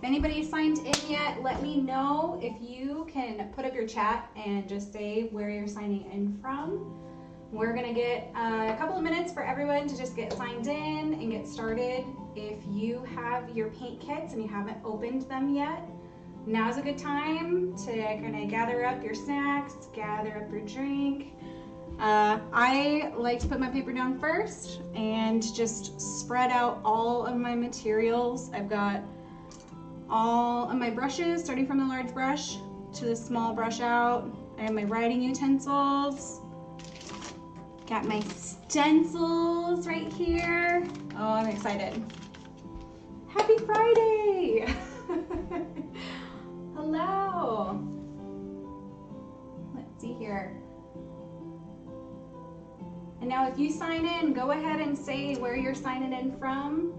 anybody signed in yet, let me know. If you can put up your chat and just say where you're signing in from. We're gonna get a couple of minutes for everyone to just get signed in and get started. If you have your paint kits and you haven't opened them yet, now's a good time to kind of gather up your snacks, gather up your drink. I like to put my paper down first and just spread out all of my materials. I've got all of my brushes, starting from the large brush to the small brush out. I have my writing utensils. Got my stencils right here. Oh, I'm excited. Happy Friday! Hello. Let's see here. And now if you sign in, go ahead and say where you're signing in from.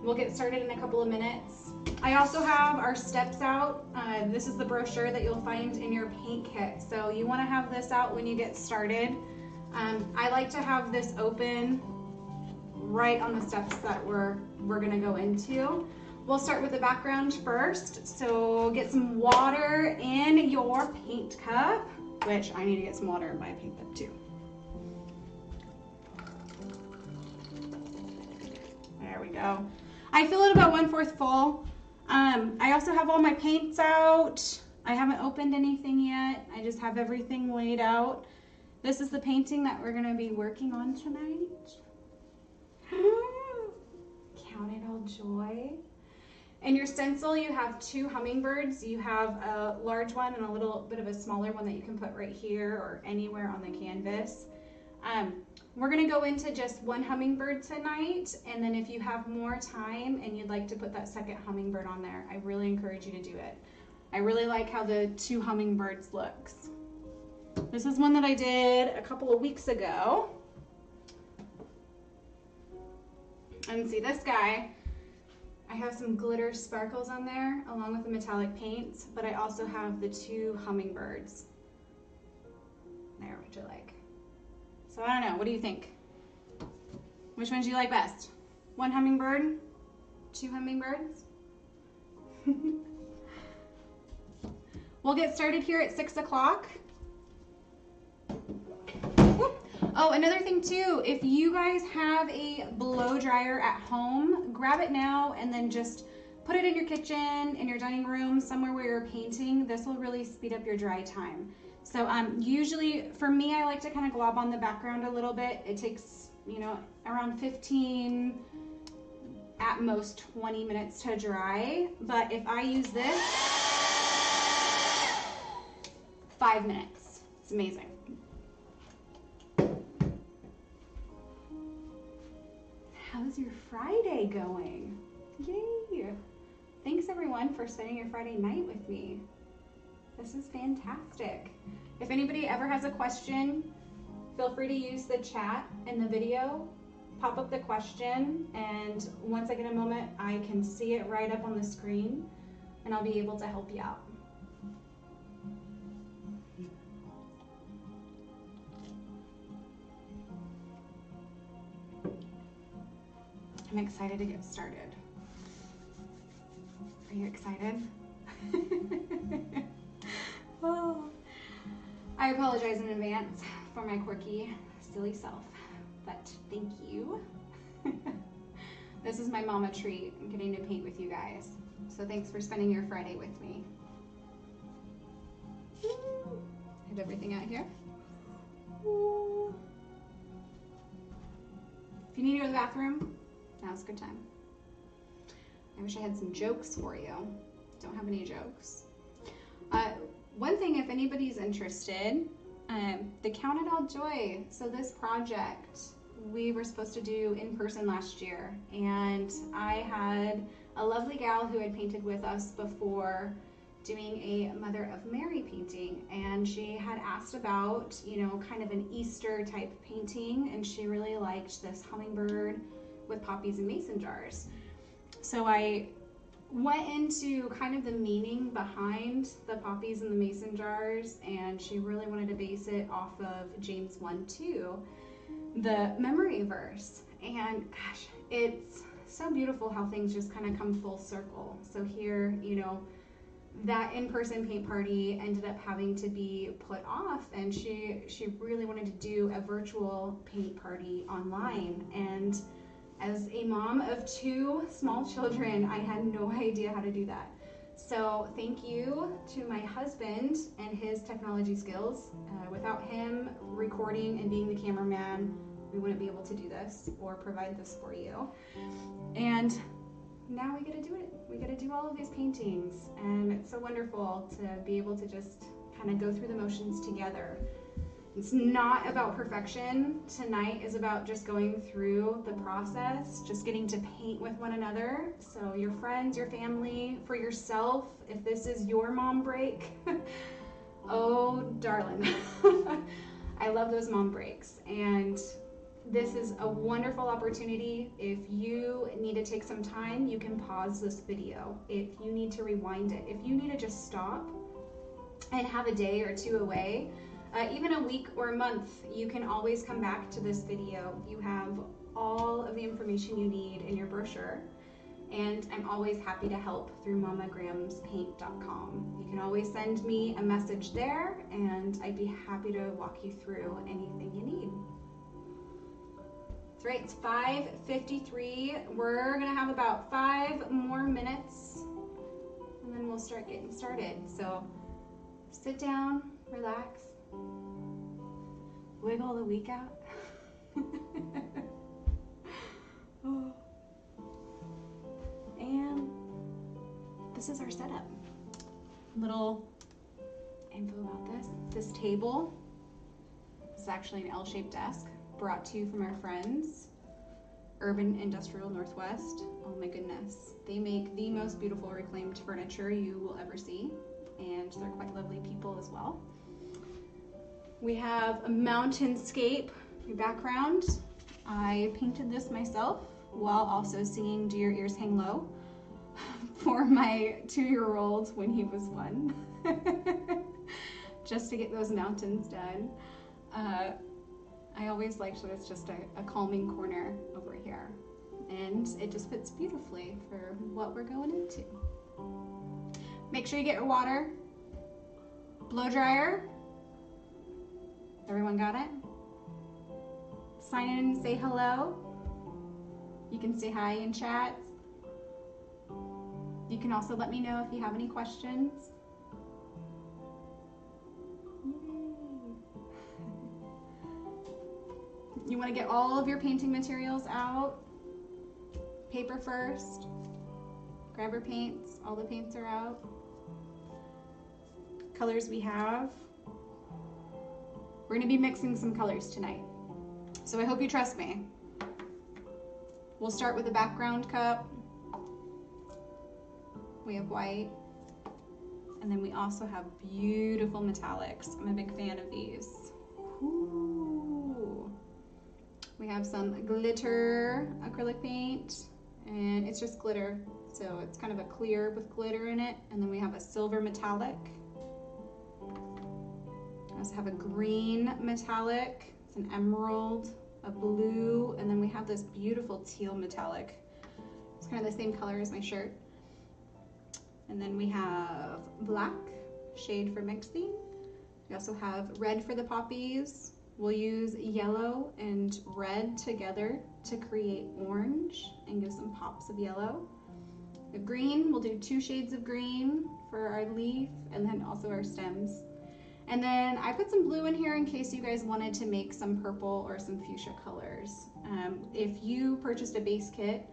We'll get started in a couple of minutes. I also have our steps out. This is the brochure that you'll find in your paint kit. So you want to have this out when you get started. I like to have this open right on the steps that we're gonna go into. We'll start with the background first. So get some water in your paint cup, which I need to get some water in my paint cup too. There we go. I fill it about 1/4 full. I also have all my paints out. I haven't opened anything yet. I just have everything laid out. This is the painting that we're gonna be working on tonight. Count it all joy. In your stencil, you have 2 hummingbirds. You have a large one and a little bit of a smaller one that you can put right here or anywhere on the canvas. We're gonna go into just 1 hummingbird tonight, and then if you have more time and you'd like to put that second hummingbird on there, I really encourage you to do it. I really like how the 2 hummingbirds looks. This is one that I did a couple of weeks ago. And see this guy, I have some glitter sparkles on there along with the metallic paints, but I also have the 2 hummingbirds. There, what you like. So I don't know, what do you think? Which ones do you like best? 1 hummingbird? 2 hummingbirds? We'll get started here at 6 o'clock. Oh, another thing too, if you guys have a blow dryer at home, grab it now and then just put it in your kitchen, in your dining room, somewhere where you're painting. This will really speed up your dry time. So usually for me, I like to kind of glob on the background a little bit. It takes, you know, around 15, at most 20 minutes to dry. But if I use this, 5 minutes. It's amazing. How's your Friday going? Yay! Thanks everyone for spending your Friday night with me. This is fantastic. If anybody ever has a question, feel free to use the chat in the video. Pop up the question, and once I get a moment, I can see it right up on the screen, and I'll be able to help you out. I'm excited to get started. Are you excited? Oh. I apologize in advance for my quirky, silly self, but thank you. This is my mama treat, getting to paint with you guys. So thanks for spending your Friday with me. Have everything out here. If you need to go to the bathroom, now's a good time. I wish I had some jokes for you. Don't have any jokes. One thing, if anybody's interested, the Count It All Joy. So this project we were supposed to do in person last year, and I had a lovely gal who had painted with us before doing a Mother of Mary painting, and she had asked about, you know, kind of an Easter type painting, and she really liked this hummingbird with poppies and mason jars. So I went into kind of the meaning behind the poppies and the mason jars, and she really wanted to base it off of James 1:2, the memory verse. And gosh, it's so beautiful how things just kind of come full circle. So here, you know, that in-person paint party ended up having to be put off, and she really wanted to do a virtual paint party online. And as a mom of 2 small children, I had no idea how to do that. So thank you to my husband and his technology skills. Without him recording and being the cameraman, we wouldn't be able to do this or provide this for you. And now we get to do it. We get to do all of these paintings, and it's so wonderful to be able to just kind of go through the motions together. It's not about perfection. Tonight is about just going through the process, just getting to paint with one another. So your friends, your family, for yourself, if this is your mom break, oh darling, I love those mom breaks. And this is a wonderful opportunity. If you need to take some time, you can pause this video. If you need to rewind it, if you need to just stop and have a day or 2 away, even a week or a month, you can always come back to this video. You have all of the information you need in your brochure, and I'm always happy to help through mamagramspaint.com. You can always send me a message there, and I'd be happy to walk you through anything you need. That's right, it's 5:53. We're gonna have about 5 more minutes, and then we'll start getting started. So sit down, relax, wiggle the week out. Oh. And this is our setup. Little info about this. This table is actually an L-shaped desk brought to you from our friends, Urban Industrial Northwest. Oh my goodness. They make the most beautiful reclaimed furniture you will ever see, and they're quite lovely people as well. We have a mountainscape background. I painted this myself while also singing Do Your Ears Hang Low for my 2-year-old when he was 1, just to get those mountains done. I always liked that it's just a calming corner over here, and it just fits beautifully for what we're going into. Make sure you get your water, blow dryer. Everyone got it? Sign in and say hello. You can say hi in chat. You can also let me know if you have any questions. You want to get all of your painting materials out. Paper first. Grab your paints. All the paints are out. Colors we have. We're going to be mixing some colors tonight, so I hope you trust me. We'll start with a background cup. We have white, and then we also have beautiful metallics. I'm a big fan of these. Ooh. We have some glitter acrylic paint, and it's just glitter, so it's kind of a clear with glitter in it. And then we have a silver metallic. We also have a green metallic, it's an emerald, a blue, and then we have this beautiful teal metallic. It's kind of the same color as my shirt. And then we have black, shade for mixing. We also have red for the poppies. We'll use yellow and red together to create orange and give some pops of yellow. The green, we'll do 2 shades of green for our leaf and then also our stems. And then I put some blue in here in case you guys wanted to make some purple or some fuchsia colors. If you purchased a base kit,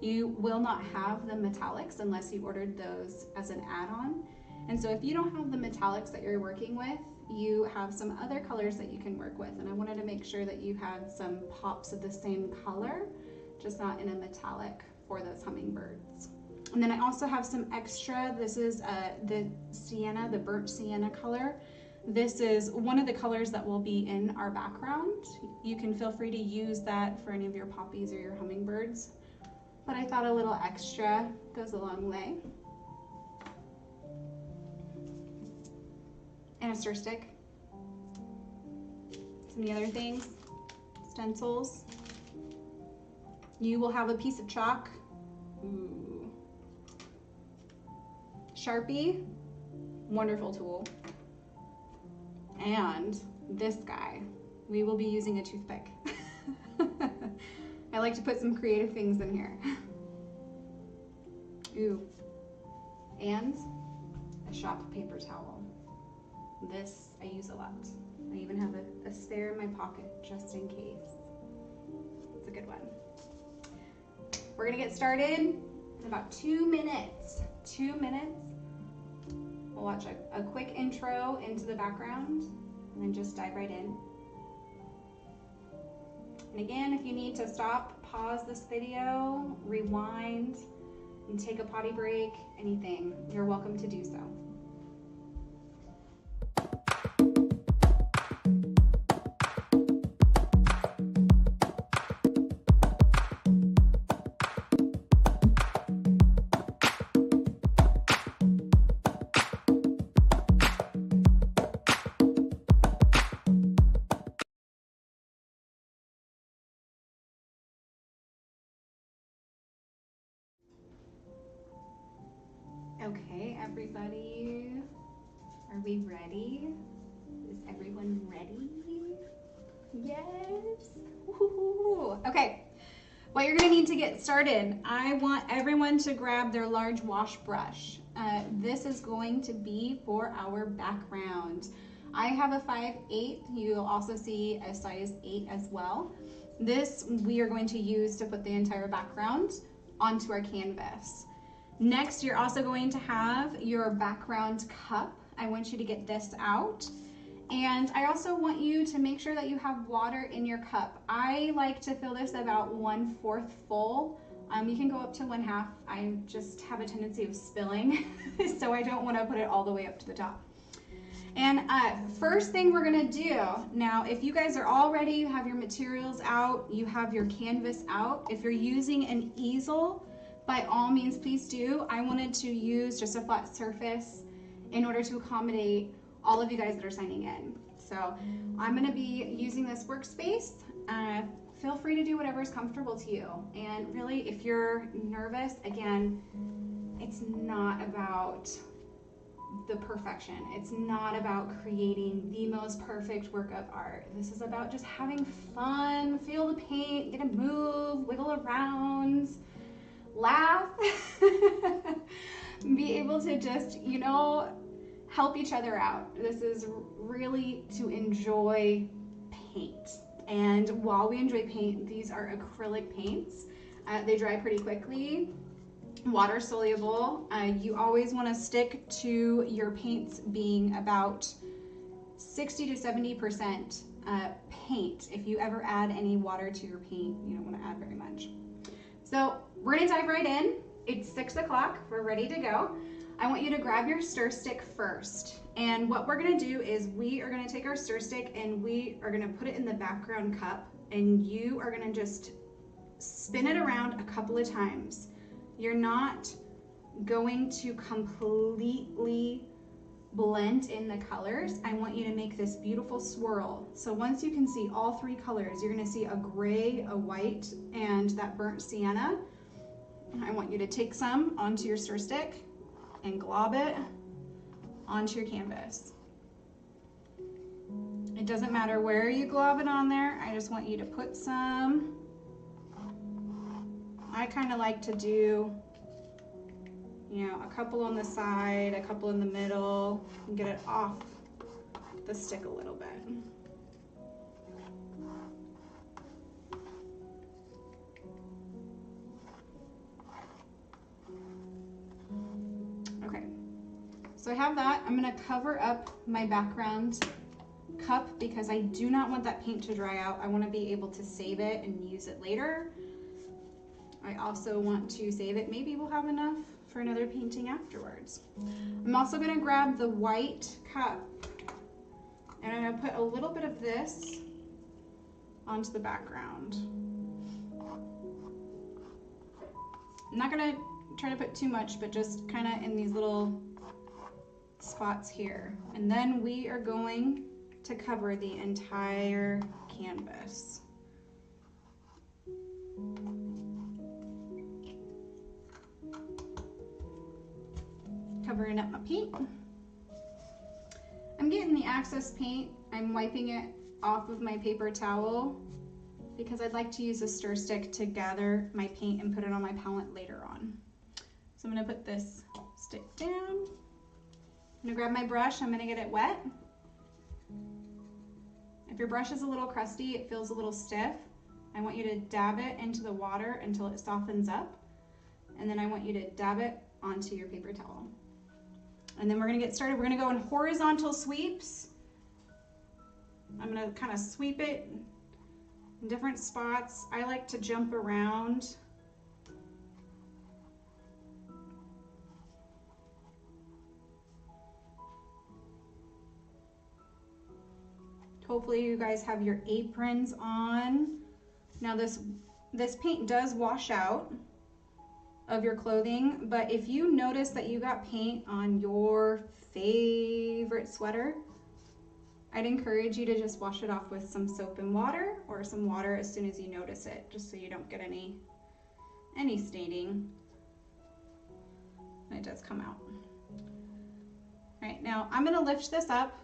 you will not have the metallics unless you ordered those as an add-on. And so if you don't have the metallics that you're working with, you have some other colors that you can work with. And I wanted to make sure that you had some pops of the same color, just not in a metallic for those hummingbirds. And then I also have some extra. This is the sienna, the burnt sienna color. This is one of the colors that will be in our background. You can feel free to use that for any of your poppies or your hummingbirds. But I thought a little extra goes a long way. And a stir stick. Some of the other things, stencils. You will have a piece of chalk Ooh. Sharpie, wonderful tool. And this guy, we will be using a toothpick. I like to put some creative things in here. Ooh. And a shop paper towel. This I use a lot. I even have a spare in my pocket just in case. It's a good one. We're gonna get started in about 2 minutes. 2 minutes. We'll watch a quick intro into the background and then just dive right in. And again, if you need to stop, pause this video, rewind, and take a potty break, anything, you're welcome to do so. Okay, everybody, are we ready? Is everyone ready? Yes. Woo-hoo-hoo. Okay, what you're gonna need to get started, I want everyone to grab their large wash brush. This is going to be for our background. I have a 5/8. You'll also see a size 8 as well. This we are going to use to put the entire background onto our canvas. Next, you're also going to have your background cup. I want you to get this out. And I also want you to make sure that you have water in your cup. I like to fill this about 1/4 full. You can go up to 1/2. I just have a tendency of spilling, so I don't want to put it all the way up to the top. And first thing we're gonna do, now if you guys are all ready, you have your materials out, you have your canvas out. If you're using an easel, by all means, please do. I wanted to use just a flat surface in order to accommodate all of you guys that are signing in. So I'm gonna be using this workspace. Feel free to do whatever is comfortable to you. And really, if you're nervous, again, it's not about the perfection. It's not about creating the most perfect work of art. This is about just having fun, feel the paint, get to move, wiggle around, laugh, be able to just, you know, help each other out. This is really to enjoy paint. And while we enjoy paint, these are acrylic paints. They dry pretty quickly, water soluble. You always want to stick to your paints being about 60 to 70% paint. If you ever add any water to your paint, you don't want to add very much. So we're gonna dive right in. It's 6 o'clock, we're ready to go. I want you to grab your stir stick first. And what we're gonna do is we are gonna take our stir stick and we are gonna put it in the background cup, and you are gonna just spin it around a couple of times. You're not going to completely blend in the colors. I want you to make this beautiful swirl. So once you can see all 3 colors, you're gonna see a gray, a white, and that burnt sienna. I want you to take some onto your stir stick and glob it onto your canvas. It doesn't matter where you glob it on there. I just want you to put some. I kind of like to do, you know, a couple on the side, a couple in the middle, and get it off the stick a little bit. Okay, so I have that. I'm gonna cover up my background cup because I do not want that paint to dry out. I want to be able to save it and use it later. I also want to save it. Maybe we'll have enough for another painting afterwards. I'm also going to grab the white cup and I'm going to put a little bit of this onto the background. I'm not going to try to put too much, but just kind of in these little spots here. And then we are going to cover the entire canvas. covering up my paint. I'm getting the excess paint. I'm wiping it off of my paper towel because I'd like to use a stir stick to gather my paint and put it on my palette later on. So I'm gonna put this stick down. I'm gonna grab my brush, I'm gonna get it wet. If your brush is a little crusty, it feels a little stiff, I want you to dab it into the water until it softens up. And then I want you to dab it onto your paper towel. And then we're gonna get started. We're gonna go in horizontal sweeps. I'm gonna kind of sweep it in different spots. I like to jump around. Hopefully you guys have your aprons on. Now this paint does wash out of your clothing, but if you notice that you got paint on your favorite sweater, I'd encourage you to just wash it off with some soap and water, or some water as soon as you notice it, just so you don't get any staining when it does come out. All right, now I'm gonna lift this up,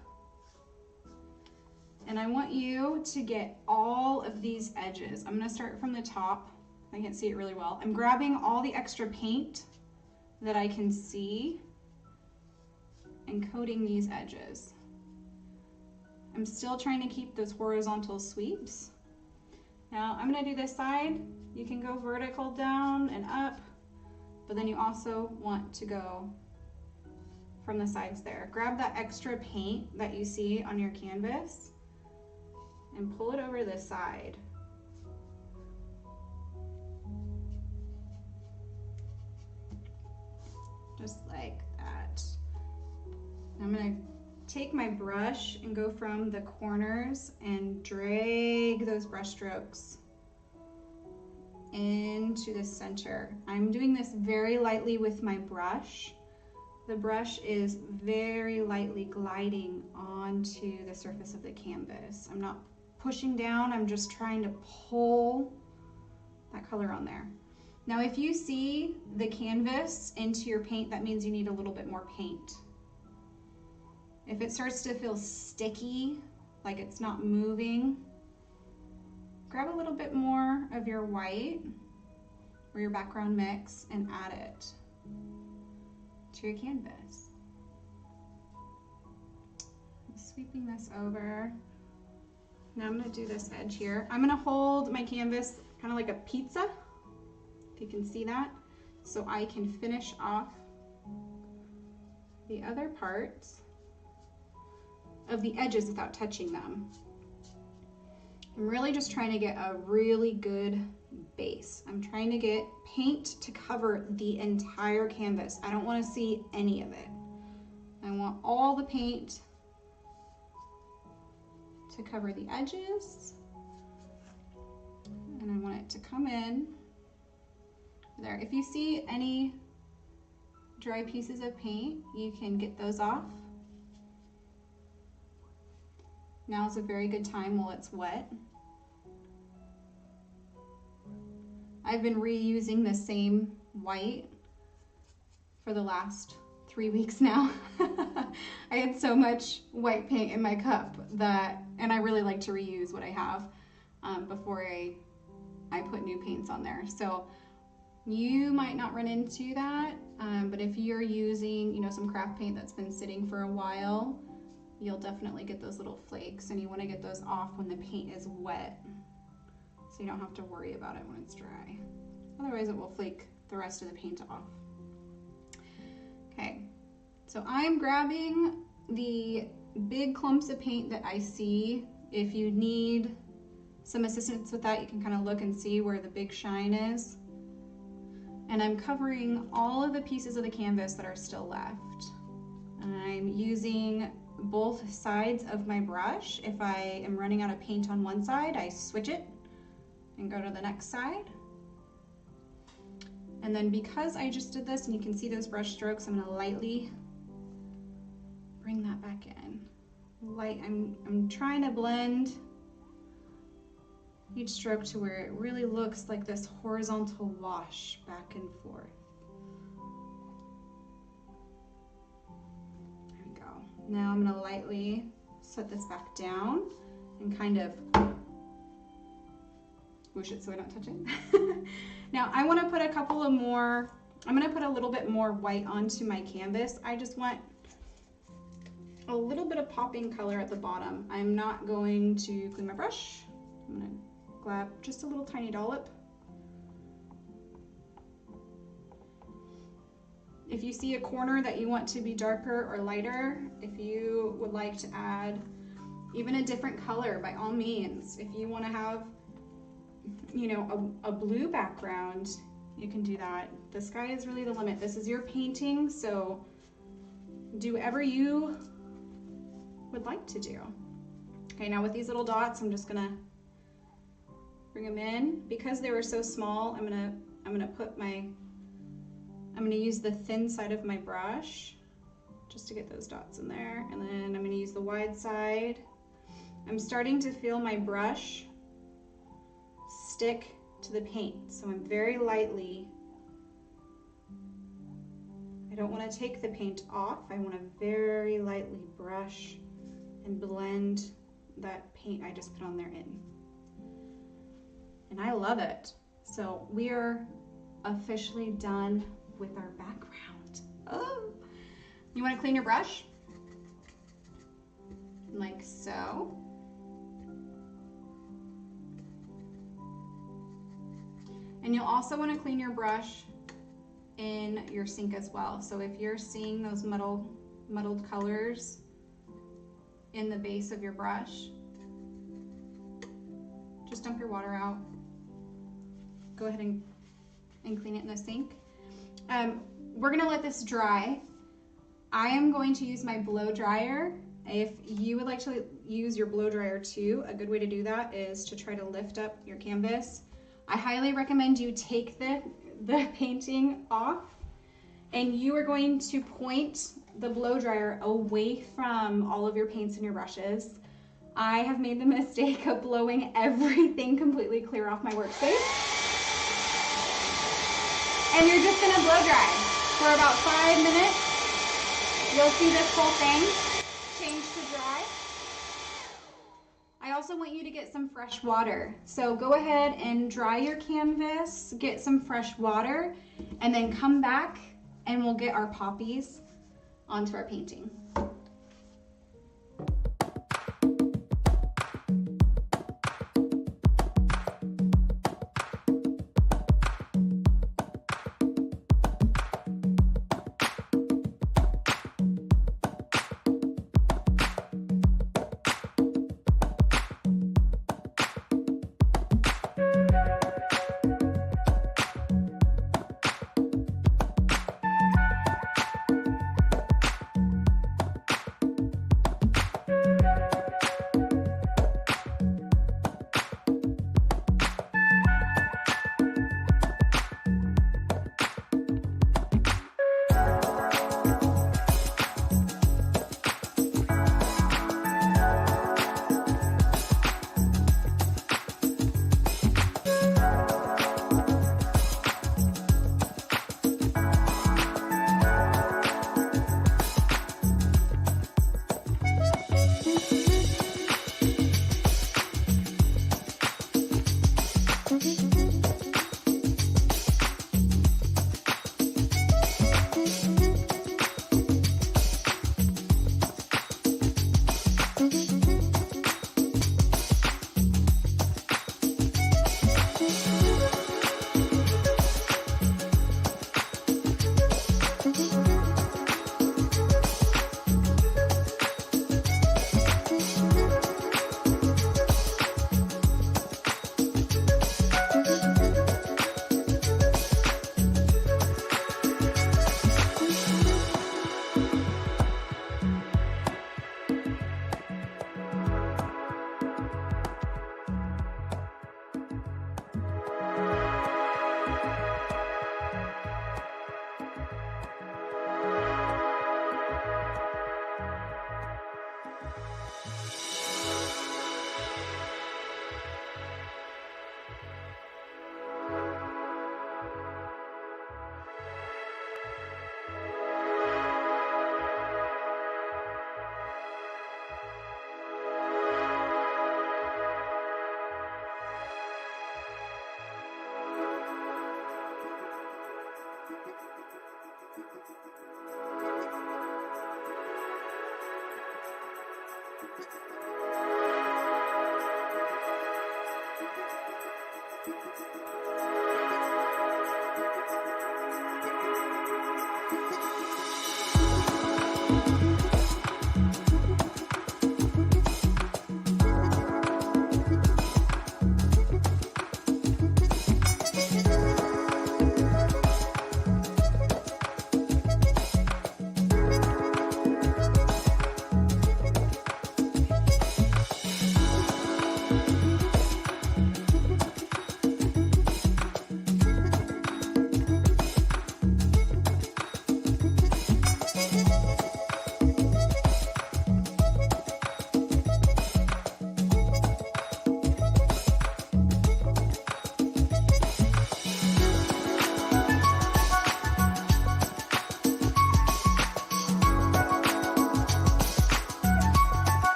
and I want you to get all of these edges. I'm gonna start from the top. I can't see it really well. I'm grabbing all the extra paint that I can see and coating these edges. I'm still trying to keep those horizontal sweeps. Now I'm gonna do this side. You can go vertical down and up, but then you also want to go from the sides there. Grab that extra paint that you see on your canvas and pull it over this side. Just like that. I'm gonna take my brush and go from the corners and drag those brush strokes into the center. I'm doing this very lightly with my brush. The brush is very lightly gliding onto the surface of the canvas. I'm not pushing down, I'm just trying to pull that color on there. Now if you see the canvas into your paint, that means you need a little bit more paint. If it starts to feel sticky, like it's not moving, grab a little bit more of your white or your background mix and add it to your canvas. I'm sweeping this over. Now I'm gonna do this edge here. I'm gonna hold my canvas kind of like a pizza, if you can see that, so I can finish off the other parts of the edges without touching them. I'm really just trying to get a really good base. I'm trying to get paint to cover the entire canvas. I don't want to see any of it. I want all the paint to cover the edges, and I want it to come in there. If you see any dry pieces of paint, you can get those off. Now's a very good time while it's wet. I've been reusing the same white for the last 3 weeks now. I had so much white paint in my cup that, and I really like to reuse what I have before I put new paints on there. So you might not run into that, but if you're using, you know, some craft paint that's been sitting for a while, you'll definitely get those little flakes, and you want to get those off when the paint is wet, so you don't have to worry about it when it's dry. Otherwise it will flake the rest of the paint off. Okay, so I'm grabbing the big clumps of paint that I see. If you need some assistance with that, you can kind of look and see where the big shine is. And I'm covering all of the pieces of the canvas that are still left. I'm using both sides of my brush. If I am running out of paint on one side, I switch it and go to the next side. And then because I just did this and you can see those brush strokes, I'm gonna lightly bring that back in. I'm trying to blend each stroke to where it really looks like this horizontal wash back and forth. Now I'm gonna lightly set this back down and kind of whoosh it so I don't touch it. Now I wanna put a couple of more, I'm gonna put a little bit more white onto my canvas. I just want a little bit of popping color at the bottom. I'm not going to clean my brush. I'm gonna grab just a little tiny dollop. If you see a corner that you want to be darker or lighter, if you would like to add even a different color, by all means. If you want to have, you know, a blue background, you can do that. The sky is really the limit. This is your painting, so do whatever you would like to do. Okay, now with these little dots, I'm just gonna bring them in. Because they were so small, I'm gonna use the thin side of my brush just to get those dots in there, and then I'm gonna use the wide side. I'm starting to feel my brush stick to the paint, so I'm very lightly, I don't want to take the paint off, I want to very lightly brush and blend that paint I just put on there in. And I love it. So we are officially done with our background. Oh, you want to clean your brush? Like so. And you'll also want to clean your brush in your sink as well. So if you're seeing those muddled colors in the base of your brush, just dump your water out. Go ahead and clean it in the sink. We're gonna let this dry. I am going to use my blow dryer. If you would like to use your blow dryer too, a good way to do that is to try to lift up your canvas. I highly recommend you take the painting off, and you are going to point the blow dryer away from all of your paints and your brushes. I have made the mistake of blowing everything completely clear off my workspace. And you're just gonna blow dry for about 5 minutes. You'll see this whole thing change to dry. I also want you to get some fresh water. So go ahead and dry your canvas, get some fresh water, and then come back and we'll get our poppies onto our painting.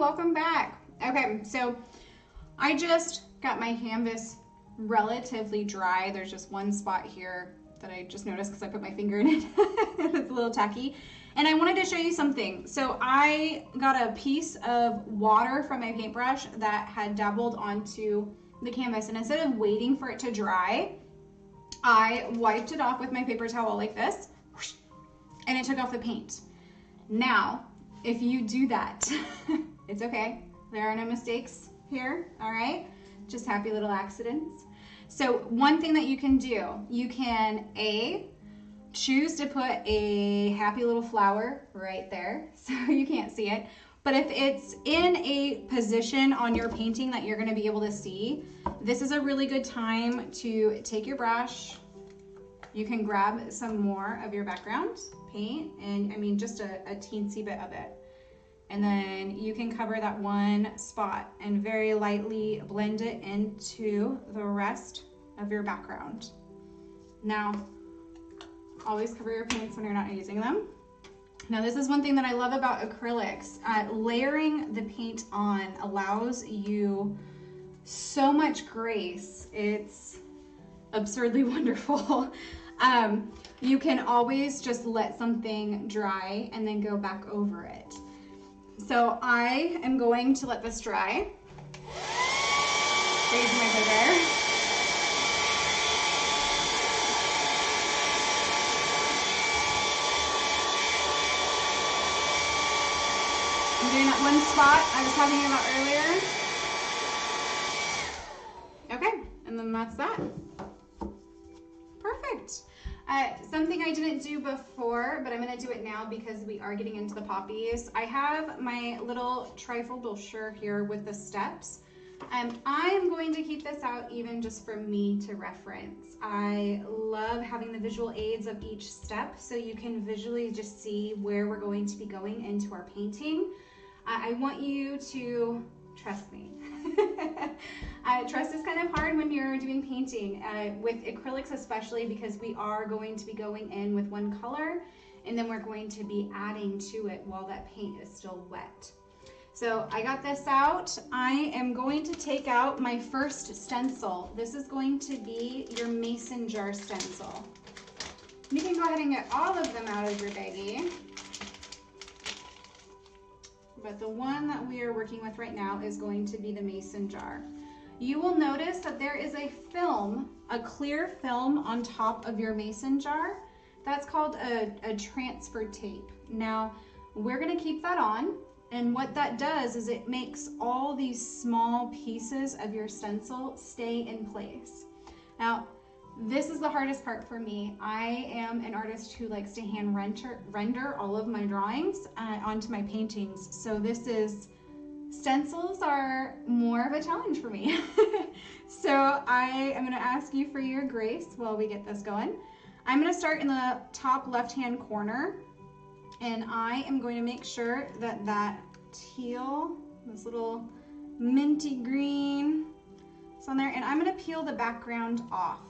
welcome back. Okay, so I just got my canvas relatively dry. There's just one spot here that I just noticed because I put my finger in it. It's a little tacky. And I wanted to show you something. So I got a piece of water from my paintbrush that had dabbled onto the canvas, and instead of waiting for it to dry, I wiped it off with my paper towel like this, and it took off the paint. Now, if you do that, it's okay. There are no mistakes here, all right? Just happy little accidents. So one thing that you can do, you can choose to put a happy little flower right there, so you can't see it. But if it's in a position on your painting that you're gonna be able to see, this is a really good time to take your brush. You can grab some more of your background paint, and I mean just a teensy bit of it. And then you can cover that one spot and very lightly blend it into the rest of your background. Now, always cover your paints when you're not using them. Now, this is one thing that I love about acrylics. Layering the paint on allows you so much grace. It's absurdly wonderful. You can always just let something dry and then go back over it. So I am going to let this dry. Raise my finger. I'm doing that one spot I was talking about earlier. Okay, and then that's that. Perfect. Something I didn't do before, but I'm gonna do it now because we are getting into the poppies. I have my little trifold brochure here with the steps. I'm going to keep this out even just for me to reference. I love having the visual aids of each step so you can visually just see where we're going to be going into our painting. I want you to trust me. Trust is kind of hard when you're doing painting, with acrylics especially, because we are going to be going in with one color and then we're going to be adding to it while that paint is still wet. So I got this out. I am going to take out my first stencil. This is going to be your mason jar stencil. You can go ahead and get all of them out of your baggie. But the one that we are working with right now is going to be the mason jar. You will notice that there is a film, a clear film on top of your mason jar. That's called a transfer tape. Now, we're gonna keep that on, and what that does is it makes all these small pieces of your stencil stay in place. Now, this is the hardest part for me. I am an artist who likes to hand render all of my drawings onto my paintings. So stencils are more of a challenge for me. So I am gonna ask you for your grace while we get this going. I'm gonna start in the top left-hand corner, and I am going to make sure that that teal, this little minty green, is on there, and I'm gonna peel the background off.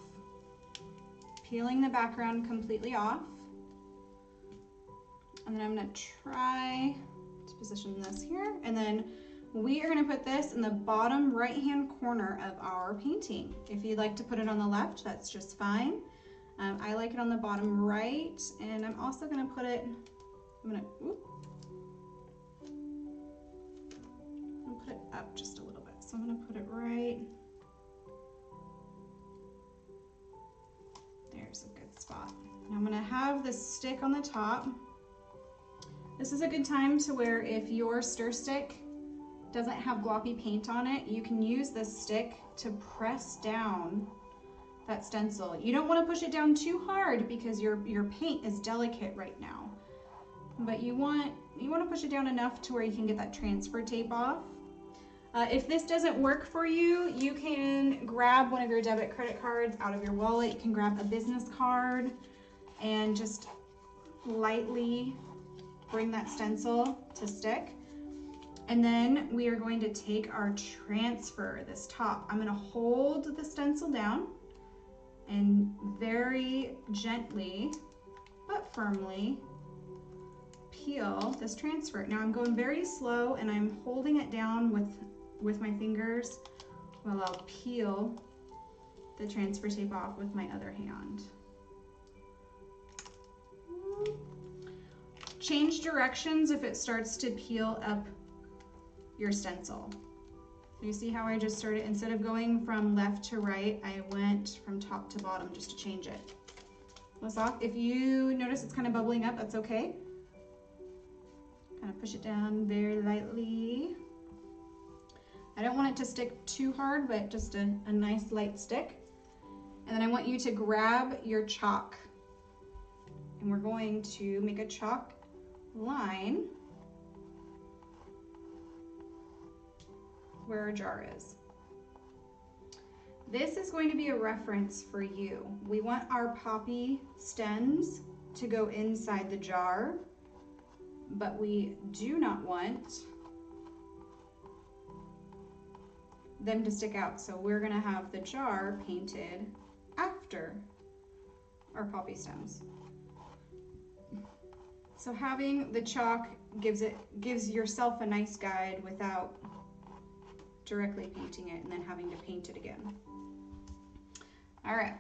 Peeling the background completely off. And then I'm gonna try to position this here. And then we are gonna put this in the bottom right-hand corner of our painting. If you'd like to put it on the left, that's just fine. I like it on the bottom right. And I'm also gonna put it, I'm gonna put it up just a little bit. So I'm gonna put it right. There's a good spot. Now I'm gonna have this stick on the top. This is a good time to where if your stir stick doesn't have gloppy paint on it, you can use this stick to press down that stencil. You don't want to push it down too hard because your paint is delicate right now. But you want to push it down enough to where you can get that transfer tape off. If this doesn't work for you, you can grab one of your debit credit cards out of your wallet. You can grab a business card and just lightly bring that stencil to stick. And then we are going to take our transfer, this top. I'm going to hold the stencil down and very gently but firmly peel this transfer. Now I'm going very slow and I'm holding it down with my fingers while I'll peel the transfer tape off with my other hand. Change directions if it starts to peel up your stencil. You see how I just started, instead of going from left to right, I went from top to bottom just to change it. This off. If you notice it's kind of bubbling up, that's okay. Kind of push it down very lightly. I don't want it to stick too hard, but just a nice light stick. And then I want you to grab your chalk. And we're going to make a chalk line where our jar is. This is going to be a reference for you. We want our poppy stems to go inside the jar, but we do not want them to stick out. So we're gonna have the jar painted after our poppy stems. So having the chalk gives yourself a nice guide without directly painting it and then having to paint it again. All right,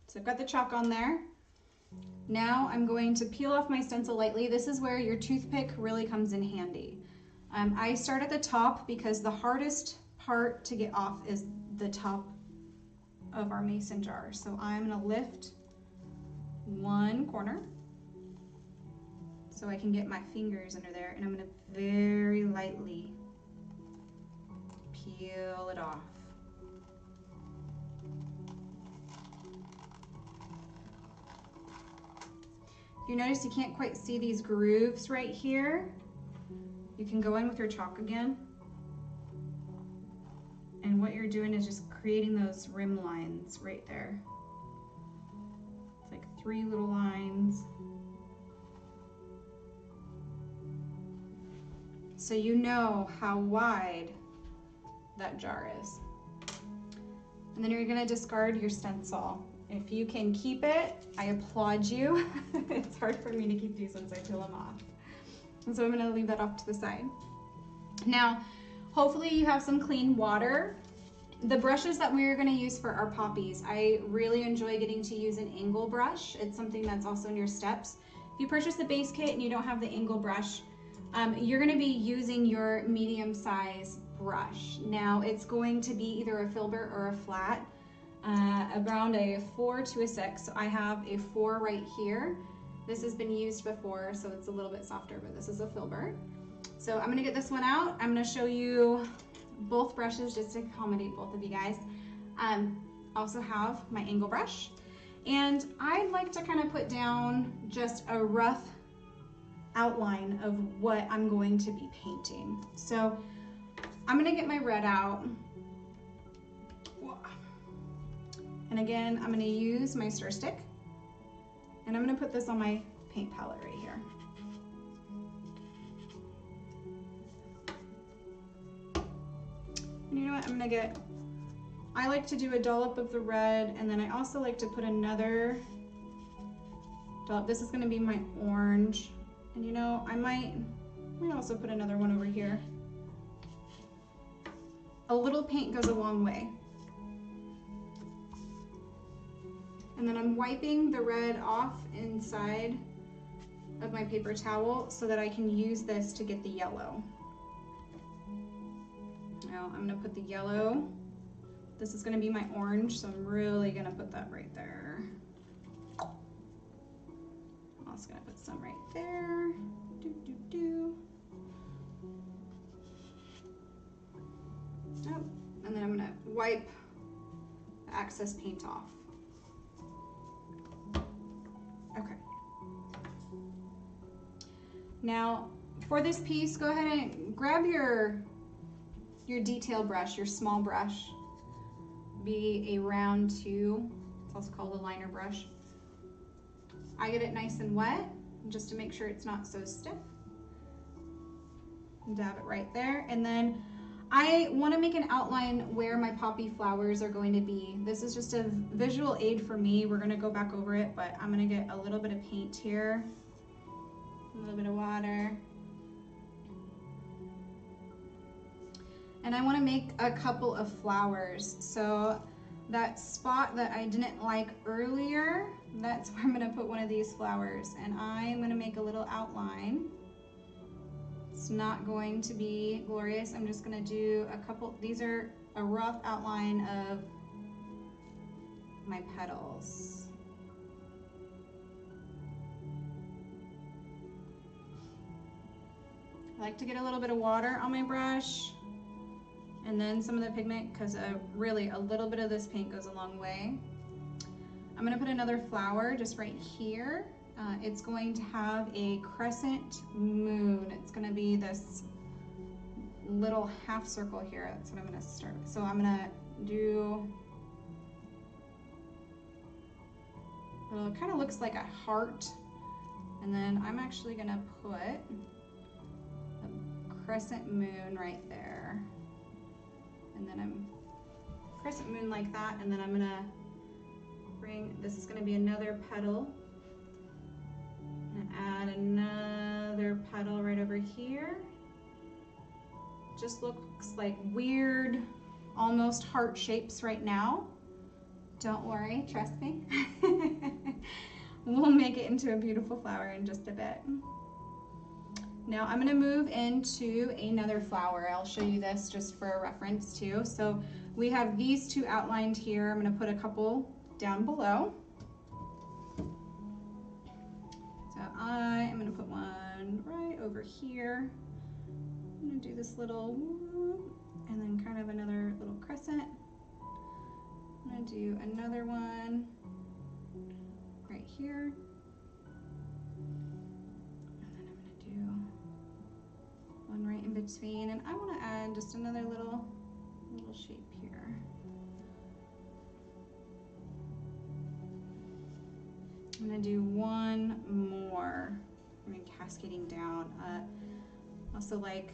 so I've got the chalk on there. Now I'm going to peel off my stencil lightly. This is where your toothpick really comes in handy. I start at the top because the hardest part to get off is the top of our mason jar. So I'm gonna lift one corner so I can get my fingers under there, and I'm gonna very lightly peel it off. You notice you can't quite see these grooves right here. You can go in with your chalk again. And what you're doing is just creating those rim lines right there. It's like 3 little lines. So you know how wide that jar is. And then you're gonna discard your stencil. If you can keep it, I applaud you. It's hard for me to keep these once I peel them off. And so I'm gonna leave that off to the side. Now, hopefully you have some clean water. The brushes that we're gonna use for our poppies, I really enjoy getting to use an angle brush. It's something that's also in your steps. If you purchase the base kit and you don't have the angle brush, you're gonna be using your medium size brush. Now it's going to be either a filbert or a flat, around a 4 to a 6. So I have a 4 right here. This has been used before, so it's a little bit softer, but this is a filbert. So I'm gonna get this one out. I'm gonna show you both brushes just to accommodate both of you guys. Also have my angle brush. And I'd like to kind of put down just a rough outline of what I'm going to be painting. So I'm gonna get my red out. And again, I'm gonna use my stir stick and I'm gonna put this on my paint palette right here. And you know what, I like to do a dollop of the red, and then I also like to put another dollop. This is gonna be my orange. And you know, I might also put another one over here. A little paint goes a long way. And then I'm wiping the red off inside of my paper towel so that I can use this to get the yellow. Now I'm gonna put the yellow. This is gonna be my orange, so I'm really gonna put that right there. I'm also gonna put some right there. Oh, and then I'm gonna wipe the excess paint off. Okay. Now, for this piece, go ahead and grab your detail brush, your small brush. Be a round 2. It's also called a liner brush. I get it nice and wet, just to make sure it's not so stiff. Dab it right there. And then I want to make an outline where my poppy flowers are going to be. This is just a visual aid for me. We're going to go back over it, but I'm going to get a little bit of paint here A little bit of water. And I want to make a couple of flowers. So that spot that I didn't like earlier, that's where I'm going to put one of these flowers. And I'm going to make a little outline. It's not going to be glorious. I'm just going to do a couple. These are a rough outline of my petals. I like to get a little bit of water on my brush and then some of the pigment, because really a little bit of this paint goes a long way. I'm going to put another flower just right here. It's going to have a crescent moon. It's going to be this little half circle here. That's what I'm going to start with. So I'm going to do, well, it kind of looks like a heart. And then I'm actually going to put a crescent moon right there. And then I'm crescent moon like that. And then I'm going to bring, this is going to be another petal. And add another petal right over here. Just looks like weird, almost heart shapes right now. Don't worry, trust me. We'll make it into a beautiful flower in just a bit. Now I'm gonna move into another flower. I'll show you this just for a reference too. So we have these two outlined here. I'm gonna put a couple down below. So I am going to put one right over here. I'm going to do this little and then kind of another little crescent. I'm going to do another one right here. And then I'm going to do one right in between. And I want to add just another little shape here. I'm going to do one more. I'm going to cascading down. Also like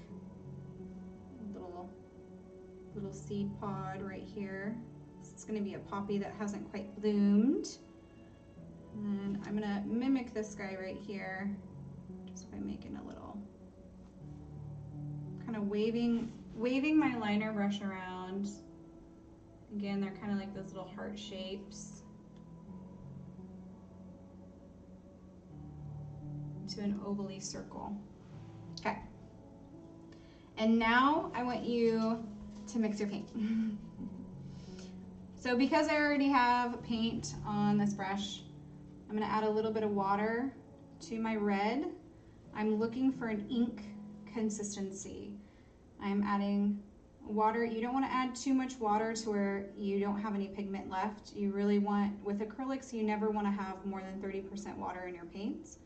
a little seed pod right here. It's going to be a poppy that hasn't quite bloomed. And then I'm going to mimic this guy right here just by making a little, kind of waving my liner brush around. Again, they're kind of like those little heart shapes. To an ovally circle. Okay. And now I want you to mix your paint. So because I already have paint on this brush, I'm going to add a little bit of water to my red. I'm looking for an ink consistency. I'm adding water. You don't want to add too much water to where you don't have any pigment left. You really want, with acrylics, you never want to have more than 30% water in your paints.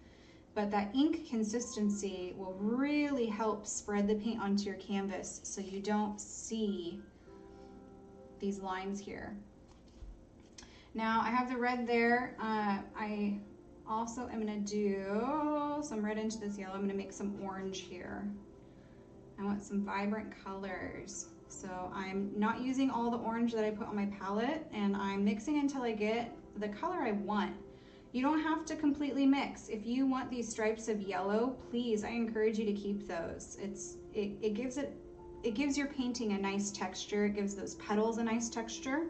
But that ink consistency will really help spread the paint onto your canvas so you don't see these lines here. Now I have the red there. I also am going to do some red into this yellow. I'm going to make some orange here. I want some vibrant colors. So I'm not using all the orange that I put on my palette, and I'm mixing until I get the color I want. You don't have to completely mix. If you want these stripes of yellow, please, I encourage you to keep those. It gives your painting a nice texture. It gives those petals a nice texture.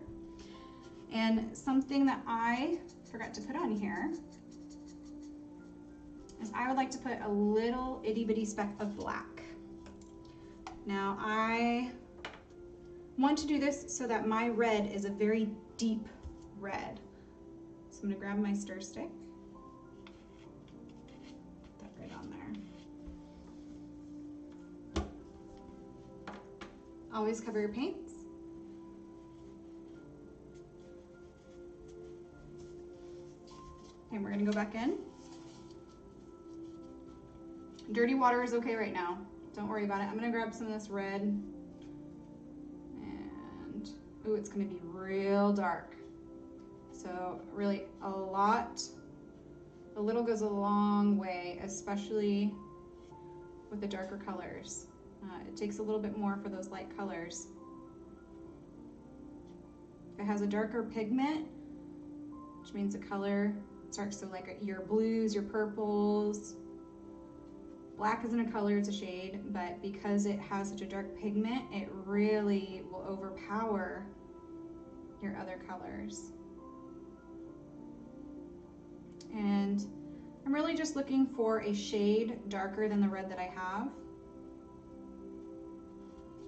And something that I forgot to put on here is I would like to put a little itty bitty speck of black. Now I want to do this so that my red is a very deep red. I'm going to grab my stir stick, put that right on there. Always cover your paints. And we're going to go back in. Dirty water is okay right now. Don't worry about it. I'm going to grab some of this red. And, ooh, it's going to be real dark. So really a little goes a long way, especially with the darker colors. It takes a little bit more for those light colors. If it has a darker pigment, which means the color starts to like your blues, your purples, Black isn't a color, it's a shade, but because it has such a dark pigment, it really will overpower your other colors. And I'm really just looking for a shade darker than the red that I have.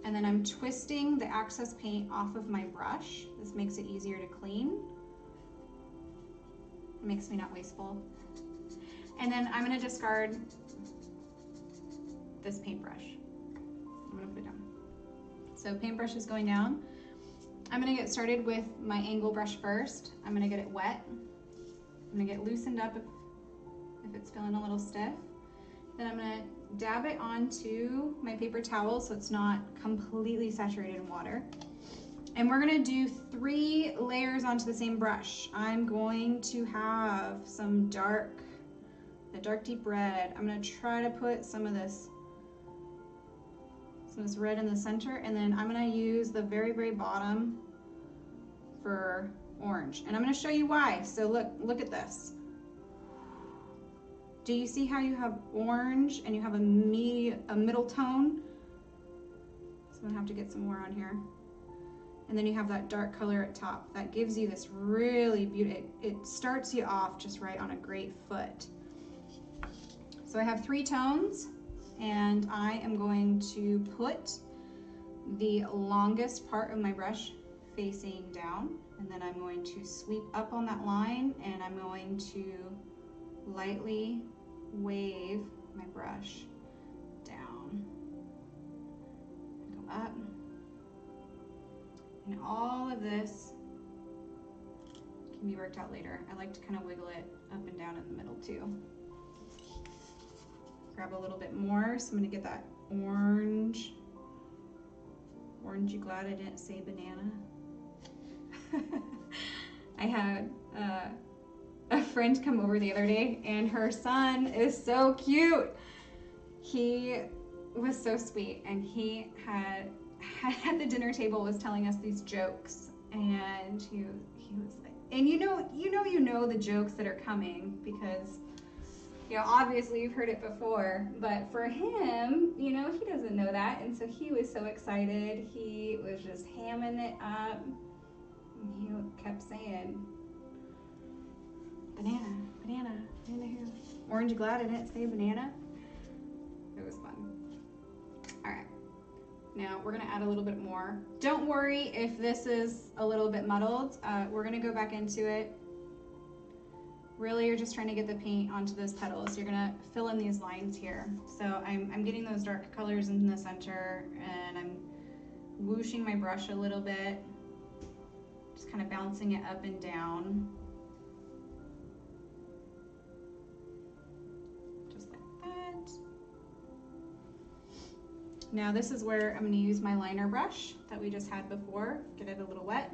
And then I'm twisting the excess paint off of my brush. This makes it easier to clean. It makes me not wasteful. And then I'm gonna discard this paintbrush. I'm gonna put it down. So paintbrush is going down. I'm gonna get started with my angle brush first. I'm gonna get it wet. I'm gonna get loosened up if it's feeling a little stiff. Then I'm gonna dab it onto my paper towel so it's not completely saturated in water. And we're gonna do 3 layers onto the same brush. I'm going to have some the dark deep red. I'm gonna try to put some of this red in the center, and then I'm gonna use the very, very bottom for orange. And I'm gonna show you why. So look at this. Do you see how you have orange and you have a middle tone? So I'm gonna have to get some more on here. And then you have that dark color at top. That gives you this really beautiful, it starts you off just right on a great foot. So I have 3 tones, and I am going to put the longest part of my brush facing down, and then I'm going to sweep up on that line, and I'm going to lightly wave my brush down, go up, and all of this can be worked out later. I like to kind of wiggle it up and down in the middle too. Grab a little bit more, so I'm gonna get that orange. Orange, you glad I didn't say banana? I had a friend come over the other day, and her son is so cute. He was so sweet, and he had at the dinner table was telling us these jokes, and he was like, and you know the jokes that are coming, because obviously you've heard it before, but for him, he doesn't know that, and so he was so excited. He was just hamming it up. He kept saying, banana, banana, banana here. Orange, you glad I didn't say banana? It was fun. All right, now we're gonna add a little bit more. Don't worry if this is a little bit muddled. We're gonna go back into it. Really, you're just trying to get the paint onto those petals. You're gonna fill in these lines here. So I'm getting those dark colors in the center, and I'm whooshing my brush a little bit, just kind of bouncing it up and down. Just like that. Now this is where I'm gonna use my liner brush that we just had before, get it a little wet.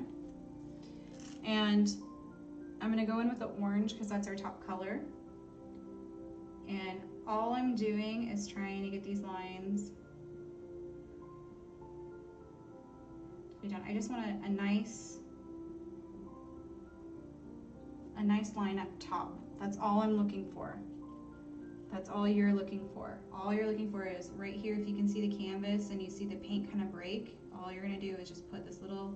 And I'm gonna go in with the orange because that's our top color. And all I'm doing is trying to get these lines to be done. I just want a nice line up top. That's all I'm looking for. That's all you're looking for. All you're looking for is right here. If you can see the canvas and you see the paint kind of break, all you're gonna do is just put this little,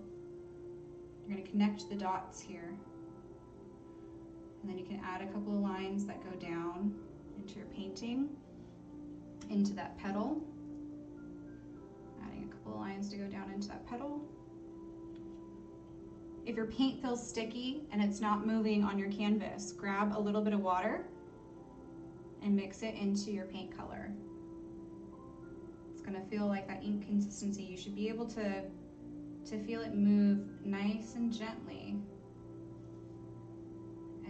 you're gonna connect the dots here. And then you can add a couple of lines that go down into your painting, into that petal. Adding a couple of lines to go down into that petal. If your paint feels sticky and it's not moving on your canvas, grab a little bit of water and mix it into your paint color. It's gonna feel like that ink consistency. You should be able to feel it move nice and gently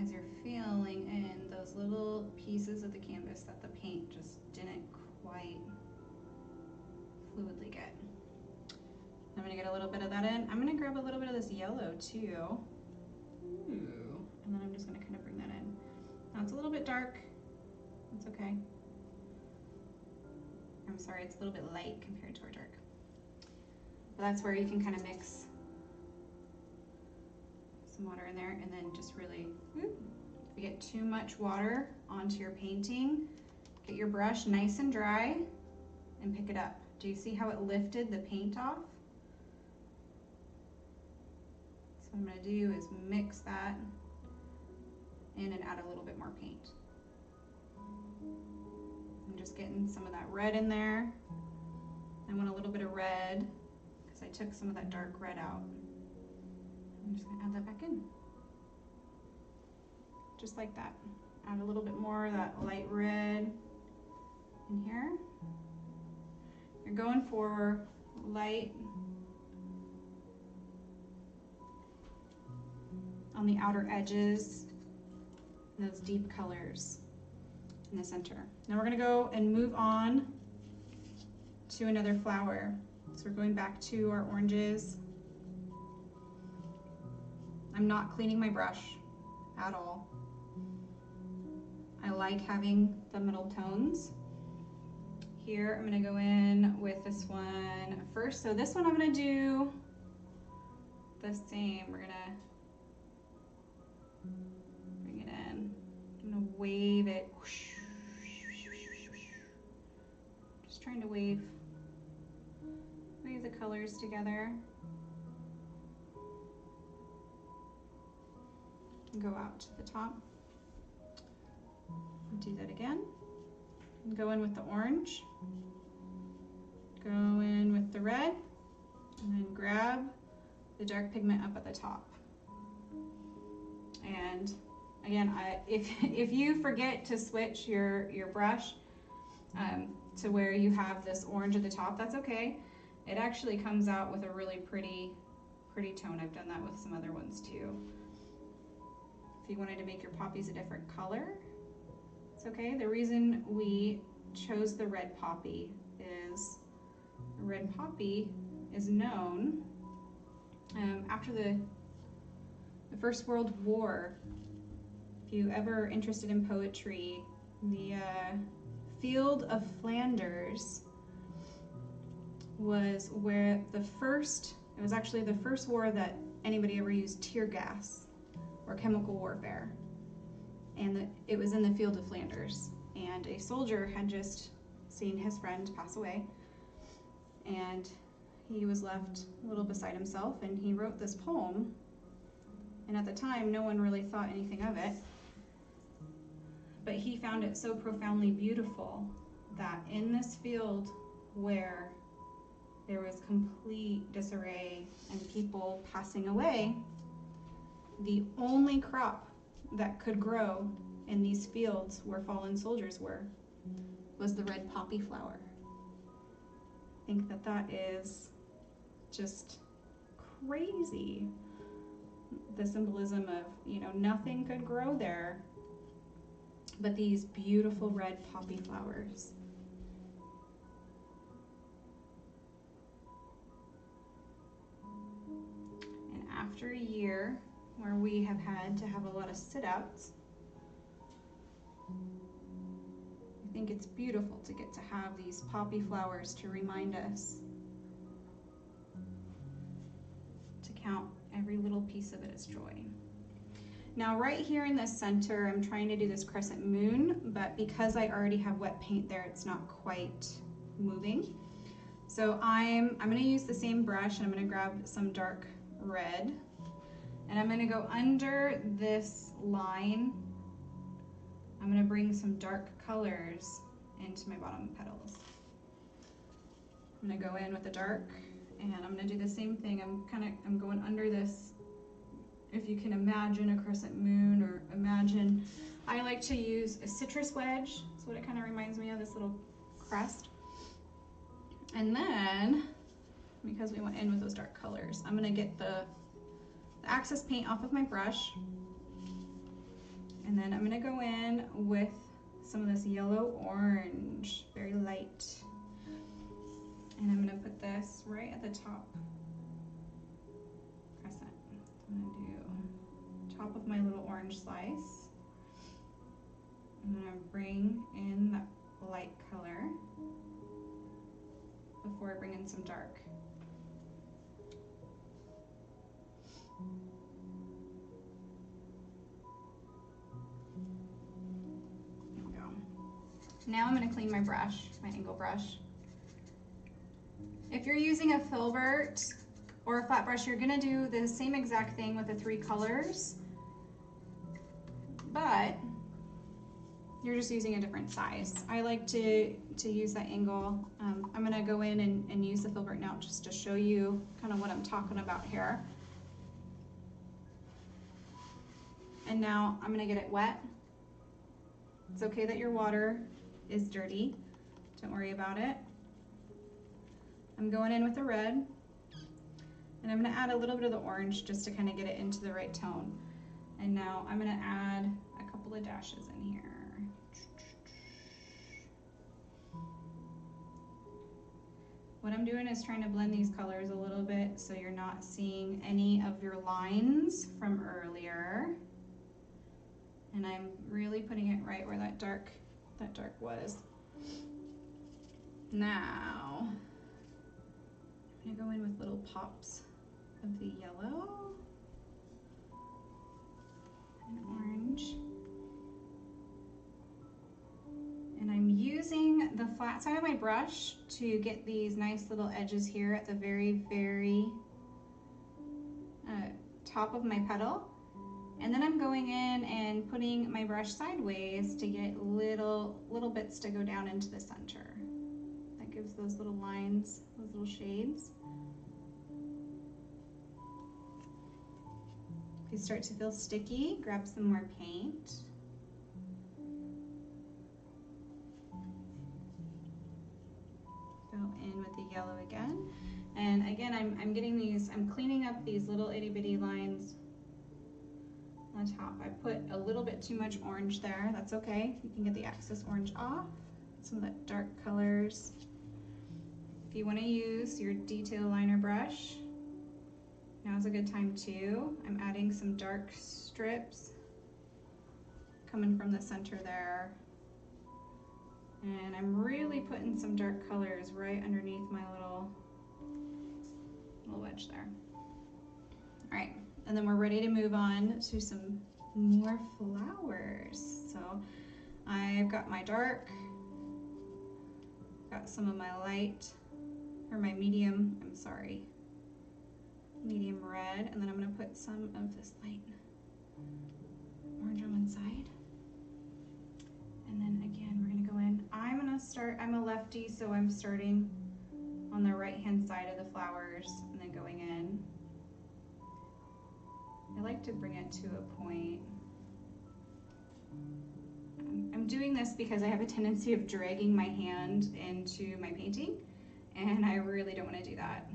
as you're feeling in those little pieces of the canvas that the paint just didn't quite fluidly get. I'm gonna get a little bit of that in. I'm gonna grab a little bit of this yellow too. Ooh. And then I'm just gonna kind of bring that in. Now it's a little bit dark. It's okay. I'm sorry, it's a little bit light compared to our dark. But that's where you can kind of mix some water in there, and then just really, if you get too much water onto your painting, Get your brush nice and dry and pick it up. Do you see how it lifted the paint off? So what I'm going to do is mix that in and add a little bit more paint. I'm just getting some of that red in there. I want a little bit of red because I took some of that dark red out. I'm just going to add that back in. Just like that. Add a little bit more of that light red in here. You're going for light on the outer edges, and those deep colors in the center. Now we're going to go and move on to another flower. So we're going back to our oranges. I'm not cleaning my brush at all. I like having the middle tones. Here I'm going to go in with this one first. So this one I'm going to do the same. We're going to bring it in. I'm going to wave it. Just trying to wave the colors together. And go out to the top. Do that again. And go in with the orange. Go in with the red. And then grab the dark pigment up at the top. And again, if you forget to switch your brush to where you have this orange at the top, that's okay. It actually comes out with a really pretty tone. I've done that with some other ones too. If you wanted to make your poppies a different color, it's okay. The reason we chose the red poppy is known after the First World War. If you ever interested in poetry, the field of Flanders was where it was actually the first war that anybody ever used tear gas or chemical warfare. And it was in the field of Flanders. And a soldier had just seen his friend pass away. And he was left a little beside himself, and he wrote this poem. And at the time, no one really thought anything of it. But he found it so profoundly beautiful that in this field where there was complete disarray and people passing away, the only crop that could grow in these fields where fallen soldiers were was the red poppy flower. I think that is just crazy. The symbolism of, nothing could grow there but these beautiful red poppy flowers. And after a year where we have had to have a lot of sit-outs, I think it's beautiful to get to have these poppy flowers to remind us to count every little piece of it as joy. Now right here in the center, I'm trying to do this crescent moon, but because I already have wet paint there, it's not quite moving. So I'm going to use the same brush, and I'm going to grab some dark red, and I'm going to go under this line. I'm going to bring some dark colors into my bottom petals. I'm going to go in with the dark, and I'm going to do the same thing. I'm going under this. If you can imagine a crescent moon, or imagine, I like to use a citrus wedge. That's what it kind of reminds me of, this little crest. And then, because we went in with those dark colors, I'm going to get the access paint off of my brush. And then I'm going to go in with some of this yellow orange, very light. And I'm going to put this right at the top crescent. I'm going to do top of my little orange slice. I'm going to bring in that light color before I bring in some dark. There we go. Now I'm going to clean my brush, my angle brush. If you're using a filbert or a flat brush, you're going to do the same exact thing with the 3 colors, but you're just using a different size. I like to use that angle. I'm going to go in and use the filbert now just to show you kind of what I'm talking about here. And now I'm going to get it wet. It's okay that your water is dirty. Don't worry about it. I'm going in with the red, and I'm going to add a little bit of the orange just to kind of get it into the right tone. And now I'm going to add a couple of dashes in here. What I'm doing is trying to blend these colors a little bit so you're not seeing any of your lines from earlier. And I'm really putting it right where that dark was. Now, I'm gonna go in with little pops of the yellow and orange. And I'm using the flat side of my brush to get these nice little edges here at the very, very top of my petal. And then I'm going in and putting my brush sideways to get little bits to go down into the center. That gives those little lines, those little shades. If you start to feel sticky, grab some more paint. Go in with the yellow again. And again, I'm getting these, I'm cleaning up these little itty bitty lines on top. I put a little bit too much orange there. That's okay. You can get the excess orange off. Some of that dark colors. If you want to use your detail liner brush, now's a good time too. I'm adding some dark strips coming from the center there. And I'm really putting some dark colors right underneath my little wedge there. All right. And then we're ready to move on to some more flowers. So I've got my dark, got some of my light, or my medium, medium red, and then I'm gonna put some of this light orange on one side. And then again, we're gonna go in. I'm a lefty, so I'm starting on the right-hand side of the flowers and then going in. I like to bring it to a point. I'm doing this because I have a tendency of dragging my hand into my painting, and I really don't want to do that.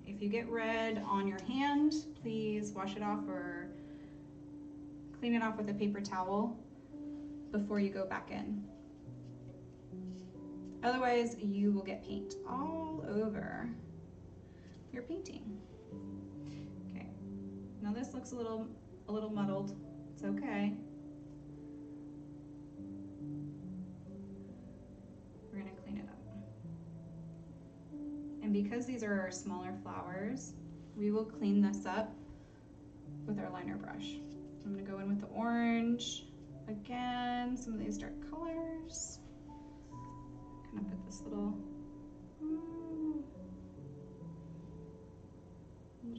If you get red on your hand, please wash it off or clean it off with a paper towel before you go back in. Otherwise, you will get paint all over your painting. Now this looks a little muddled. It's okay. We're gonna clean it up. And because these are our smaller flowers, we will clean this up with our liner brush. So I'm gonna go in with the orange. Again, some of these dark colors. Kind of put this little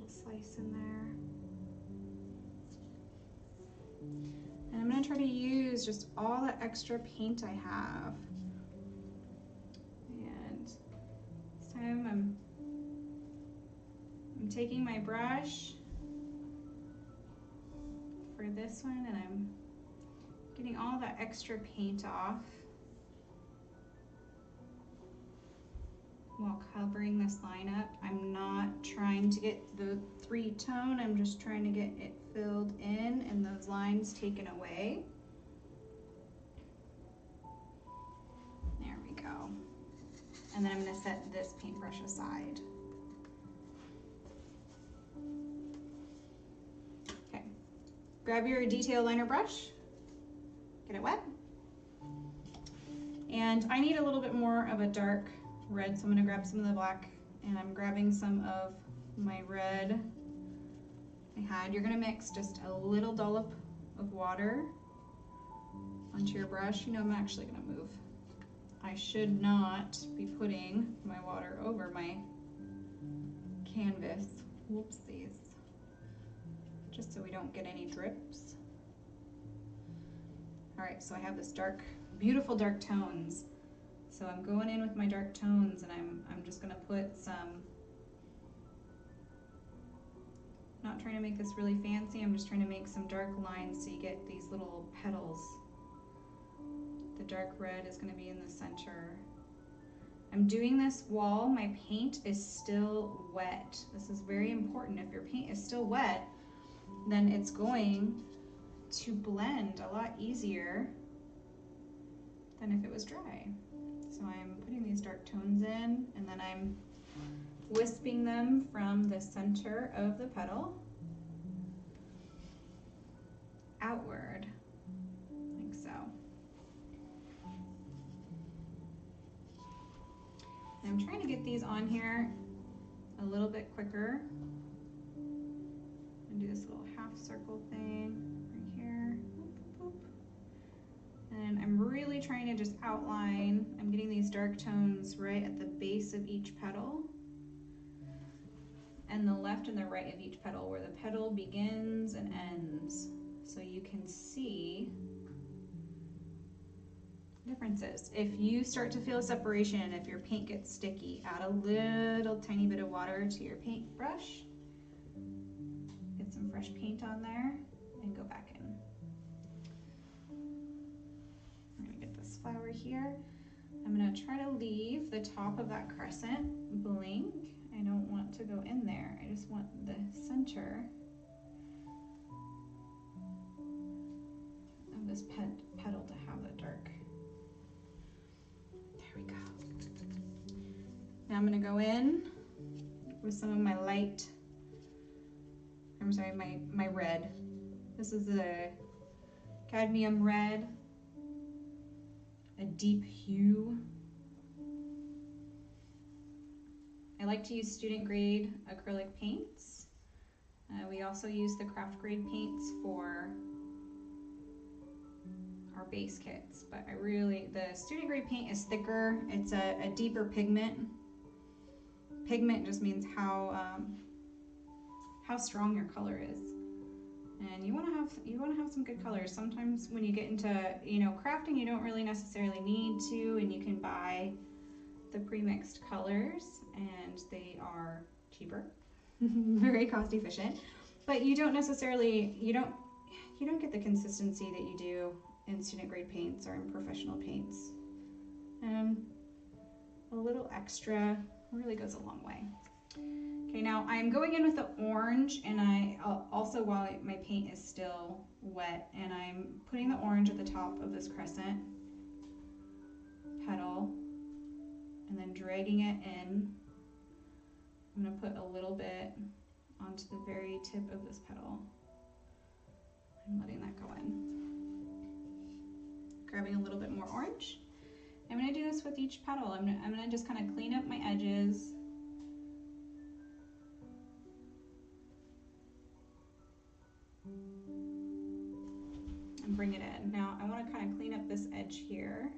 slice in there. And I'm going to try to use just all the extra paint I have. And this time I'm taking my brush for this one and I'm getting all that extra paint off while covering this line up. I'm not trying to get the 3-tone, I'm just trying to get it filled in and those lines taken away. There we go. And then I'm going to set this paintbrush aside. Okay, grab your detail liner brush, get it wet. And I need a little bit more of a dark red, so I'm going to grab some of the black, and I'm grabbing some of my red I had. You're going to mix just a little dollop of water onto your brush. You know, I'm actually going to move I should not be putting my water over my canvas. Whoopsies. Just so we don't get any drips. All right, so I have this dark, beautiful dark tones. So I'm going in with my dark tones, and I'm just gonna put some, not trying to make this really fancy, I'm just trying to make some dark lines so you get these little petals. The dark red is gonna be in the center. I'm doing this while my paint is still wet. This is very important. If your paint is still wet, then it's going to blend a lot easier than if it was dry. So I'm putting these dark tones in, and then I'm wisping them from the center of the petal outward, like so. And I'm trying to get these on here a little bit quicker. I'm gonna do this little half circle thing right here. Boop, boop, boop. And I'm really trying to just outline. I'm getting these dark tones right at the base of each petal, and the left and the right of each petal, where the petal begins and ends, so you can see differences. If you start to feel a separation, if your paint gets sticky, add a little tiny bit of water to your paintbrush, get some fresh paint on there, and go back in. I'm gonna get this flower here. I'm gonna try to leave the top of that crescent blank. I don't want to go in there. I just want the center of this petal to have the dark. There we go. Now I'm gonna go in with some of my light, I'm sorry, my red. This is the cadmium red, a deep hue. I like to use student grade acrylic paints. We also use the craft grade paints for our base kits, but the student grade paint is thicker. It's a deeper pigment. Pigment just means how strong your color is. And you want to have some good colors. Sometimes when you get into, crafting, you don't really necessarily need to, and you can buy the pre-mixed colors, and they are cheaper, very cost efficient, but you don't necessarily, you don't get the consistency that you do in student grade paints or in professional paints. And a little extra really goes a long way. Okay, now I'm going in with the orange, and I also, while my paint is still wet, and I'm putting the orange at the top of this crescent petal, and then dragging it in. I'm going to put a little bit onto the very tip of this petal and letting that go in. Grabbing a little bit more orange. I'm going to do this with each petal. I'm going to just kind of clean up my edges. And bring it in. Now I want to kind of clean up this edge here.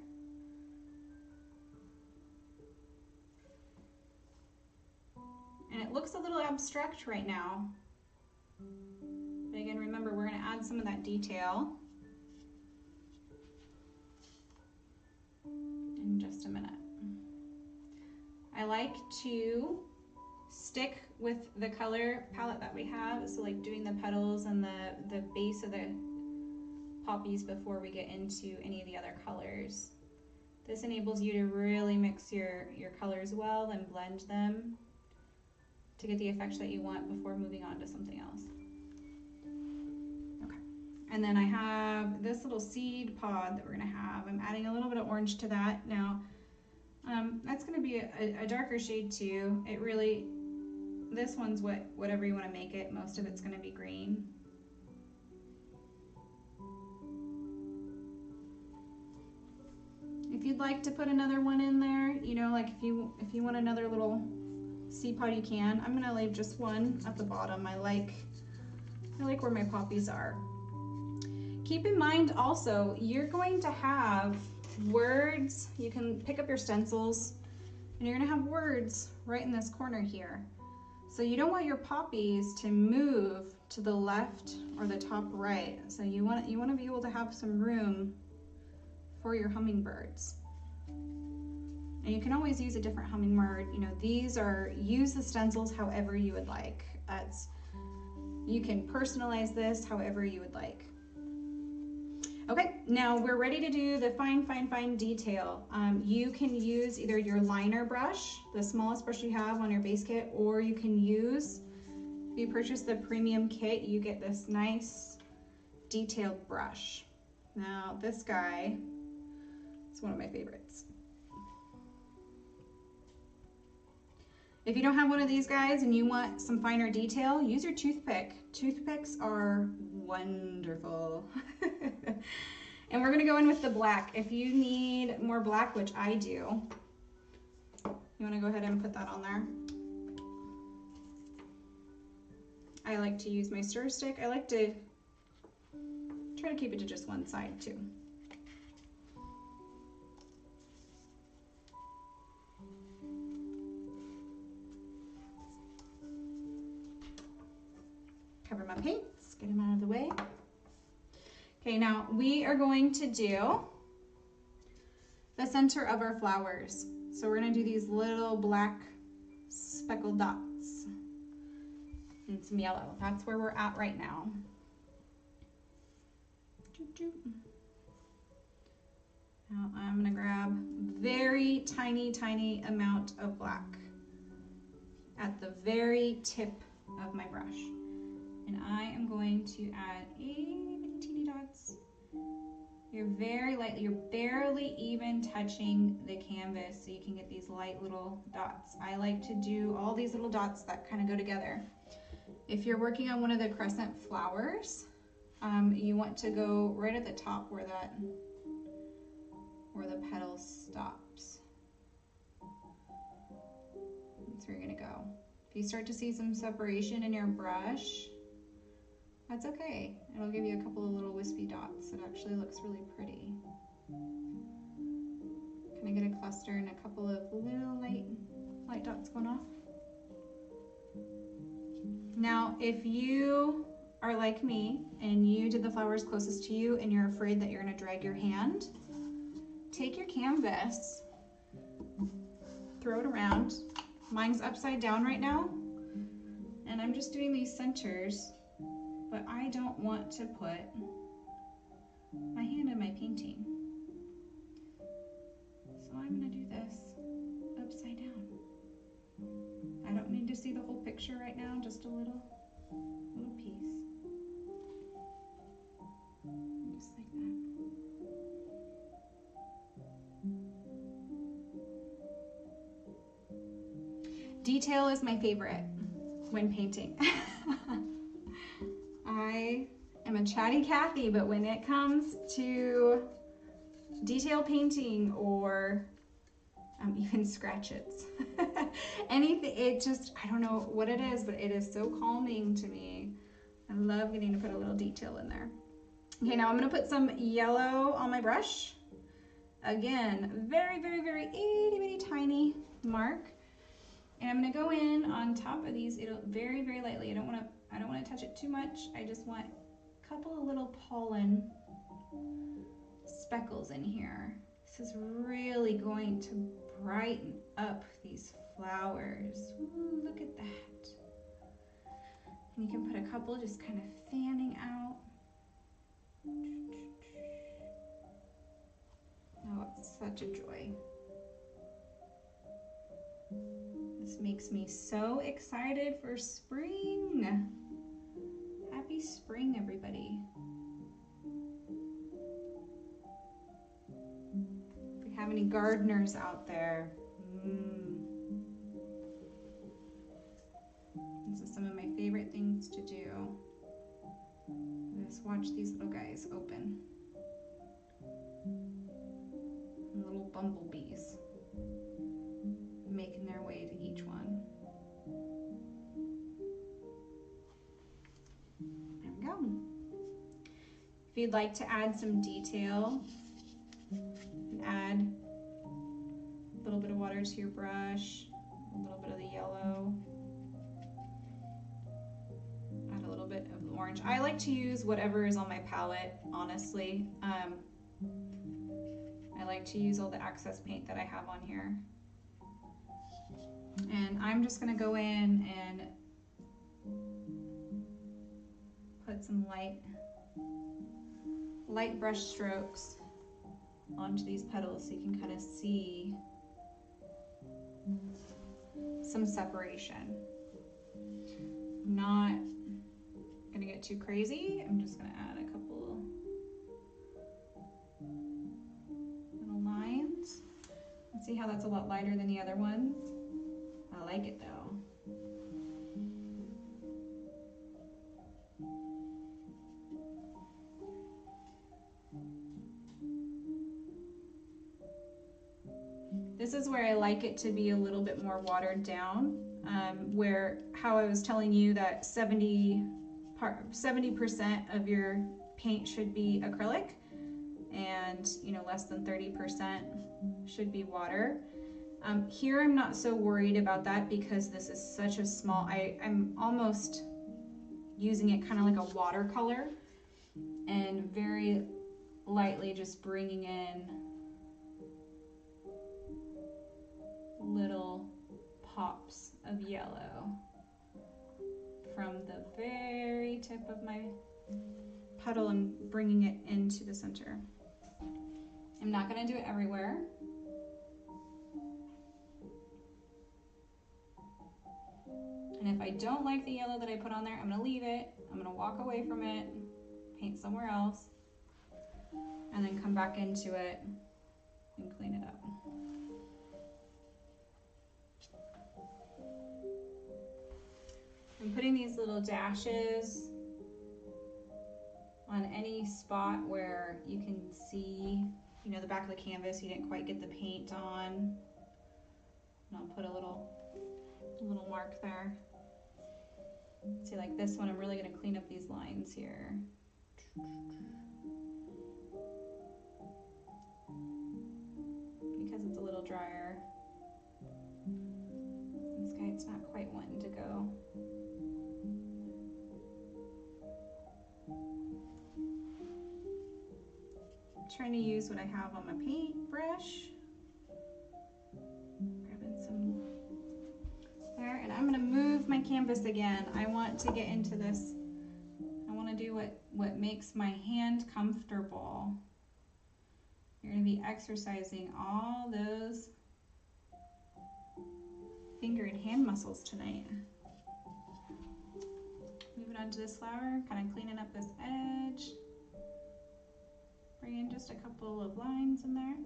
And it looks a little abstract right now. But again, remember, we're going to add some of that detail in just a minute. I like to stick with the color palette that we have, so like doing the petals and the base of the poppies before we get into any of the other colors. This enables you to really mix your colors well and blend them to get the effect that you want before moving on to something else. Okay, and then I have this little seed pod that we're gonna have. I'm adding a little bit of orange to that. Now, that's gonna be a darker shade too. It really, this one's whatever you wanna make it. Most of it's gonna be green. If you'd like to put another one in there, like if you want another little seed pod, you can. I'm gonna leave just one at the bottom. I like where my poppies are. Keep in mind also, you're going to have words. You can pick up your stencils and you're gonna have words right in this corner here. So you don't want your poppies to move to the left or the top right. So you want to be able to have some room for your hummingbirds. And you can always use a different hummingbird. You know, use the stencils however you would like. You can personalize this however you would like. Okay, now we're ready to do the fine detail. You can use either your liner brush, the smallest brush you have on your base kit, or you can use, if you purchase the premium kit, you get this nice detailed brush. Now this guy is one of my favorites. If you don't have one of these guys and you want some finer detail, use your toothpick. Toothpicks are wonderful. And we're gonna go in with the black. If you need more black, which I do, you wanna go ahead and put that on there. I like to use my stir stick. I like to try to keep it to just one side too. Cover my paints, get them out of the way. Okay, now we are going to do the center of our flowers. So we're gonna do these little black speckled dots and some yellow. That's where we're at right now. Now I'm gonna grab very tiny amount of black at the very tip of my brush. And I am going to add teeny dots. You're very lightly, you're barely even touching the canvas so you can get these light little dots. I like to do all these little dots that kind of go together. If you're working on one of the crescent flowers, you want to go right at the top where the petal stops. That's where you're gonna go. If you start to see some separation in your brush, that's okay. It'll give you a couple of little wispy dots. It actually looks really pretty. Can I get a cluster and a couple of little light dots going off? Now, if you are like me and you did the flowers closest to you and you're afraid that you're gonna drag your hand, take your canvas, throw it around. Mine's upside down right now, and I'm just doing these centers, but I don't want to put my hand in my painting. So I'm gonna do this upside down. I don't need to see the whole picture right now, just a little piece. Just like that. Detail is my favorite when painting. I am a chatty Cathy, but when it comes to detail painting or even scratches, anything, I don't know what it is, but it is so calming to me. I love getting to put a little detail in there. Okay, now I'm gonna put some yellow on my brush. Again, very itty bitty tiny mark. And I'm gonna go in on top of these, very lightly. I don't wanna touch it too much. I just want a couple of little pollen speckles in here. This is really going to brighten up these flowers. Ooh, look at that. And you can put a couple just kind of fanning out. Oh, it's such a joy. This makes me so excited for spring. Happy spring, everybody. If we have any gardeners out there, this is some of my favorite things to do. Just watch these little guys open. And little bumblebees making their way to each one. There we go. If you'd like to add some detail, can add a little bit of water to your brush, a little bit of the yellow, add a little bit of the orange. I like to use whatever is on my palette, honestly. I like to use all the access paint that I have on here. And I'm just gonna go in and put some light brush strokes onto these petals so you can kind of see some separation. I'm not gonna get too crazy. I'm just gonna add a couple little lines. See how that's a lot lighter than the other ones? I like it though. This is where I like it to be a little bit more watered down, where how I was telling you that 70% of your paint should be acrylic, and less than 30% should be water. Here I'm not so worried about that because this is such a small, I'm almost using it kind of like a watercolor and very lightly just bringing in little pops of yellow from the very tip of my petal and bringing it into the center. I'm not going to do it everywhere. And if I don't like the yellow that I put on there, I'm going to leave it. I'm going to walk away from it, paint somewhere else, and then come back into it and clean it up. I'm putting these little dashes on any spot where you can see, the back of the canvas, you didn't quite get the paint on. And I'll put a little mark there. See, like this one, I'm really going to clean up these lines here. Because it's a little drier. This guy, it's not quite wanting to go. I'm trying to use what I have on my paintbrush. Grabbing some there, and I'm going to move my canvas again. I want to get into this. I want to do what makes my hand comfortable. You're going to be exercising all those finger and hand muscles tonight. Moving on to this flower, kind of cleaning up this edge. Bring in just a couple of lines in there.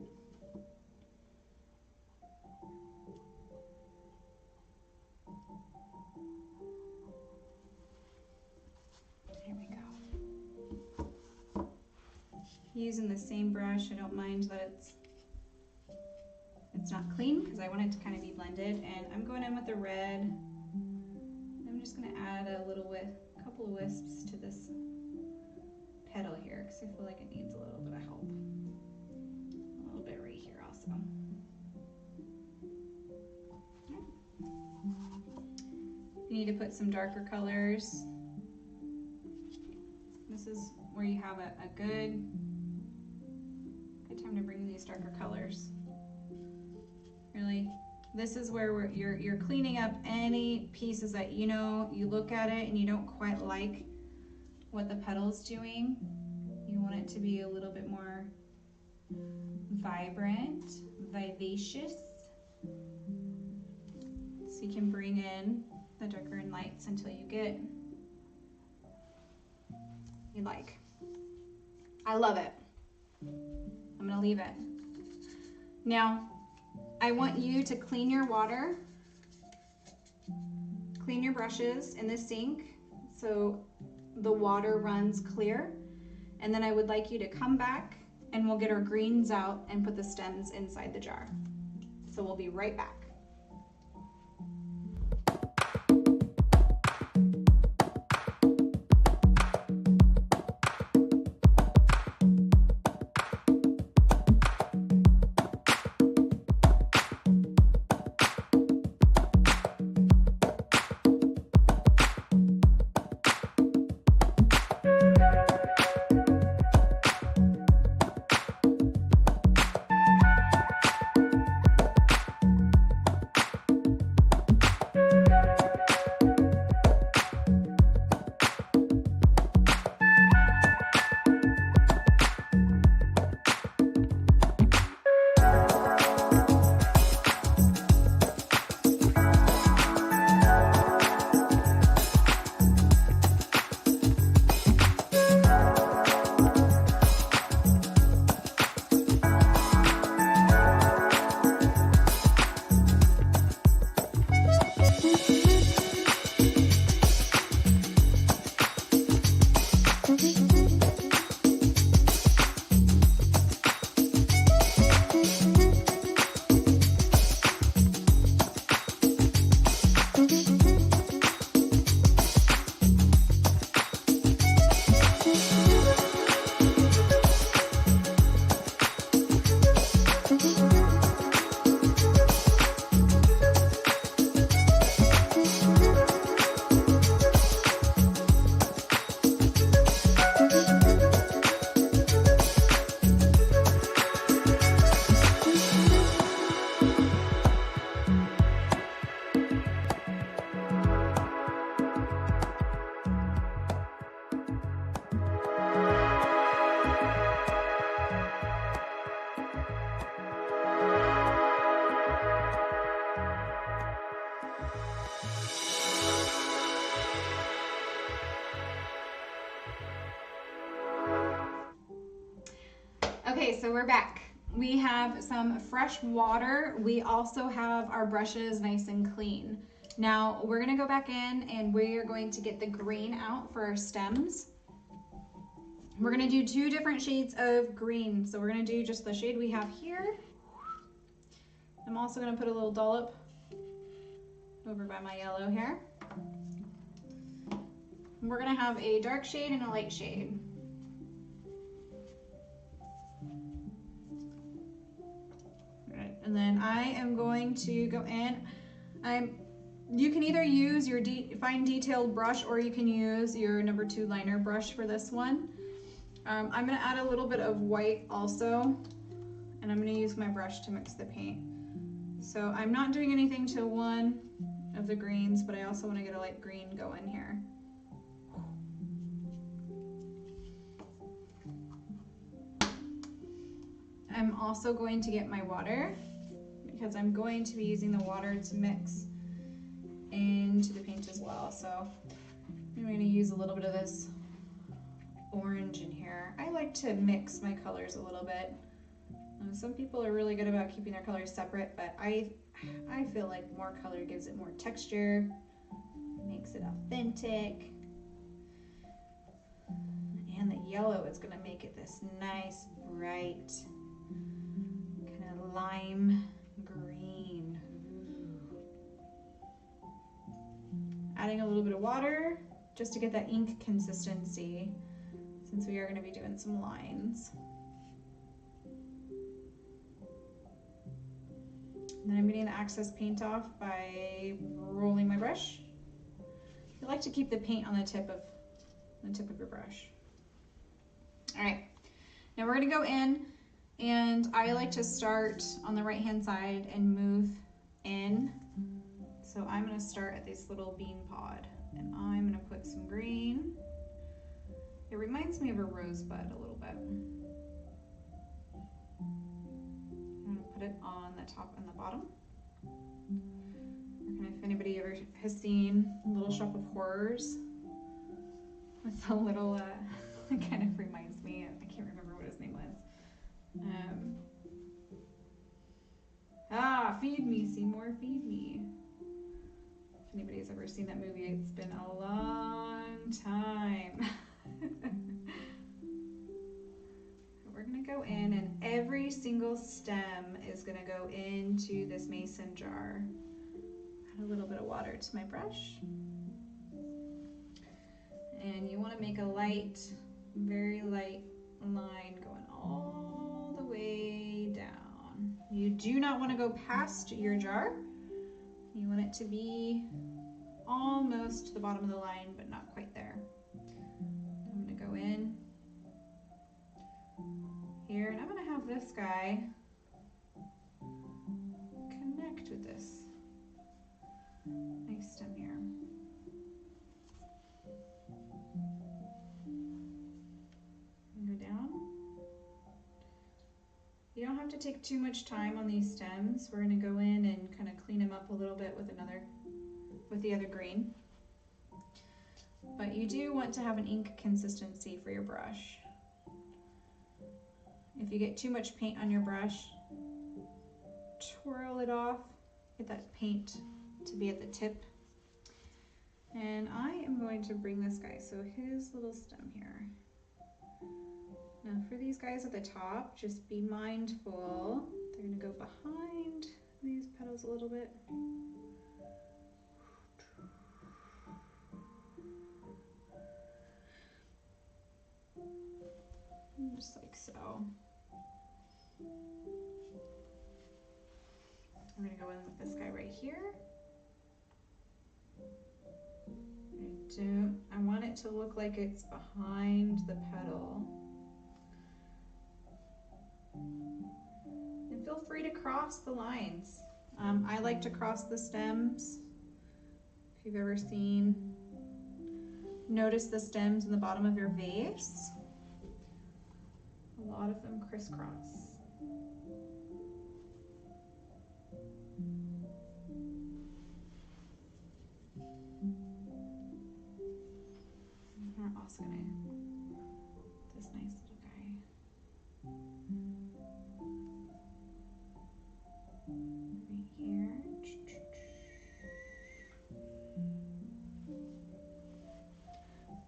There we go. Using the same brush, I don't mind that it's not clean because I want it to kind of be blended. And I'm going in with the red. I'm just going to add a couple of wisps to this petal here because I feel like it needs a little bit of help. A little bit right here also. If you need to put some darker colors, this is where you have a good time to bring in these darker colors. Really, this is where you're cleaning up any pieces that you look at it and you don't quite like what the petal's doing. You want it to be a little bit more vibrant, vivacious. So you can bring in the darker and lights until you get you like. I love it. I'm gonna leave it. Now, I want you to clean your water, clean your brushes in the sink so the water runs clear. And then I would like you to come back and we'll get our greens out and put the stems inside the jar. So we'll be right back. Okay, so we're back. We have some fresh water. We also have our brushes nice and clean. Now we're gonna go back in and we are going to get the green out for our stems. We're gonna do 2 different shades of green. So we're gonna do just the shade we have here. I'm also gonna put a little dollop over by my yellow here. We're gonna have a dark shade and a light shade. Right, and then I am going to go in. You can either use your fine detailed brush or you can use your number 2 liner brush for this one. I'm gonna add a little bit of white also, and I'm gonna use my brush to mix the paint. So I'm not doing anything to one of the greens, but I also wanna get a light green going here. I'm also going to get my water because I'm going to be using the water to mix into the paint as well. So I'm going to use a little bit of this orange in here. I like to mix my colors a little bit. Some people are really good about keeping their colors separate, but I feel like more color gives it more texture, makes it authentic. And the yellow is going to make it this nice, bright, kind of lime green. Adding a little bit of water just to get that ink consistency, since we are going to be doing some lines. And then I'm getting the excess paint off by rolling my brush. I like to keep the paint on the tip of your brush. All right, now we're going to go in, and I like to start on the right hand side and move in. So I'm going to start at this little bean pod, and I'm going to put some green. It reminds me of a rosebud a little bit. I'm going to put it on the top and the bottom. If anybody ever has seen Little Shop of Horrors, with a little, it kind of reminds me, I can't remember what his name was. Feed me, Seymour, feed me. If anybody's ever seen that movie, it's been a long time. We're gonna go in, and every single stem is gonna go into this mason jar. Add a little bit of water to my brush. And you wanna make a light, very light line going all the way down. You do not wanna go past your jar. You want it to be almost to the bottom of the line, but not quite there. I'm gonna go in here, and I'm gonna have this guy connect with this nice stem here. And go down. You don't have to take too much time on these stems. We're gonna go in and kind of clean them up a little bit with the other green. But you do want to have an ink consistency for your brush. If you get too much paint on your brush, twirl it off, get that paint to be at the tip. And I am going to bring this guy, so his little stem here. Now for these guys at the top, just be mindful. They're gonna go behind these petals a little bit. Just like so. I'm gonna go in with this guy right here. I want it to look like it's behind the petal. And feel free to cross the lines. I like to cross the stems. If you've ever notice the stems in the bottom of your vase. A lot of them crisscross. We're also gonna this nice little guy.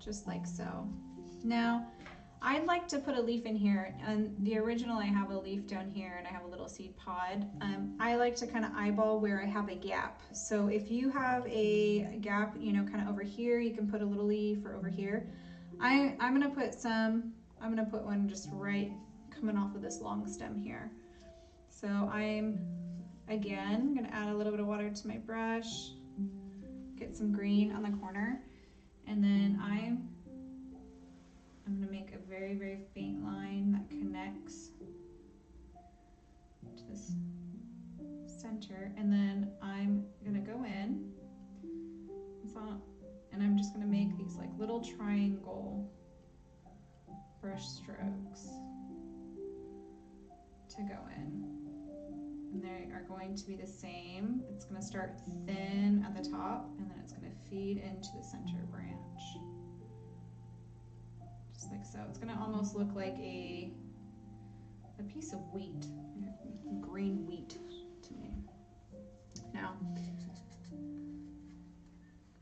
just like so. Now, I'd like to put a leaf in here, and the original I have a leaf down here and I have a little seed pod. I like to kind of eyeball where I have a gap. So if you have a gap, you know, kind of over here, you can put a little leaf, or over here. I'm gonna put one just right coming off of this long stem here. So I'm, again, gonna add a little bit of water to my brush, get some green on the corner, and then I'm gonna make a very, very faint line that connects to this center, and then I'm gonna go in, and I'm just gonna make these like little triangle brush strokes to go in. And they are going to be the same. It's gonna start thin at the top, and then it's gonna feed into the center branch. Just like so. It's gonna almost look like a piece of wheat, green wheat to me. Now,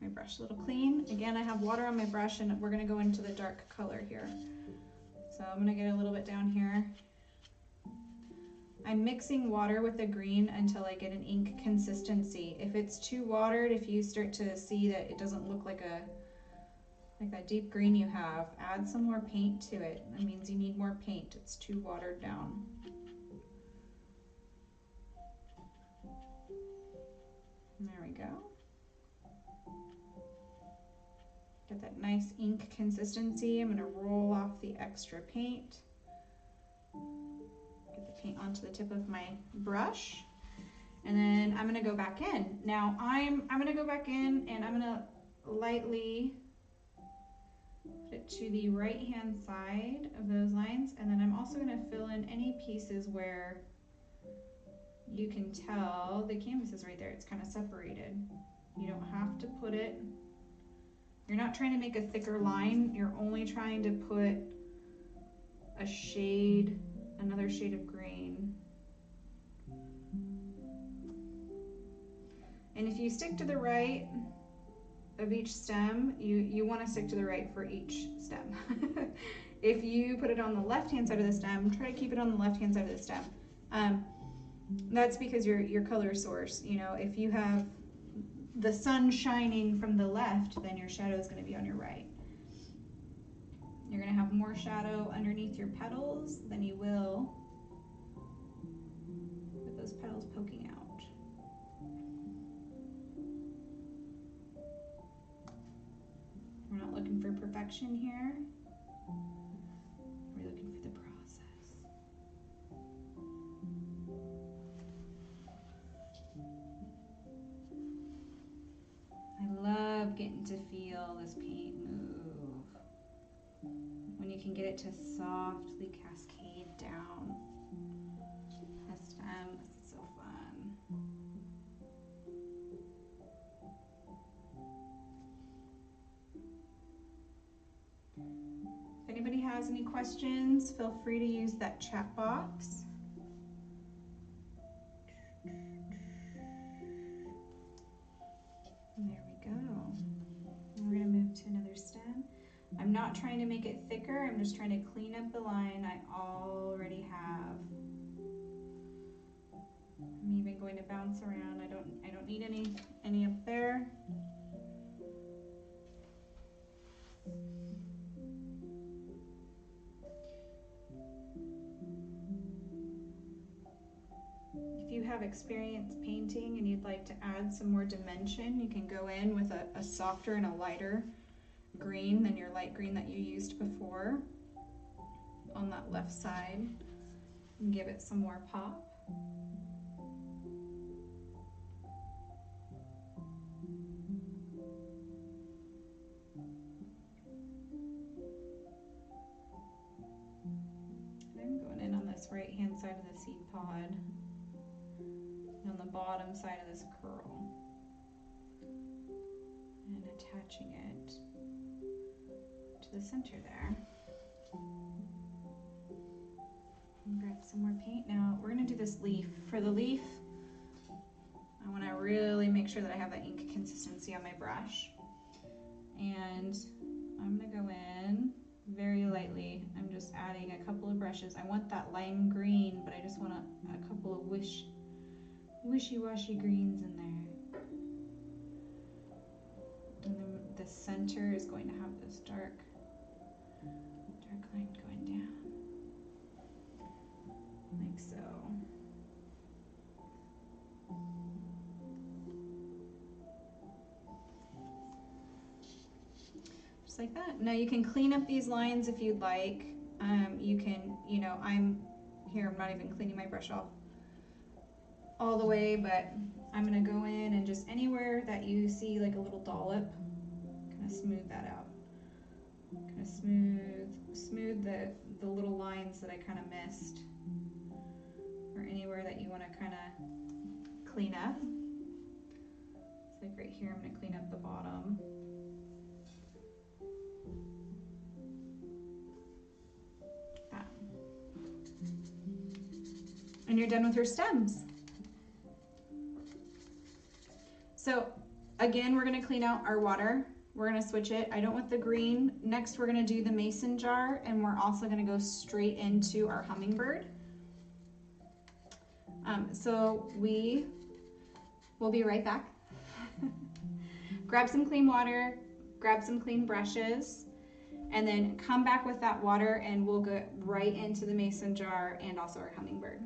my brush a little clean. Again, I have water on my brush, and we're gonna go into the dark color here. So I'm gonna get a little bit down here. I'm mixing water with the green until I get an ink consistency. If it's too watered, if you start to see that it doesn't look like that deep green you have, add some more paint to it. That means you need more paint. It's too watered down. And there we go. Get that nice ink consistency. I'm gonna roll off the extra paint. Get the paint onto the tip of my brush. And then I'm gonna go back in. Now I'm gonna go back in, and I'm gonna lightly put it to the right hand side of those lines, and then I'm also gonna fill in any pieces where you can tell the canvas is right there. It's kind of separated. You don't have to put it, you're not trying to make a thicker line, you're only trying to put a shade, another shade of green. And if you stick to the right of each stem, you want to stick to the right for each stem. If you put it on the left hand side of the stem, try to keep it on the left hand side of the stem. That's because your color source, you know, if you have the sun shining from the left, then your shadow is going to be on your right. You're going to have more shadow underneath your petals than you will with those petals poking out. We're not looking for perfection here. We're looking for the process. I love getting to feel this paint move. When you can get it to softly cascade down the stem, it's so fun. If anybody has any questions, feel free to use that chat box. And there we go. And we're going to move to another stem. I'm not trying to make it thicker, I'm just trying to clean up the line I already have. I'm even going to bounce around. I don't need any up there. If you have experience painting and you'd like to add some more dimension, you can go in with a softer and a lighter green than your light green that you used before on that left side, and give it some more pop. I'm going in on this right hand side of the seed pod and on the bottom side of this curl and attaching it to the center there. And grab some more paint. Now we're going to do this leaf. For the leaf, I want to really make sure that I have that ink consistency on my brush, and I'm gonna go in very lightly. I'm just adding a couple of brushes. I want that lime green, but I just want a couple of wishy-washy greens in there. And then the center is going to have this dark line going down, like so. Just like that. Now you can clean up these lines if you'd like. You can, you know, I'm not even cleaning my brush off all the way, but I'm gonna go in and just anywhere that you see like a little dollop, kind of smooth that out. Kind of smooth the little lines that I kind of missed, or anywhere that you want to kind of clean up. It's like right here, I'm going to clean up the bottom. And you're done with your stems. So again, we're going to clean out our water. We're going to switch it. I don't want the green. Next, we're going to do the mason jar, and we're also going to go straight into our hummingbird. So we will be right back. Grab some clean water, grab some clean brushes, and then come back with that water, and we'll go right into the mason jar and also our hummingbird.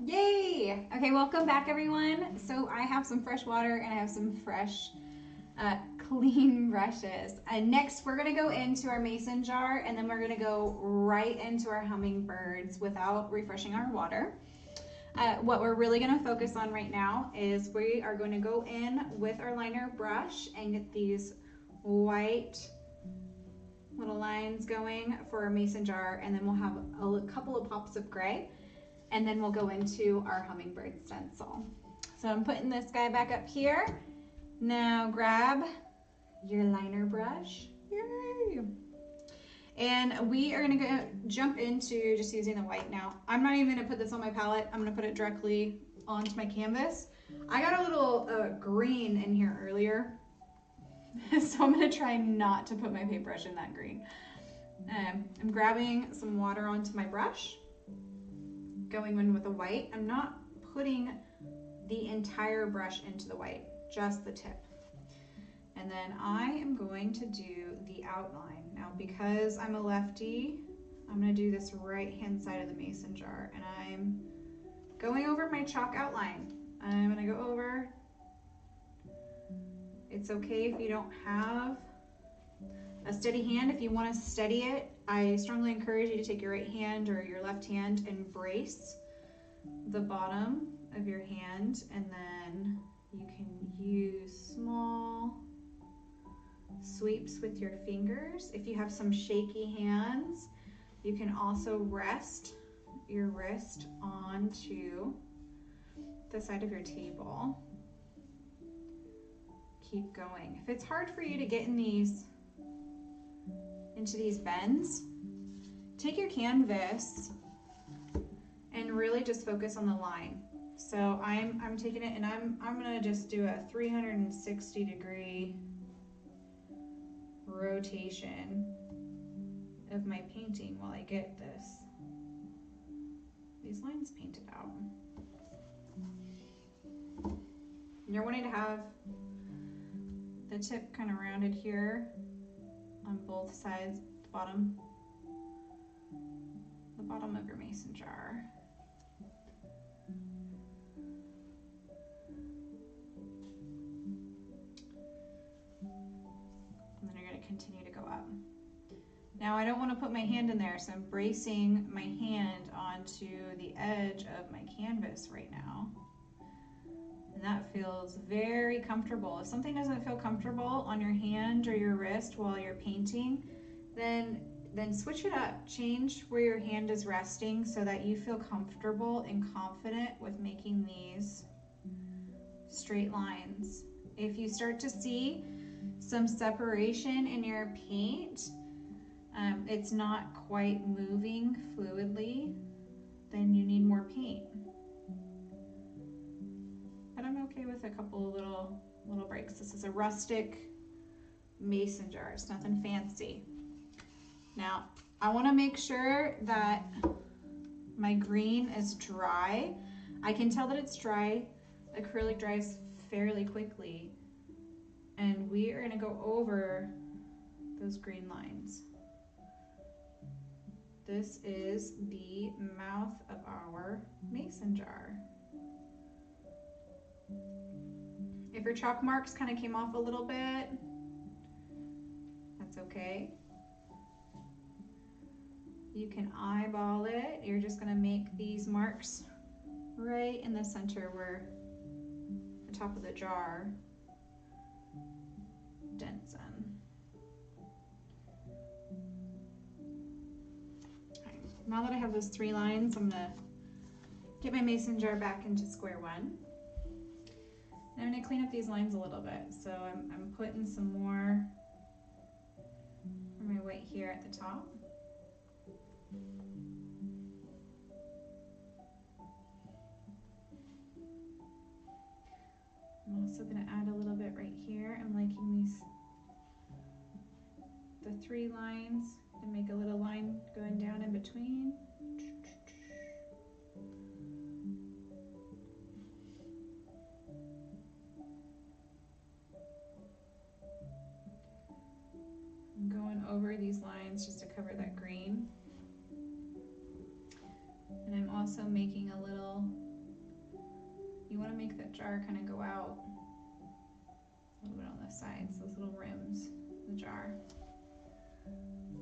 Yay! Okay, welcome back everyone. So I have some fresh water and I have some fresh clean brushes. And next we're gonna go into our mason jar, and then we're gonna go right into our hummingbirds without refreshing our water. What we're really gonna focus on right now is we are going to go in with our liner brush and get these white little lines going for our mason jar, and then we'll have a couple of pops of gray, and then we'll go into our hummingbird stencil. So I'm putting this guy back up here. Now grab your liner brush. Yay! And we are gonna go jump into just using the white now. I'm not even gonna put this on my palette. I'm gonna put it directly onto my canvas. I got a little green in here earlier, so I'm gonna try not to put my paintbrush in that green. I'm grabbing some water onto my brush, going in with the white. I'm not putting the entire brush into the white, just the tip. And then I am going to do the outline. Now, because I'm a lefty, I'm gonna do this right-hand side of the mason jar, and I'm going over my chalk outline. I'm gonna go over. It's okay if you don't have a steady hand. If you want to steady it, I strongly encourage you to take your right hand or your left hand and brace the bottom of your hand, and then you can use small sweeps with your fingers. If you have some shaky hands, you can also rest your wrist onto the side of your table. Keep going. If it's hard for you to get into these bends, take your canvas and really just focus on the line. So I'm taking it and I'm gonna just do a 360-degree rotation of my painting while I get these lines painted out. You're wanting to have the tip kind of rounded here on both sides, the bottom of your mason jar. And then you're going to continue to go up. Now I don't want to put my hand in there, so I'm bracing my hand onto the edge of my canvas right now. And that feels very comfortable. If something doesn't feel comfortable on your hand or your wrist while you're painting, then switch it up. Change where your hand is resting so that you feel comfortable and confident with making these straight lines. If you start to see some separation in your paint, it's not quite moving fluidly, then you need more paint. But I'm okay with a couple of little breaks. This is a rustic mason jar. It's nothing fancy. Now, I want to make sure that my green is dry. I can tell that it's dry. Acrylic dries fairly quickly. And we are going to go over those green lines. This is the mouth of our mason jar. If your chalk marks kind of came off a little bit, that's okay. You can eyeball it. You're just going to make these marks right in the center where the top of the jar dents in. Right. Now that I have those 3 lines, I'm going to get my mason jar back into square one. And I'm going to clean up these lines a little bit. So I'm putting some more of my white here at the top. I'm also going to add a little bit right here. I'm liking the 3 lines and make a little line going down in between. I'm going over these lines just to cover that green. And I'm also making a little, you want to make that jar kind of go out a little bit on the sides, those little rims of the jar.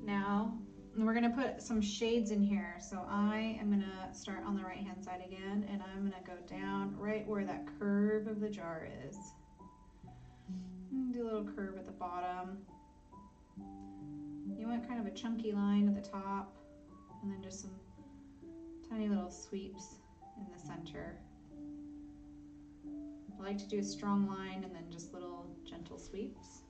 Now, we're going to put some shades in here. So I am going to start on the right hand side again, and I'm going to go down right where that curve of the jar is. And do a little curve at the bottom. You want kind of a chunky line at the top, and then just some tiny little sweeps in the center. I like to do a strong line and then just little gentle sweeps.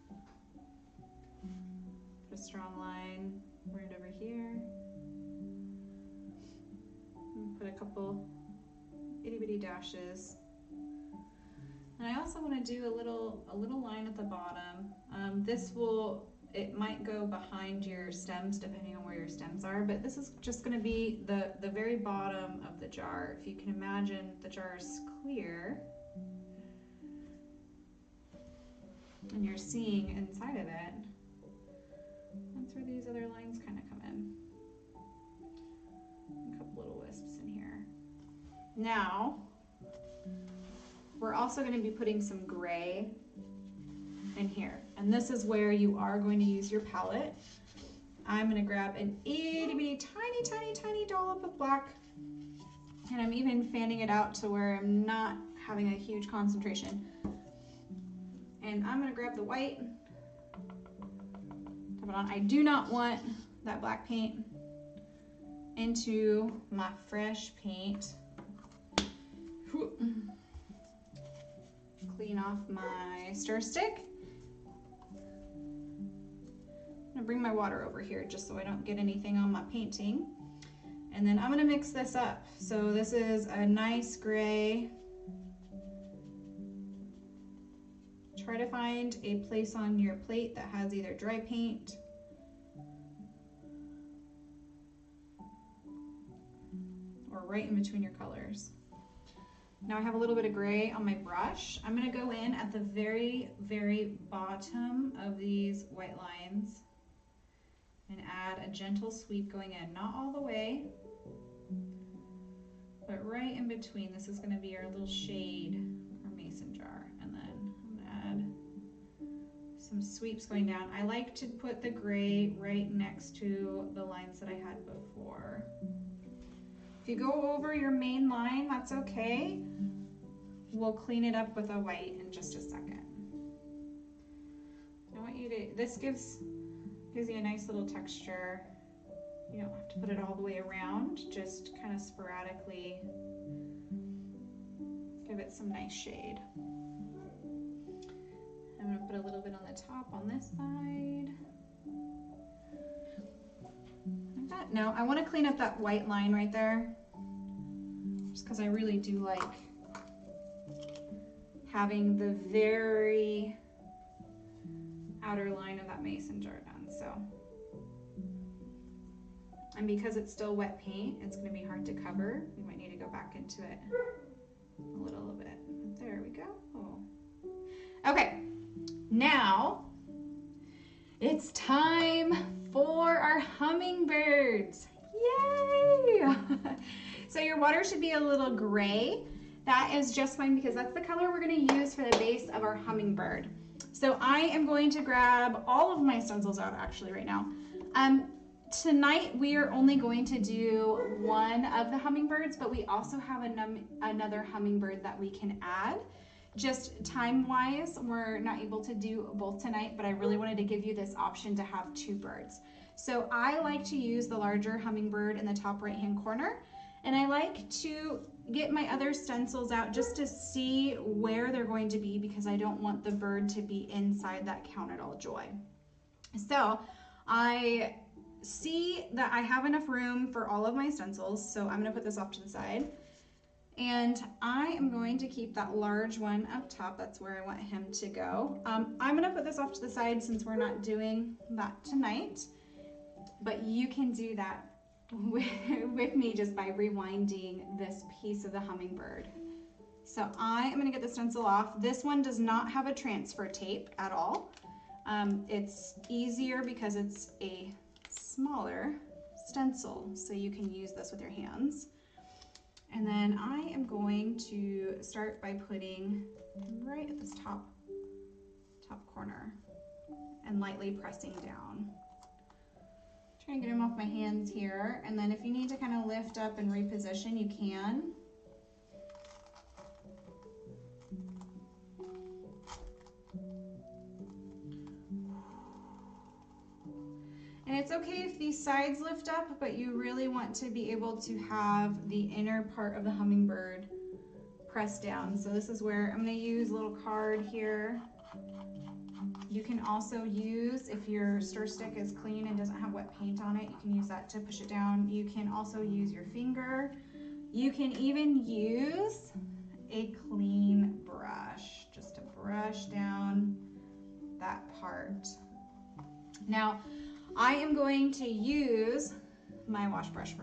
Put a strong line right over here. And put a couple itty bitty dashes. And I also want to do a little line at the bottom. This will it might go behind your stems depending on where your stems are, but this is just going to be the very bottom of the jar. If you can imagine, the jar is clear and you're seeing inside of it. That's where these other lines kind of come in. A couple little wisps in here. Now, we're also going to be putting some gray in here. And this is where you are going to use your palette. I'm going to grab an itty bitty tiny, tiny, tiny dollop of black. And I'm even fanning it out to where I'm not having a huge concentration. And I'm going to grab the white. Tap it on. I do not want that black paint into my fresh paint. Clean off my stir stick. I'm gonna bring my water over here just so I don't get anything on my painting. And then I'm gonna mix this up. So this is a nice gray. Try to find a place on your plate that has either dry paint or right in between your colors. Now I have a little bit of gray on my brush. I'm gonna go in at the very, very bottom of these white lines and add a gentle sweep going in, not all the way, but right in between. This is gonna be our little shade, our mason jar. And then I'm gonna add some sweeps going down. I like to put the gray right next to the lines that I had before. If you go over your main line, that's okay. We'll clean it up with a white in just a second. I want you to, this gives you a nice little texture. You don't have to put it all the way around, just kind of sporadically give it some nice shade. I'm gonna put a little bit on the top on this side. Like that. Now I want to clean up that white line right there, just because I really do like having the very outer line of that mason jar done. So, and because it's still wet paint, it's going to be hard to cover. We might need to go back into it a little bit. But there we go. Oh. Okay, now it's time for our hummingbirds. Yay! So your water should be a little gray. That is just fine because that's the color we're going to use for the base of our hummingbird. So I am going to grab all of my stencils out actually right now. Tonight we are only going to do one of the hummingbirds, but we also have another hummingbird that we can add. Just time-wise, we're not able to do both tonight, but I really wanted to give you this option to have two birds. So I like to use the larger hummingbird in the top right-hand corner, and I like to get my other stencils out just to see where they're going to be because I don't want the bird to be inside that Count It All Joy. So I see that I have enough room for all of my stencils, so I'm going to put this off to the side. And I am going to keep that large one up top. That's where I want him to go. I'm going to put this off to the side since we're not doing that tonight, but you can do that with me just by rewinding this piece of the hummingbird. So I am going to get the stencil off. This one does not have a transfer tape at all. It's easier because it's a smaller stencil, so you can use this with your hands. And then I am going to start by putting right at this top corner and lightly pressing down. Try and get them off my hands here, and then if you need to kind of lift up and reposition, you can. And it's okay if these sides lift up, but you really want to be able to have the inner part of the hummingbird pressed down. So this is where I'm going to use a little card here. You can also use, if your stir stick is clean and doesn't have wet paint on it, you can use that to push it down. You can also use your finger. You can even use a clean brush just to brush down that part. Now, I am going to use my wash brush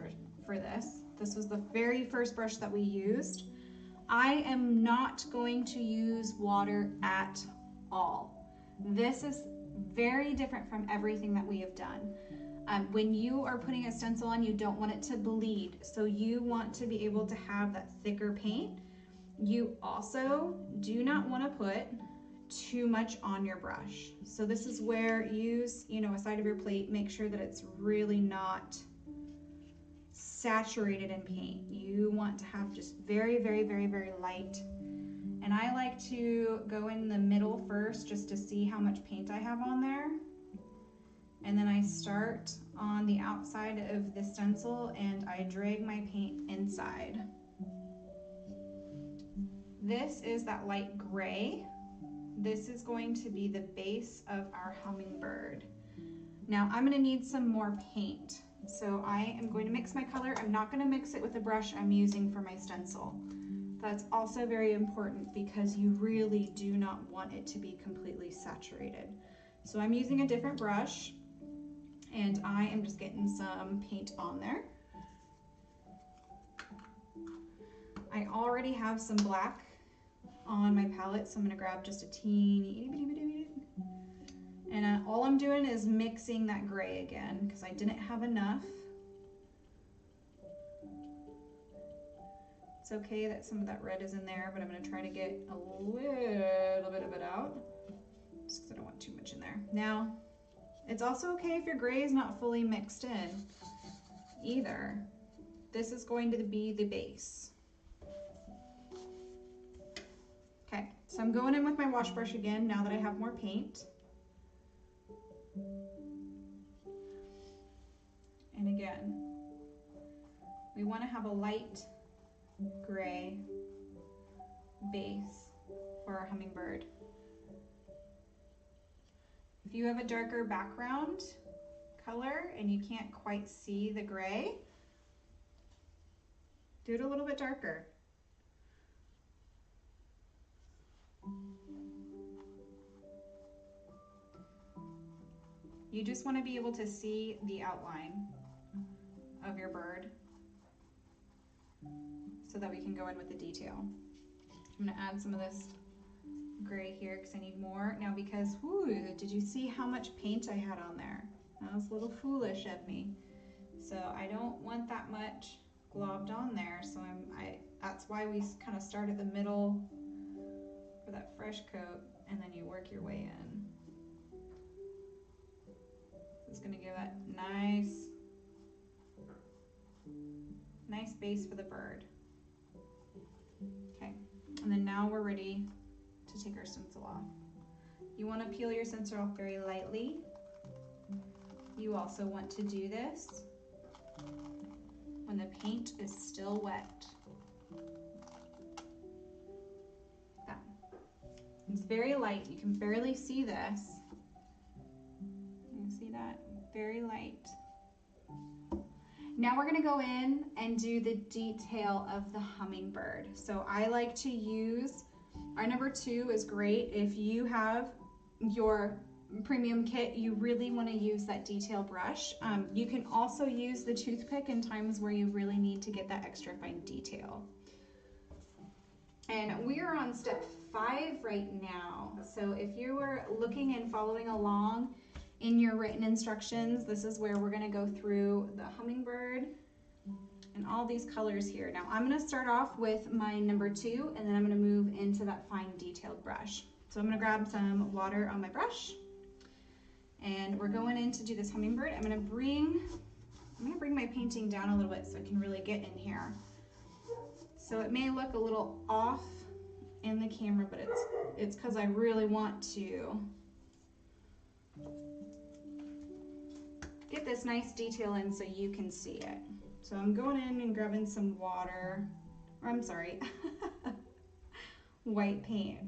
for this. This was the very first brush that we used. I am not going to use water at all. This is very different from everything that we have done. When you are putting a stencil on, you don't want it to bleed. So you want to be able to have that thicker paint. You also do not want to put too much on your brush. So this is where use, a side of your plate, make sure that it's really not saturated in paint. You want to have just very, very, very, very light. And I like to go in the middle first just to see how much paint I have on there. And then I start on the outside of the stencil and I drag my paint inside. This is that light gray. This is going to be the base of our hummingbird. Now I'm going to need some more paint. So I am going to mix my color. I'm not going to mix it with the brush I'm using for my stencil. That's also very important because you really do not want it to be completely saturated. So I'm using a different brush and I am just getting some paint on there. I already have some black on my palette, so I'm going to grab just a teeny itty bitty bit. And all I'm doing is mixing that gray again because I didn't have enough. It's okay that some of that red is in there, but I'm going to try to get a little bit of it out just because I don't want too much in there. Now, it's also okay if your gray is not fully mixed in either. This is going to be the base. Okay, so I'm going in with my wash brush again now that I have more paint. And again, we want to have a light gray base for our hummingbird. If you have a darker background color and you can't quite see the gray, do it a little bit darker. You just want to be able to see the outline of your bird so that we can go in with the detail. I'm going to add some of this gray here because I need more. Now because, did you see how much paint I had on there? That was a little foolish of me. So I don't want that much globbed on there, so that's why we kind of start at the middle for that fresh coat and then you work your way in. It's going to give that nice base for the bird. Okay, and then now we're ready to take our stencil off. You want to peel your stencil off very lightly. You also want to do this when the paint is still wet. That. It's very light. You can barely see this. You see that? Very light. Now we're going to go in and do the detail of the hummingbird. So I like to use, our number 2 is great. If you have your premium kit, you really want to use that detail brush. You can also use the toothpick in times where you really need to get that extra fine detail. And we are on step 5 right now. So if you were looking and following along in your written instructions, this is where we're going to go through the hummingbird and all these colors here. Now I'm going to start off with my number 2 and then I'm going to move into that fine detailed brush. So I'm going to grab some water on my brush and we're going in to do this hummingbird. I'm going to bring my painting down a little bit so I can really get in here. So it may look a little off in the camera, but it's because I really want to get this nice detail in so you can see it. So I'm going in and grabbing some water, or I'm sorry, white paint.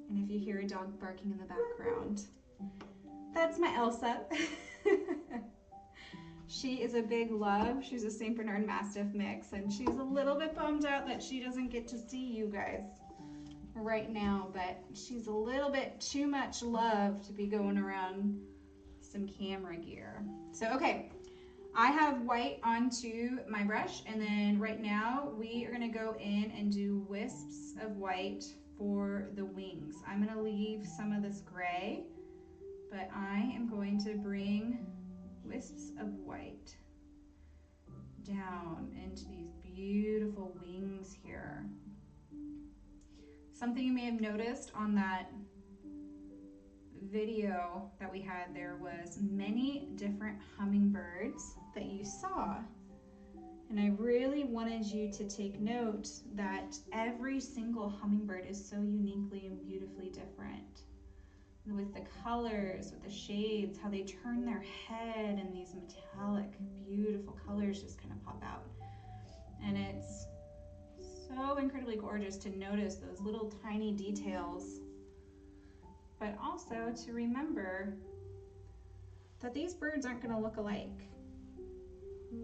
And if you hear a dog barking in the background, that's my Elsa. She is a big love. She's a St. Bernard Mastiff mix, and she's a little bit bummed out that she doesn't get to see you guys right now, but she's a little bit too much love to be going around some camera gear. So, okay, I have white onto my brush, and then right now we are gonna go in and do wisps of white for the wings. I'm gonna leave some of this gray, but I am going to bring wisps of white down into these beautiful wings here. Something you may have noticed on that video that we had, there was many different hummingbirds that you saw. And I really wanted you to take note that every single hummingbird is so uniquely and beautifully different. With the colors, with the shades, how they turn their head, and these metallic, beautiful colors just kind of pop out. And it's so incredibly gorgeous to notice those little tiny details, but also to remember that these birds aren't going to look alike.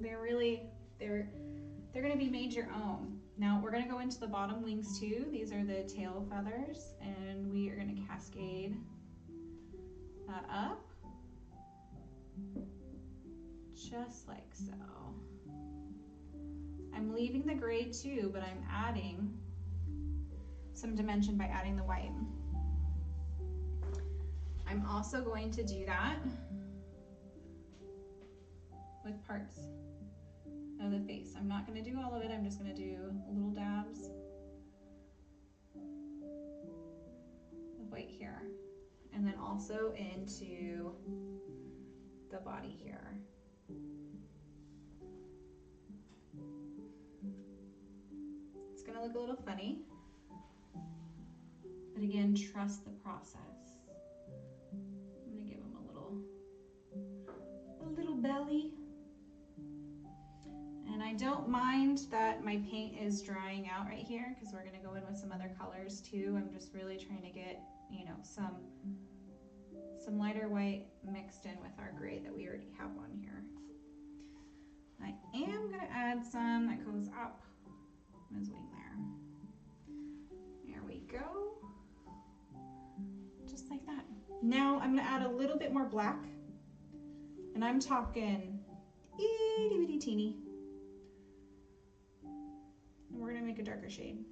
They're going to be made your own. Now we're going to go into the bottom wings too. These are the tail feathers, and we are going to cascade that up just like so. I'm leaving the gray too, but I'm adding some dimension by adding the white. I'm also going to do that with parts of the face. I'm not going to do all of it, I'm just going to do little dabs of white here. And then also into the body here. It's going to look a little funny, but again, trust the process. I'm going to give him a little belly. And I don't mind that my paint is drying out right here because we're going to go in with some other colors too. I'm just really trying to get, you know, some lighter white mixed in with our gray that we already have on here. I am going to add some that goes up his wing there. There we go. Just like that. Now I'm going to add a little bit more black, and I'm talking itty bitty teeny. And we're going to make a darker shade.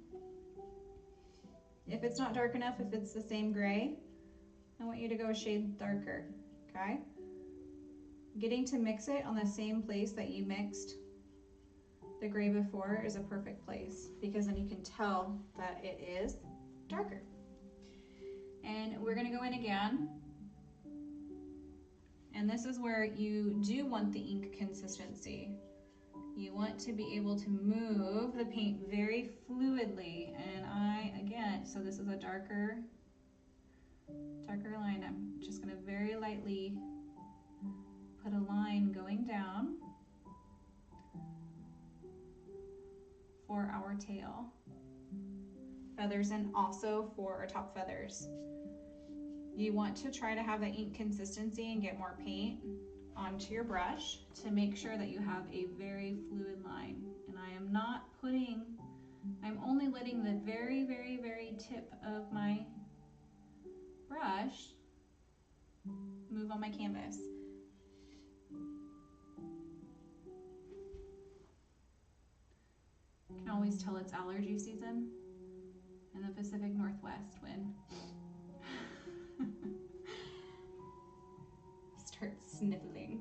If it's not dark enough, if it's the same gray, I want you to go a shade darker, okay? Getting to mix it on the same place that you mixed the gray before is a perfect place, because then you can tell that it is darker. And we're gonna go in again. And this is where you do want the ink consistency. You want to be able to move the paint very fluidly. And again, so this is a darker line. I'm just gonna very lightly put a line going down for our tail feathers and also for our top feathers. You want to try to have the ink consistency and get more paint onto your brush to make sure that you have a very fluid line. And I'm only letting the very, very, very tip of my brush move on my canvas. You can always tell it's allergy season in the Pacific Northwest when start sniffling.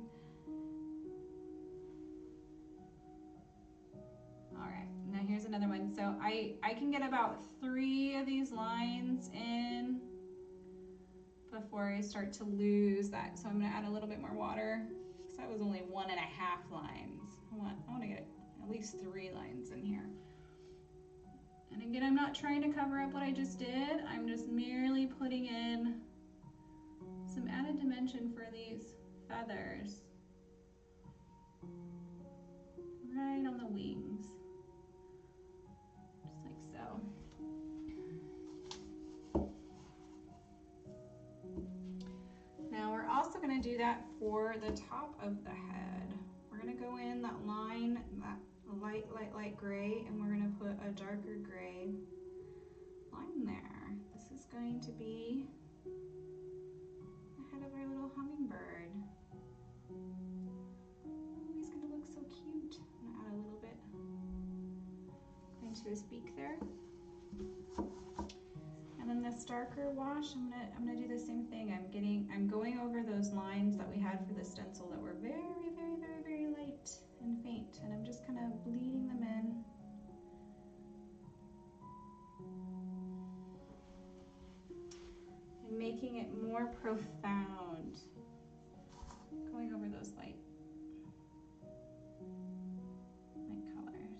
All right, now here's another one. So I can get about 3 of these lines in before I start to lose that. So I'm gonna add a little bit more water because that was only 1.5 lines. I want to get at least 3 lines in here. And again, I'm not trying to cover up what I just did. I'm just merely putting in some added dimension for these feathers right on the wings, just like so. Now we're also going to do that for the top of the head. We're going to go in that line, that light gray, and we're going to put a darker gray line there. This is going to be the head of our little hummingbird. Oh, he's gonna look so cute. I'm gonna add a little bit into his beak there. And then this darker wash, I'm gonna do the same thing. I'm going over those lines that we had for the stencil that were very, very, very, very light and faint, and I'm just kind of bleeding them in. And making it more profound. Going over those light colors.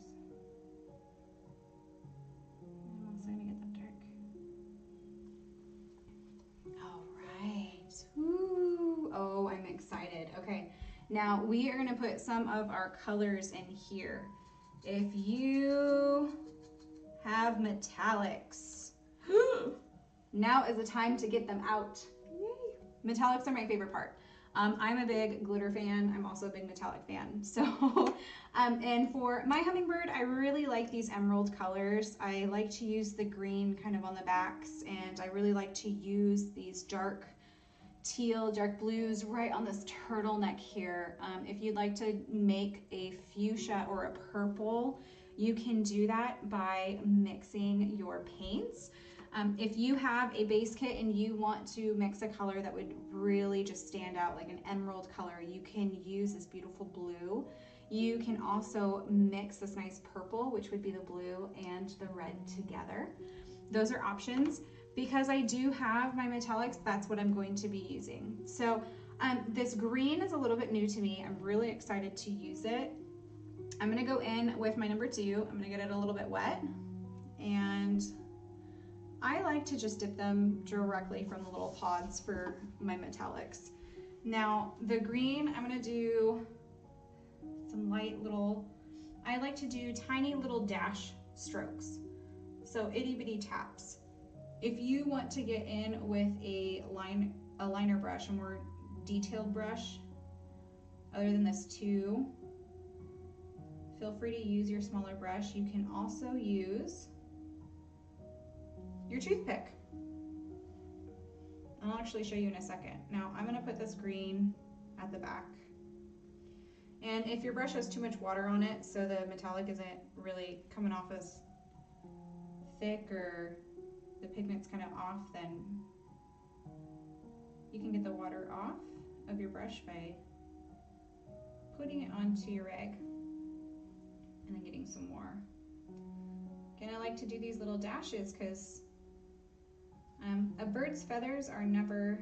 I'm also gonna get that dark. All right. Ooh. Oh, I'm excited. Okay, now we are gonna put some of our colors in here. If you have metallics, now is the time to get them out. Yay. Metallics are my favorite part. I'm a big glitter fan. I'm also a big metallic fan. So, and for my hummingbird, I really like these emerald colors. I like to use the green kind of on the backs, and I really like to use these dark teal, dark blues right on this turtleneck here. If you'd like to make a fuchsia or a purple, you can do that by mixing your paints. If you have a base kit and you want to mix a color that would really just stand out, like an emerald color, you can use this beautiful blue. You can also mix this nice purple, which would be the blue and the red together. Those are options. Because I do have my metallics, that's what I'm going to be using. So this green is a little bit new to me. I'm really excited to use it. I'm gonna go in with my number 2. I'm gonna get it a little bit wet, and I like to just dip them directly from the little pods for my metallics. Now the green, I'm gonna do some light little, I like to do tiny little dash strokes. So itty bitty taps. If you want to get in with a liner brush, a more detailed brush, other than this 2, feel free to use your smaller brush. You can also use your toothpick. I'll actually show you in a second. Now I'm gonna put this green at the back. And if your brush has too much water on it, so the metallic isn't really coming off as thick or the pigment's kind of off, then you can get the water off of your brush by putting it onto your rag and then getting some more. Again, I like to do these little dashes because a bird's feathers are never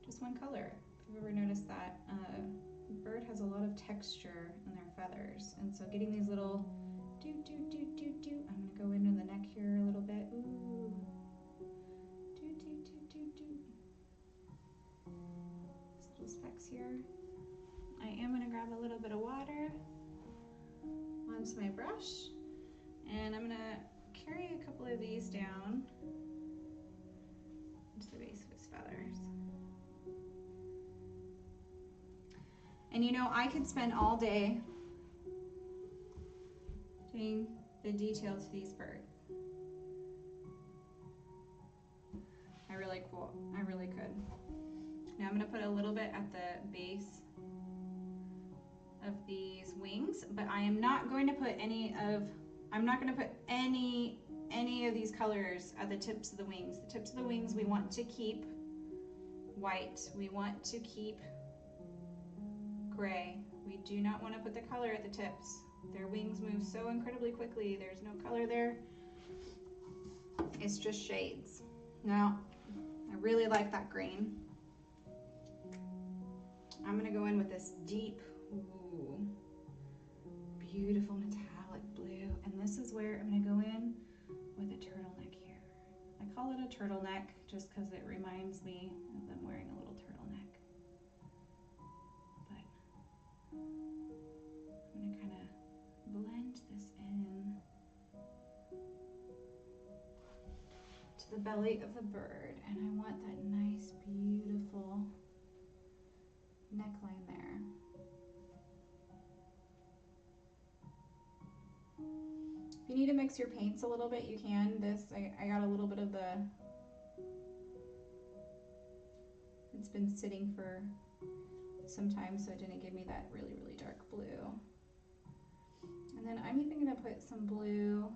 just one color. If you've ever noticed that, a bird has a lot of texture in their feathers, and so getting these little do do do do do. I'm gonna go into the neck here a little bit. Ooh, do do do do do. These little specks here. I am gonna grab a little bit of water onto my brush, and I'm gonna carry a couple of these down into the base of his feathers. And you know, I could spend all day doing the detail to these birds. I really could. Now I'm gonna put a little bit at the base of these wings, but I am not going to put any of these colors at the tips of the wings. The tips of the wings we want to keep white. We want to keep gray. We do not want to put the color at the tips. Their wings move so incredibly quickly. There's no color there. It's just shades. Now, I really like that green. I'm gonna go in with this deep, ooh, beautiful metallic blue. And this is where I'm gonna go in with a turtleneck here. I call it a turtleneck just because it reminds me of them wearing a little turtleneck. But I'm gonna kind of blend this in to the belly of the bird, and I want that nice, beautiful neckline there. If you need to mix your paints a little bit, you can. I got a little bit of the, it's been sitting for some time, so it didn't give me that really, really dark blue. And then I'm even gonna put some blue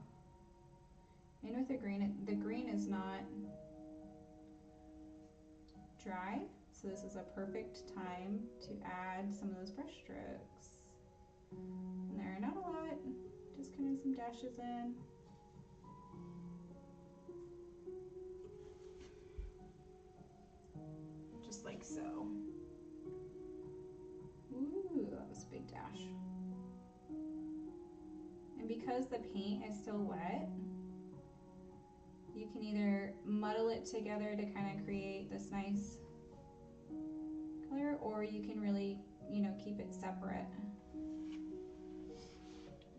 in with the green. The green is not dry, so this is a perfect time to add some of those brush strokes. And there are not a lot, just kind of some dashes in. Just like so. Ooh, that was a big dash. And because the paint is still wet, you can either muddle it together to kind of create this nice color, or you can really, you know, keep it separate.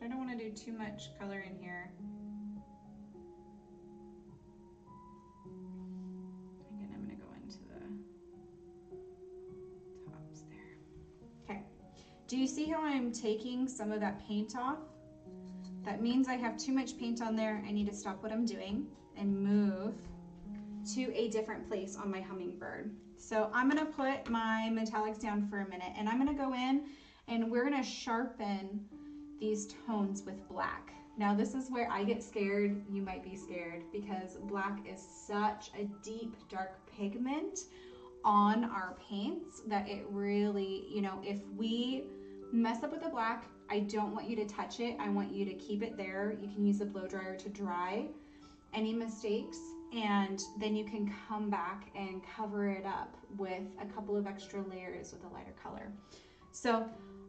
I don't want to do too much color in here. Again, I'm going to go into the tops there. Okay. Do you see how I'm taking some of that paint off? That means I have too much paint on there. I need to stop what I'm doing and move to a different place on my Hummingbird. So I'm going to put my metallics down for a minute, and I'm going to go in and we're going to sharpen these tones with black. Now this is where I get scared. You might be scared because black is such a deep, dark pigment on our paints that it really, you know, if we mess up with the black, I don't want you to touch it. I want you to keep it there. You can use the blow dryer to dry any mistakes, and then you can come back and cover it up with a couple of extra layers with a lighter color. So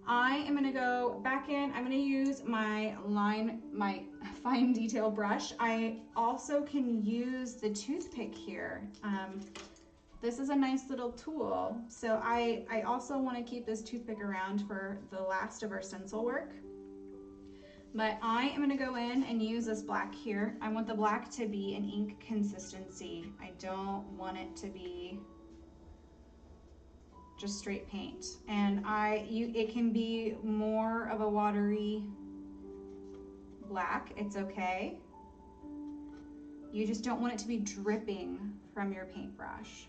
I am gonna go back in. I'm gonna use my fine detail brush. I also can use the toothpick here. This is a nice little tool. So I also wanna keep this toothpick around for the last of our stencil work. But I am gonna go in and use this black here. I want the black to be an ink consistency. I don't want it to be just straight paint. And it can be more of a watery black, it's okay. You just don't want it to be dripping from your paintbrush.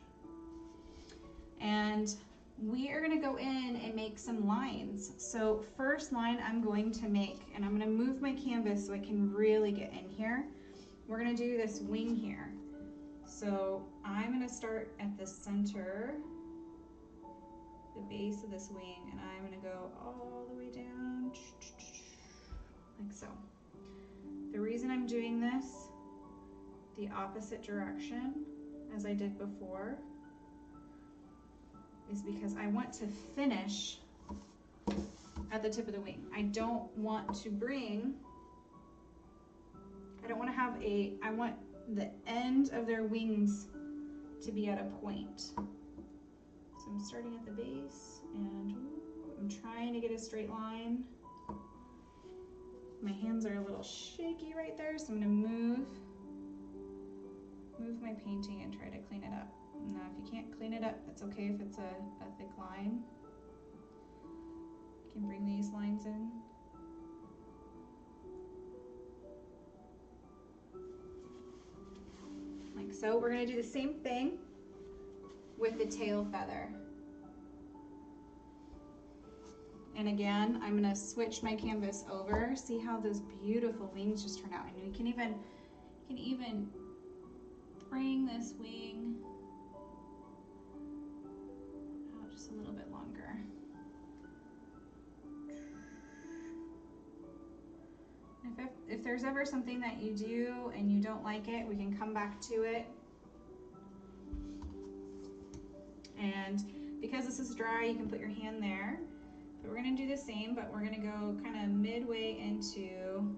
And we are gonna go in and make some lines. So first line I'm going to make, and I'm gonna move my canvas so I can really get in here. We're gonna do this wing here. So I'm gonna start at the center, the base of this wing, and I'm gonna go all the way down, like so. The reason I'm doing this the opposite direction as I did before is because I want to finish at the tip of the wing. I don't want to I want the end of their wings to be at a point. So I'm starting at the base and I'm trying to get a straight line. My hands are a little shaky right there, so I'm gonna move my painting and try to clean it up. Now, if you can't clean it up, that's okay if it's a thick line. You can bring these lines in. Like so. We're gonna do the same thing with the tail feather. And again, I'm gonna switch my canvas over. See how those beautiful wings just turned out. And you can even bring this wing out just a little bit longer. If there's ever something that you do and you don't like it, we can come back to it. And because this is dry, you can put your hand there. But we're gonna do the same, but we're gonna go kind of midway into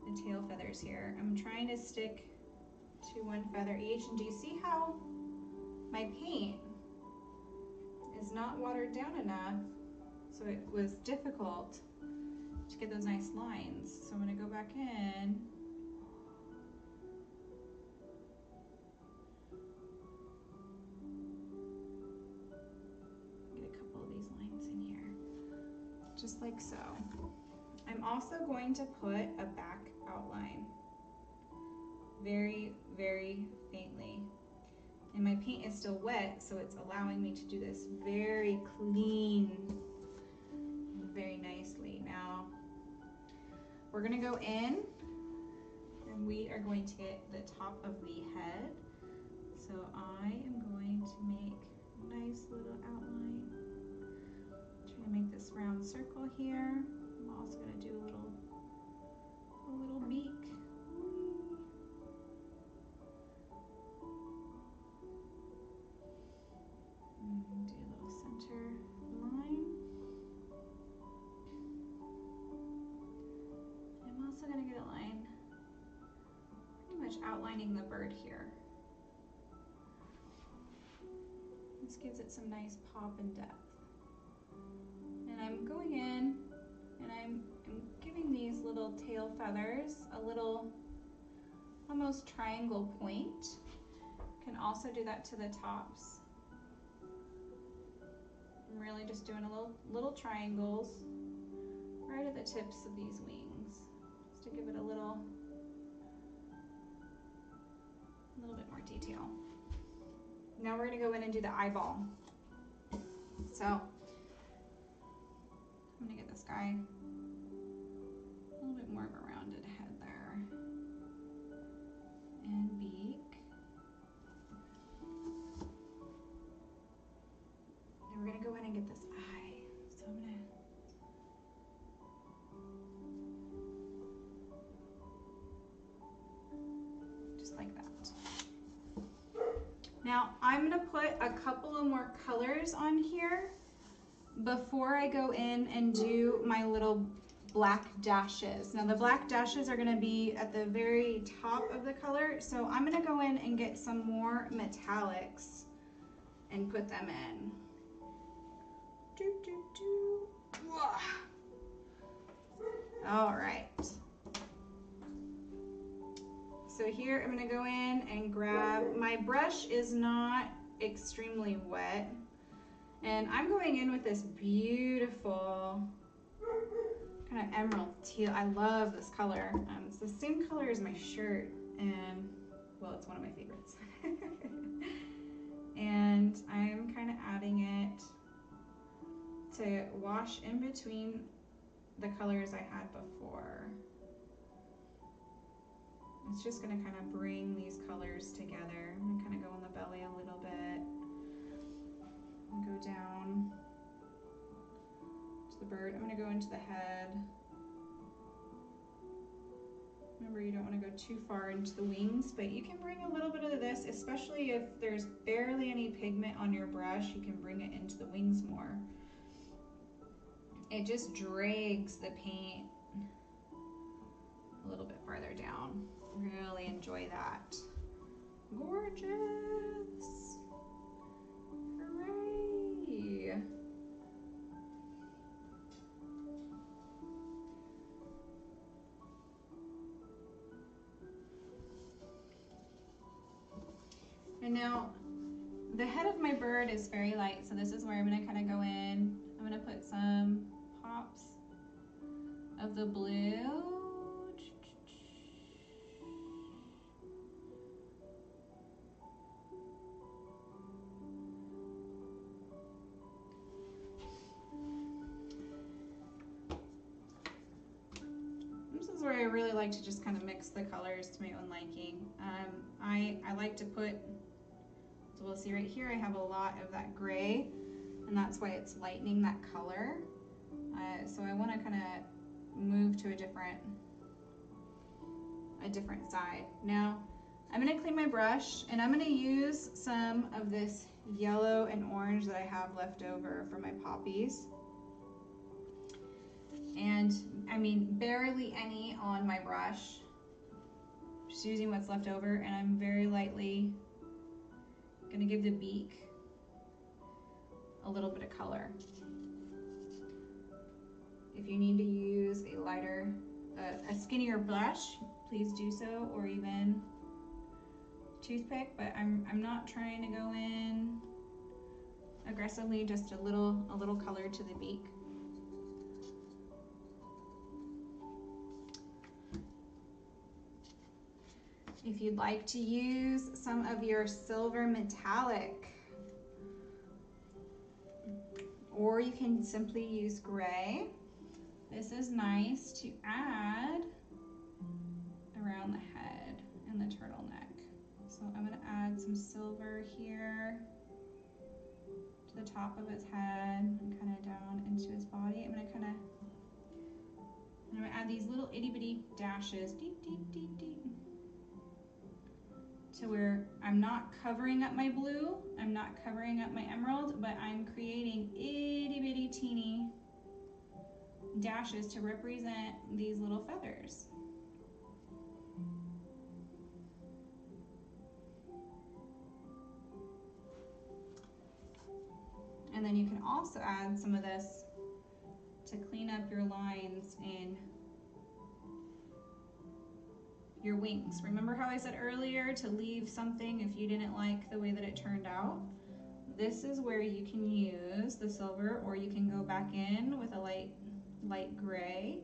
the tail feathers here. I'm trying to stick to one feather each, and do you see how my paint is not watered down enough? So it was difficult to get those nice lines. So I'm gonna go back in. Get a couple of these lines in here, just like so. I'm also going to put a back outline very, very faintly. And my paint is still wet, so it's allowing me to do this very clean, very nicely. Now, we're gonna go in and we are going to get the top of the head. So I am going to make a nice little outline. Trying to make this round circle here. I'm also gonna do a little beak. And do a little center line. I'm also gonna get a line pretty much outlining the bird here. This gives it some nice pop and depth. And I'm going in and I'm giving these little tail feathers a little almost triangle point. Can also do that to the tops. I'm really just doing a little triangles right at the tips of these wings, just to give it a little bit more detail. Now we're gonna go in and do the eyeball. So I'm gonna get this guy a little bit more of a rounded head there. And beak. And we're gonna go in and get this eye. So I'm gonna just like that. Now I'm gonna put a couple of more colors on here before I go in and do my little black dashes. Now the black dashes are gonna be at the very top of the color, so I'm gonna go in and get some more metallics and put them in. All right. So here I'm gonna go in and grab, my brush is not extremely wet, and I'm going in with this beautiful kind of emerald teal. I love this color. It's the same color as my shirt, and well, it's one of my favorites. And I'm kind of adding it to wash in between the colors I had before. It's just gonna kind of bring these colors together. I'm gonna kind of go on the belly a little bit and go down to the bird. I'm gonna go into the head. Remember, you don't want to go too far into the wings, but you can bring a little bit of this, especially if there's barely any pigment on your brush, you can bring it into the wings more. It just drags the paint a little bit farther down. Really enjoy that. Gorgeous. Hooray. And now the head of my bird is very light, so this is where I'm going to kind of go in. I'm going to put some pops of the blue. This is where I really like to just kind of mix the colors to my own liking. I like to put, so we'll see right here, I have a lot of that gray, and that's why it's lightening that color. So I want to kind of move to a different side. Now I'm going to clean my brush, and I'm going to use some of this yellow and orange that I have left over from my poppies. And I mean, barely any on my brush. Just using what's left over, and I'm very lightly gonna give the beak a little bit of color. If you need to use a lighter, a skinnier brush, please do so, or even toothpick, but I'm not trying to go in aggressively, just a little color to the beak. If you'd like to use some of your silver metallic, or you can simply use gray. This is nice to add around the head and the turtleneck. So I'm going to add some silver here to the top of his head and kind of down into his body. I'm going to add these little itty bitty dashes, deep, deep, deep, deep, to where I'm not covering up my blue, I'm not covering up my emerald, but I'm creating itty bitty teeny dashes to represent these little feathers. And then you can also add some of this to clean up your lines in your wings. Remember how I said earlier to leave something if you didn't like the way that it turned out? This is where you can use the silver, or you can go back in with a light gray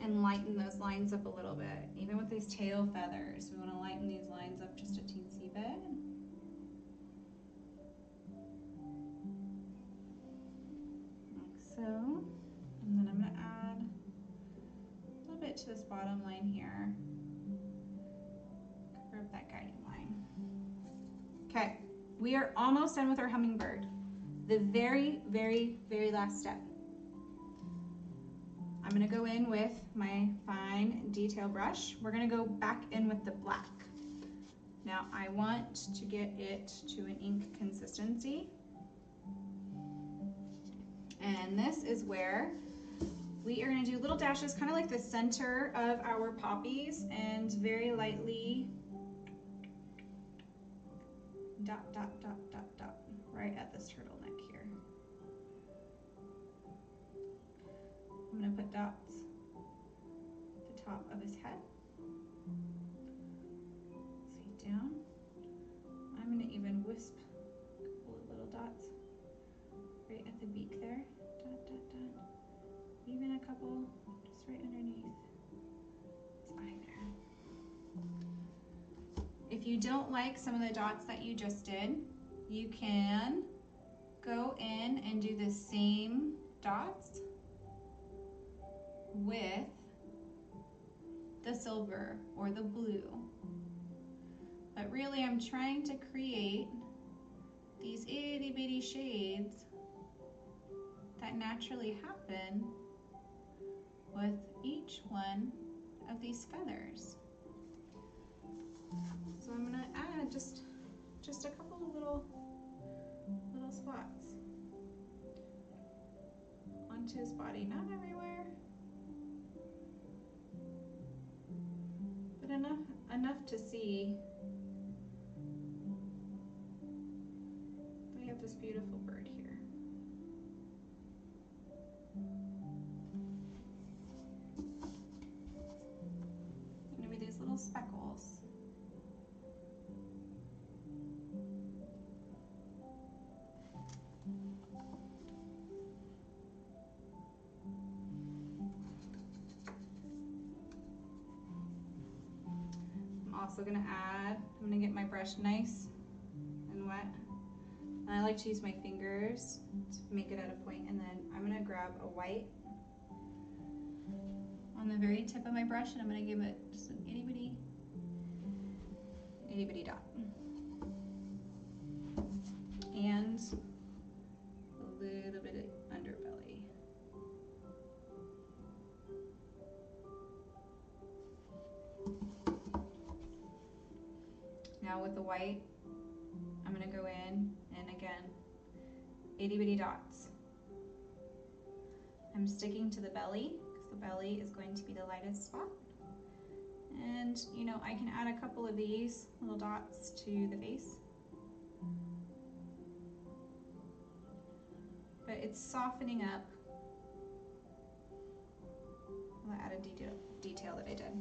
and lighten those lines up a little bit. Even with these tail feathers, we want to lighten these lines up just a teensy bit. Like so. And then I'm going to add a little bit to this bottom line here. Cover up that guiding line. Okay, we are almost done with our hummingbird. The very, very, very last step. I'm going to go in with my fine detail brush. We're going to go back in with the black. Now I want to get it to an ink consistency. And this is where we are going to do little dashes, kind of like the center of our poppies, and very lightly dot, dot, dot, dot, dot, right at this turtleneck here. I'm going to put dots at the top of his head. See down. I'm going to even wisp a couple of little dots right at the beak there. Dot, dot, dot. Even a couple just right underneath his eye there. If you don't like some of the dots that you just did, you can go in and do the same dots with the silver or the blue. But really I'm trying to create these itty bitty shades that naturally happen with each one of these feathers. So I'm going to add just a couple of little spots onto his body, not everywhere, but enough to see that we have this beautiful bird here. Maybe these little speckles. Also going to add, I'm going to get my brush nice and wet. And I like to use my fingers to make it at a point, and then I'm going to grab a white on the very tip of my brush, and I'm going to give it just an itty bitty dot. And a little bit of underbelly. Now with the white, I'm going to go in and again, itty bitty dots. I'm sticking to the belly because the belly is going to be the lightest spot. And you know, I can add a couple of these little dots to the face. But it's softening up the added detail that I did.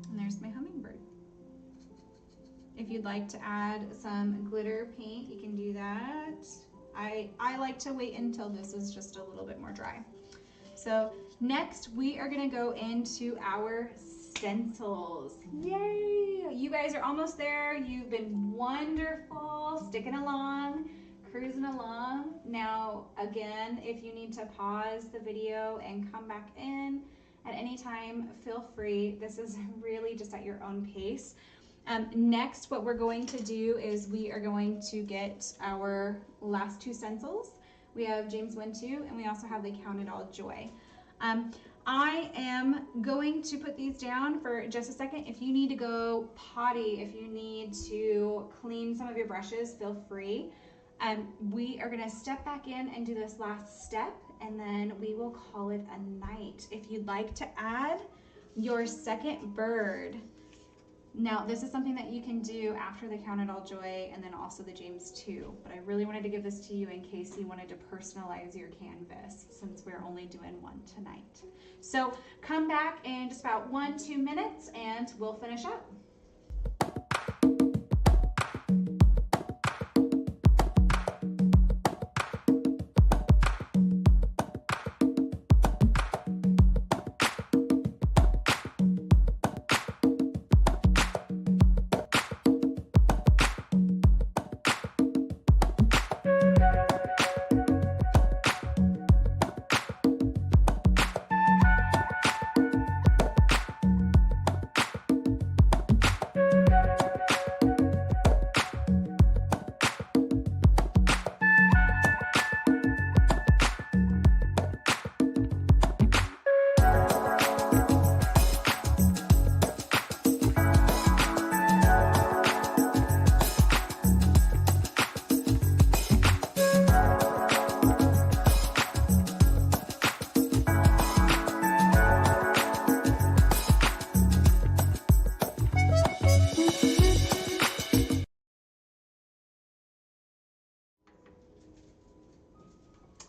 And there's my hummingbird. If you'd like to add some glitter paint, you can do that. I like to wait until this is just a little bit more dry. So next we are gonna go into our stencils. Yay! You guys are almost there. You've been wonderful, sticking along, cruising along. Now, again, if you need to pause the video and come back in at any time, feel free. This is really just at your own pace. Next, what we're going to do is we are going to get our last two stencils. We have James 1-2, and we also have the Count It All Joy. I am going to put these down for just a second. If you need to go potty, if you need to clean some of your brushes, feel free. We are gonna step back in and do this last step, and then we will call it a night. If you'd like to add your second bird, now this is something that you can do after the Count It All Joy and then also the James 2, but I really wanted to give this to you in case you wanted to personalize your canvas since we're only doing one tonight. So come back in just about 1-2 minutes and we'll finish up.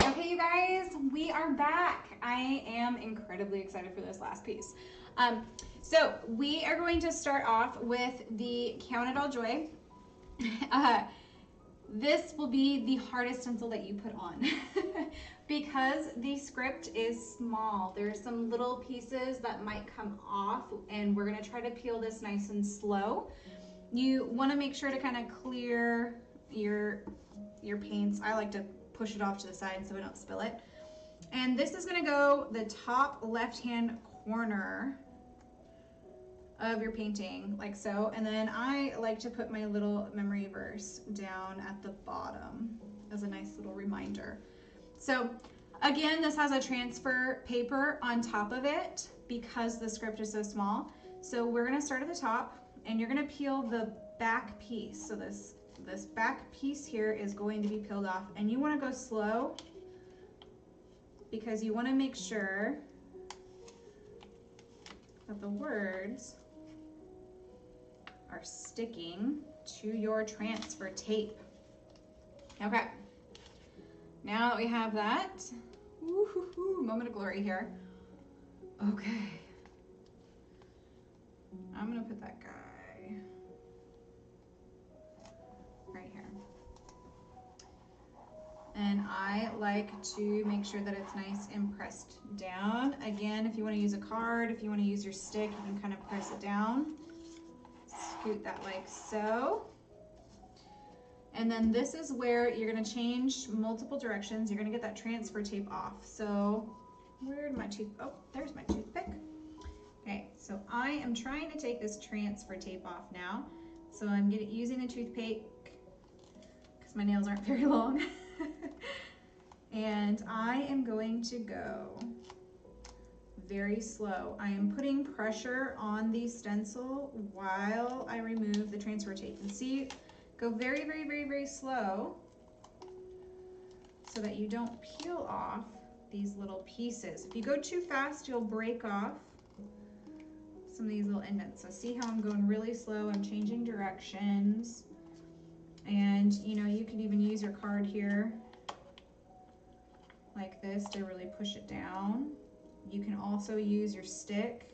Okay, you guys, we are back. I am incredibly excited for this last piece. So we are going to start off with the Count It All Joy. This will be the hardest stencil that you put on because the script is small. There's some little pieces that might come off, and we're gonna try to peel this nice and slow. You wanna make sure to kind of clear your paints. I like to push it off to the side so we don't spill it. And this is gonna go the top left-hand corner of your painting, like so. And then I like to put my little memory verse down at the bottom as a nice little reminder. So again, this has a transfer paper on top of it because the script is so small. So we're gonna start at the top and you're gonna peel the back piece. So this back piece here is going to be peeled off, and you want to go slow because you want to make sure that the words are sticking to your transfer tape. Okay, now that we have that, woo-hoo-hoo, moment of glory here. Okay, I'm gonna put that guy right here. And I like to make sure that it's nice and pressed down. Again, if you want to use a card, if you want to use your stick, you can kind of press it down. Scoot that like so. And then this is where you're going to change multiple directions. You're going to get that transfer tape off. So where'd my tooth, oh, there's my toothpick. Okay, so I am trying to take this transfer tape off now. So I'm using the toothpick because my nails aren't very long. And I am going to go very slow. I am putting pressure on the stencil while I remove the transfer tape. And see, go very, very, very, very slow so that you don't peel off these little pieces. If you go too fast, you'll break off some of these little indents. So see how I'm going really slow, I'm changing directions. And you know, you could even use your card here like this to really push it down. You can also use your stick.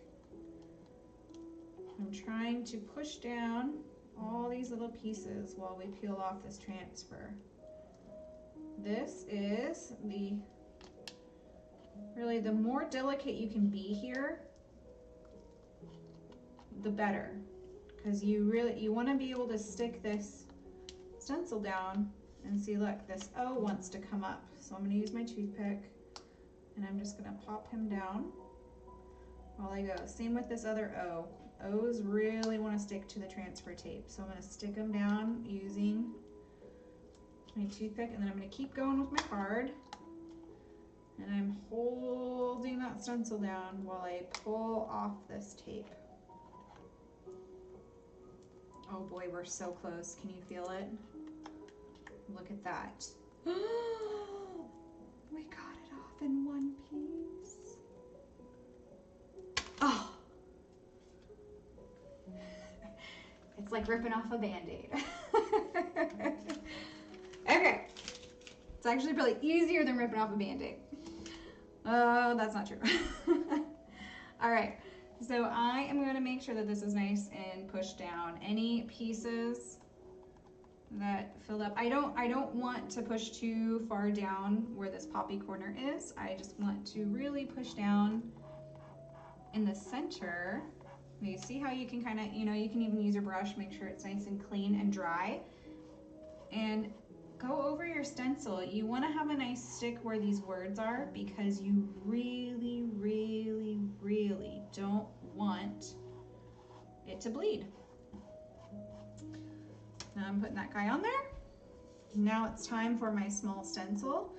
I'm trying to push down all these little pieces while we peel off this transfer. This is really the more delicate you can be here, the better, because you want to be able to stick this stencil down and see, look, this O wants to come up. So I'm going to use my toothpick and I'm just going to pop him down while I go. Same with this other O. O's really want to stick to the transfer tape. So I'm going to stick them down using my toothpick, and then I'm going to keep going with my card. And I'm holding that stencil down while I pull off this tape. Oh boy, we're so close. Can you feel it? Look at that. We got it off in one piece. Oh! It's like ripping off a Band-Aid. Okay. It's actually probably easier than ripping off a Band-Aid. Oh, that's not true. All right. So I am going to make sure that this is nice and pushed down. Any pieces that fill up, I don't want to push too far down where this poppy corner is. I just want to really push down in the center. You see how you can kind of, you can even use your brush, make sure it's nice and clean and dry. And go over your stencil. You want to have a nice stick where these words are, because you really, really, really don't want it to bleed. Now I'm putting that guy on there. Now it's time for my small stencil.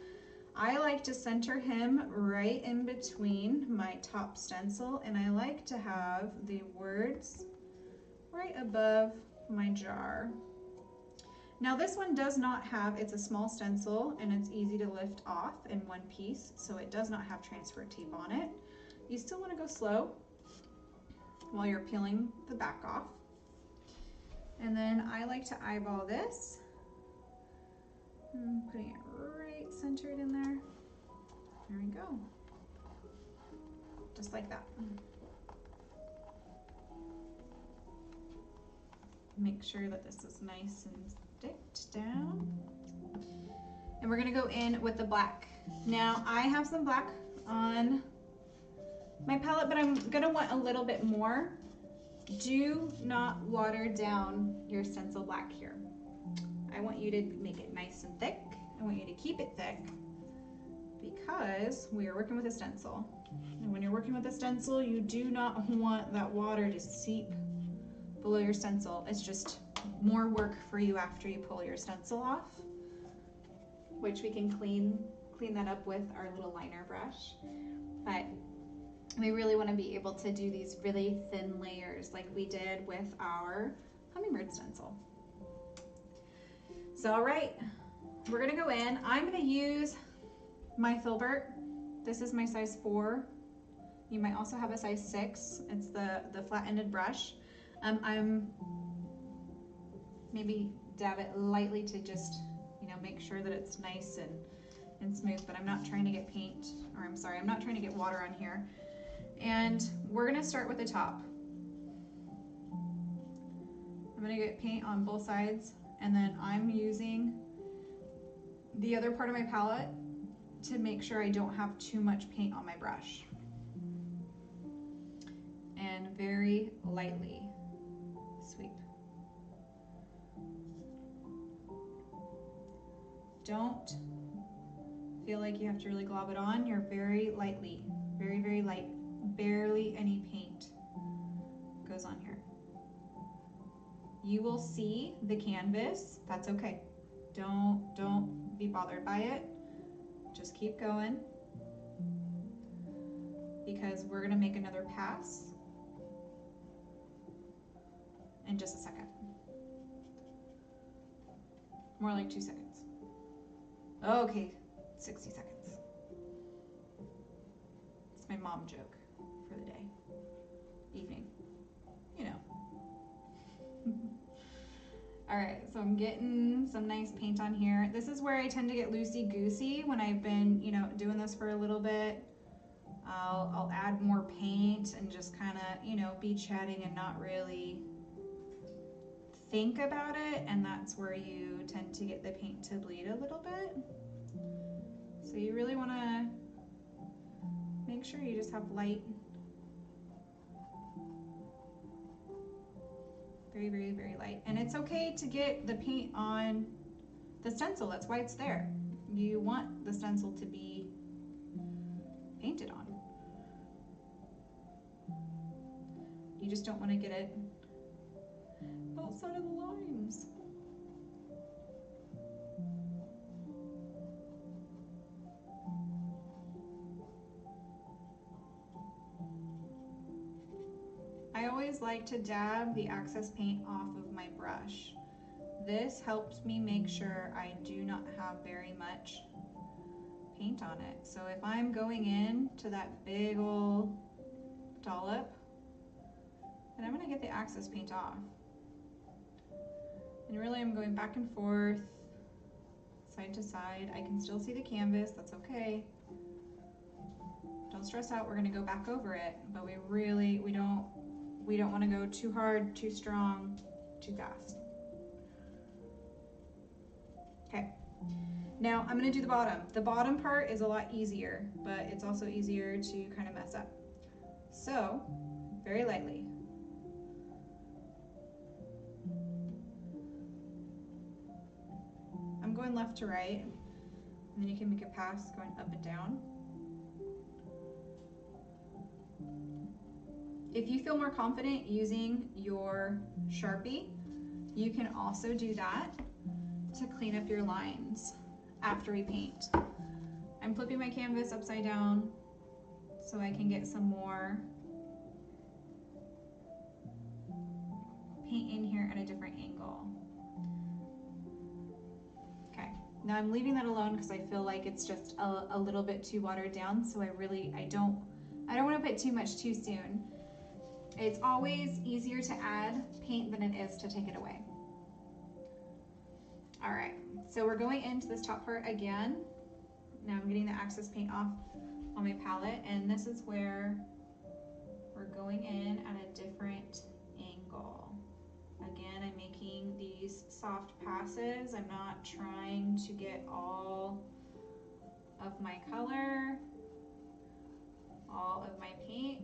I like to center him right in between my top stencil, and I like to have the words right above my jar. Now this one does not have, it's a small stencil and it's easy to lift off in one piece, so it does not have transfer tape on it. You still want to go slow while you're peeling the back off. And then I like to eyeball this. I'm putting it right centered in there. There we go. Just like that. Make sure that this is nice and sticked down. And we're gonna go in with the black. Now I have some black on my palette, but I'm gonna want a little bit more. Do not water down your stencil black here. I want you to make it nice and thick. I want you to keep it thick because we are working with a stencil. And when you're working with a stencil, you do not want that water to seep below your stencil. It's just more work for you after you pull your stencil off, which we can clean that up with our little liner brush. But we really want to be able to do these really thin layers like we did with our hummingbird stencil. So all right, we're gonna go in. I'm gonna use my filbert. This is my size 4. You might also have a size 6. It's the flat-ended brush. I'm maybe dab it lightly to just, make sure that it's nice and smooth, but I'm not trying to get paint, or I'm sorry, I'm not trying to get water on here. And we're gonna start with the top. I'm gonna get paint on both sides, and then I'm using the other part of my palette to make sure I don't have too much paint on my brush. And very lightly sweep. Don't feel like you have to really glob it on. You're very lightly, very, very light. Barely any paint goes on here. You will see the canvas. That's okay. Don't be bothered by it. Just keep going, because we're gonna make another pass in just a second. More like 2 seconds. Okay, 60 seconds. It's my mom joke for the day, evening, All right, so I'm getting some nice paint on here. This is where I tend to get loosey-goosey when I've been, doing this for a little bit. I'll add more paint and just kind of, be chatting and not really think about it, and that's where you tend to get the paint to bleed a little bit. So you really want to make sure you just have light, very, very, very light. And it's okay to get the paint on the stencil, that's why it's there. You want the stencil to be painted on. You just don't want to get it outside of the lines. I always like to dab the excess paint off of my brush. This helps me make sure I do not have very much paint on it. So if I'm going in to that big old dollop, then I'm going to get the excess paint off. And really I'm going back and forth, side to side. I can still see the canvas, that's okay. Don't stress out, we're going to go back over it, but we don't want to go too hard, too strong, too fast. Okay, now I'm going to do the bottom. The bottom part is a lot easier, but it's also easier to kind of mess up. So, very lightly. I'm going left to right, and then you can make a pass going up and down. If you feel more confident using your Sharpie, you can also do that to clean up your lines after we paint. I'm flipping my canvas upside down so I can get some more paint in here at a different angle. Okay, now I'm leaving that alone because I feel like it's just a little bit too watered down, so I don't want to put too much too soon. It's always easier to add paint than it is to take it away. All right, so we're going into this top part again. Now I'm getting the excess paint off on my palette, and this is where we're going in at a different angle. Again, I'm making these soft passes. I'm not trying to get all of my color, all of my paint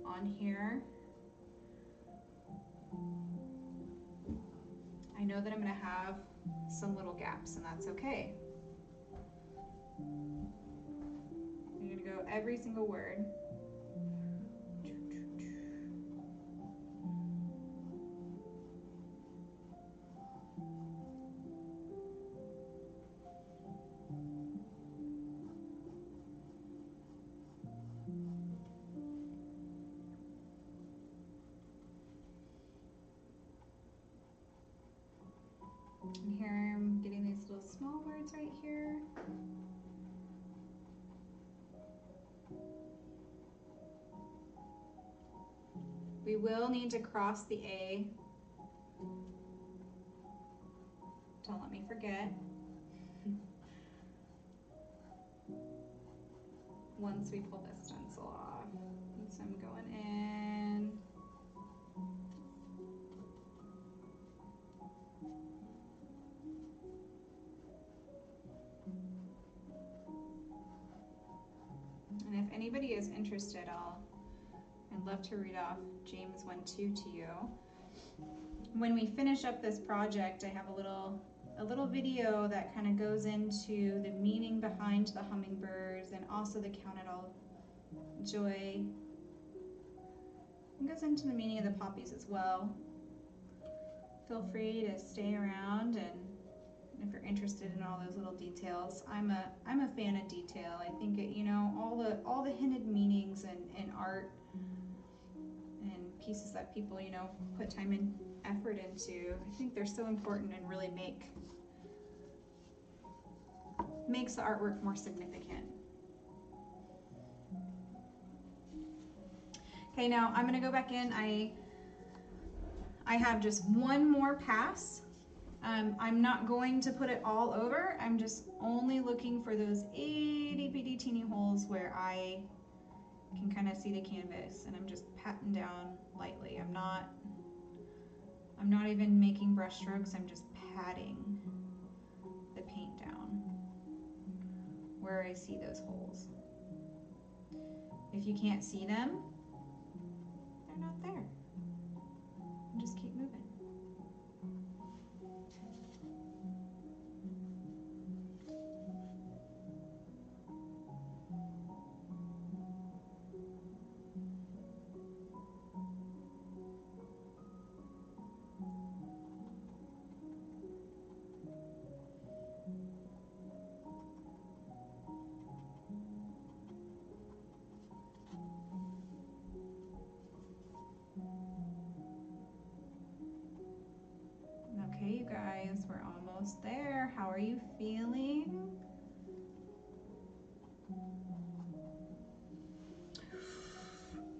on here. I know that I'm going to have some little gaps, and that's okay. I'm going to go every single word. And here I'm getting these little small words right here. We will need to cross the A. Don't let me forget. Once we pull this stencil off. And so I'm going in. And if anybody is interested, I'd love to read off James 1:2 to you. When we finish up this project, I have a little video that kind of goes into the meaning behind the hummingbirds and also the count it all joy. It goes into the meaning of the poppies as well. Feel free to stay around, and if you're interested in all those little details, I'm a fan of detail. I think it, you know, all the hinted meanings and art and pieces that people, you know, put time and effort into, I think they're so important and really makes the artwork more significant. Okay, now I'm gonna go back in. I have just one more pass. I'm not going to put it all over. I'm just only looking for those itty bitty teeny holes where I can kind of see the canvas, and I'm just patting down lightly. I'm I'm not even making brush strokes, I'm just patting the paint down where I see those holes. If you can't see them, they're not there. Just keep moving. Okay, you guys, we're almost there. How are you feeling?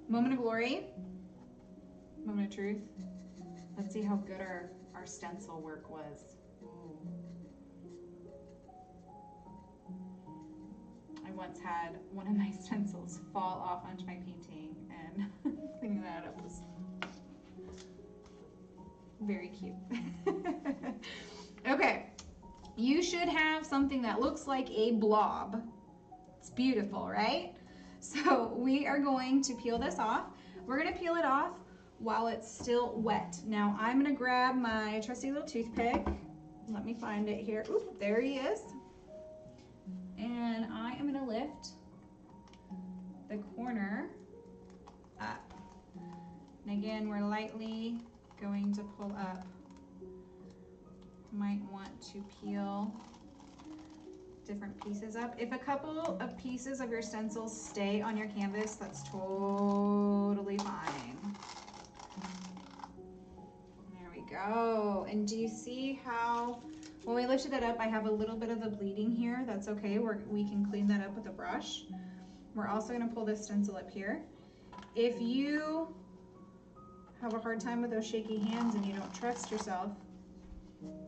Moment of glory, moment of truth. Let's see how good our stencil work was. Ooh. I once had one of my stencils fall off onto my painting, and cleaning that up was very cute. Okay, you should have something that looks like a blob. It's beautiful, right? So we are going to peel this off. We're gonna peel it off while it's still wet. Now I'm gonna grab my trusty little toothpick. Let me find it here. Oop, there he is. And I am gonna lift the corner up. And again, we're lightly going to pull up. Might want to peel different pieces up. If a couple of pieces of your stencils stay on your canvas, that's totally fine. There we go. And do you see how when we lifted it up, I have a little bit of the bleeding here? That's okay. We can clean that up with a brush. We're also going to pull this stencil up here. If you have a hard time with those shaky hands and you don't trust yourself,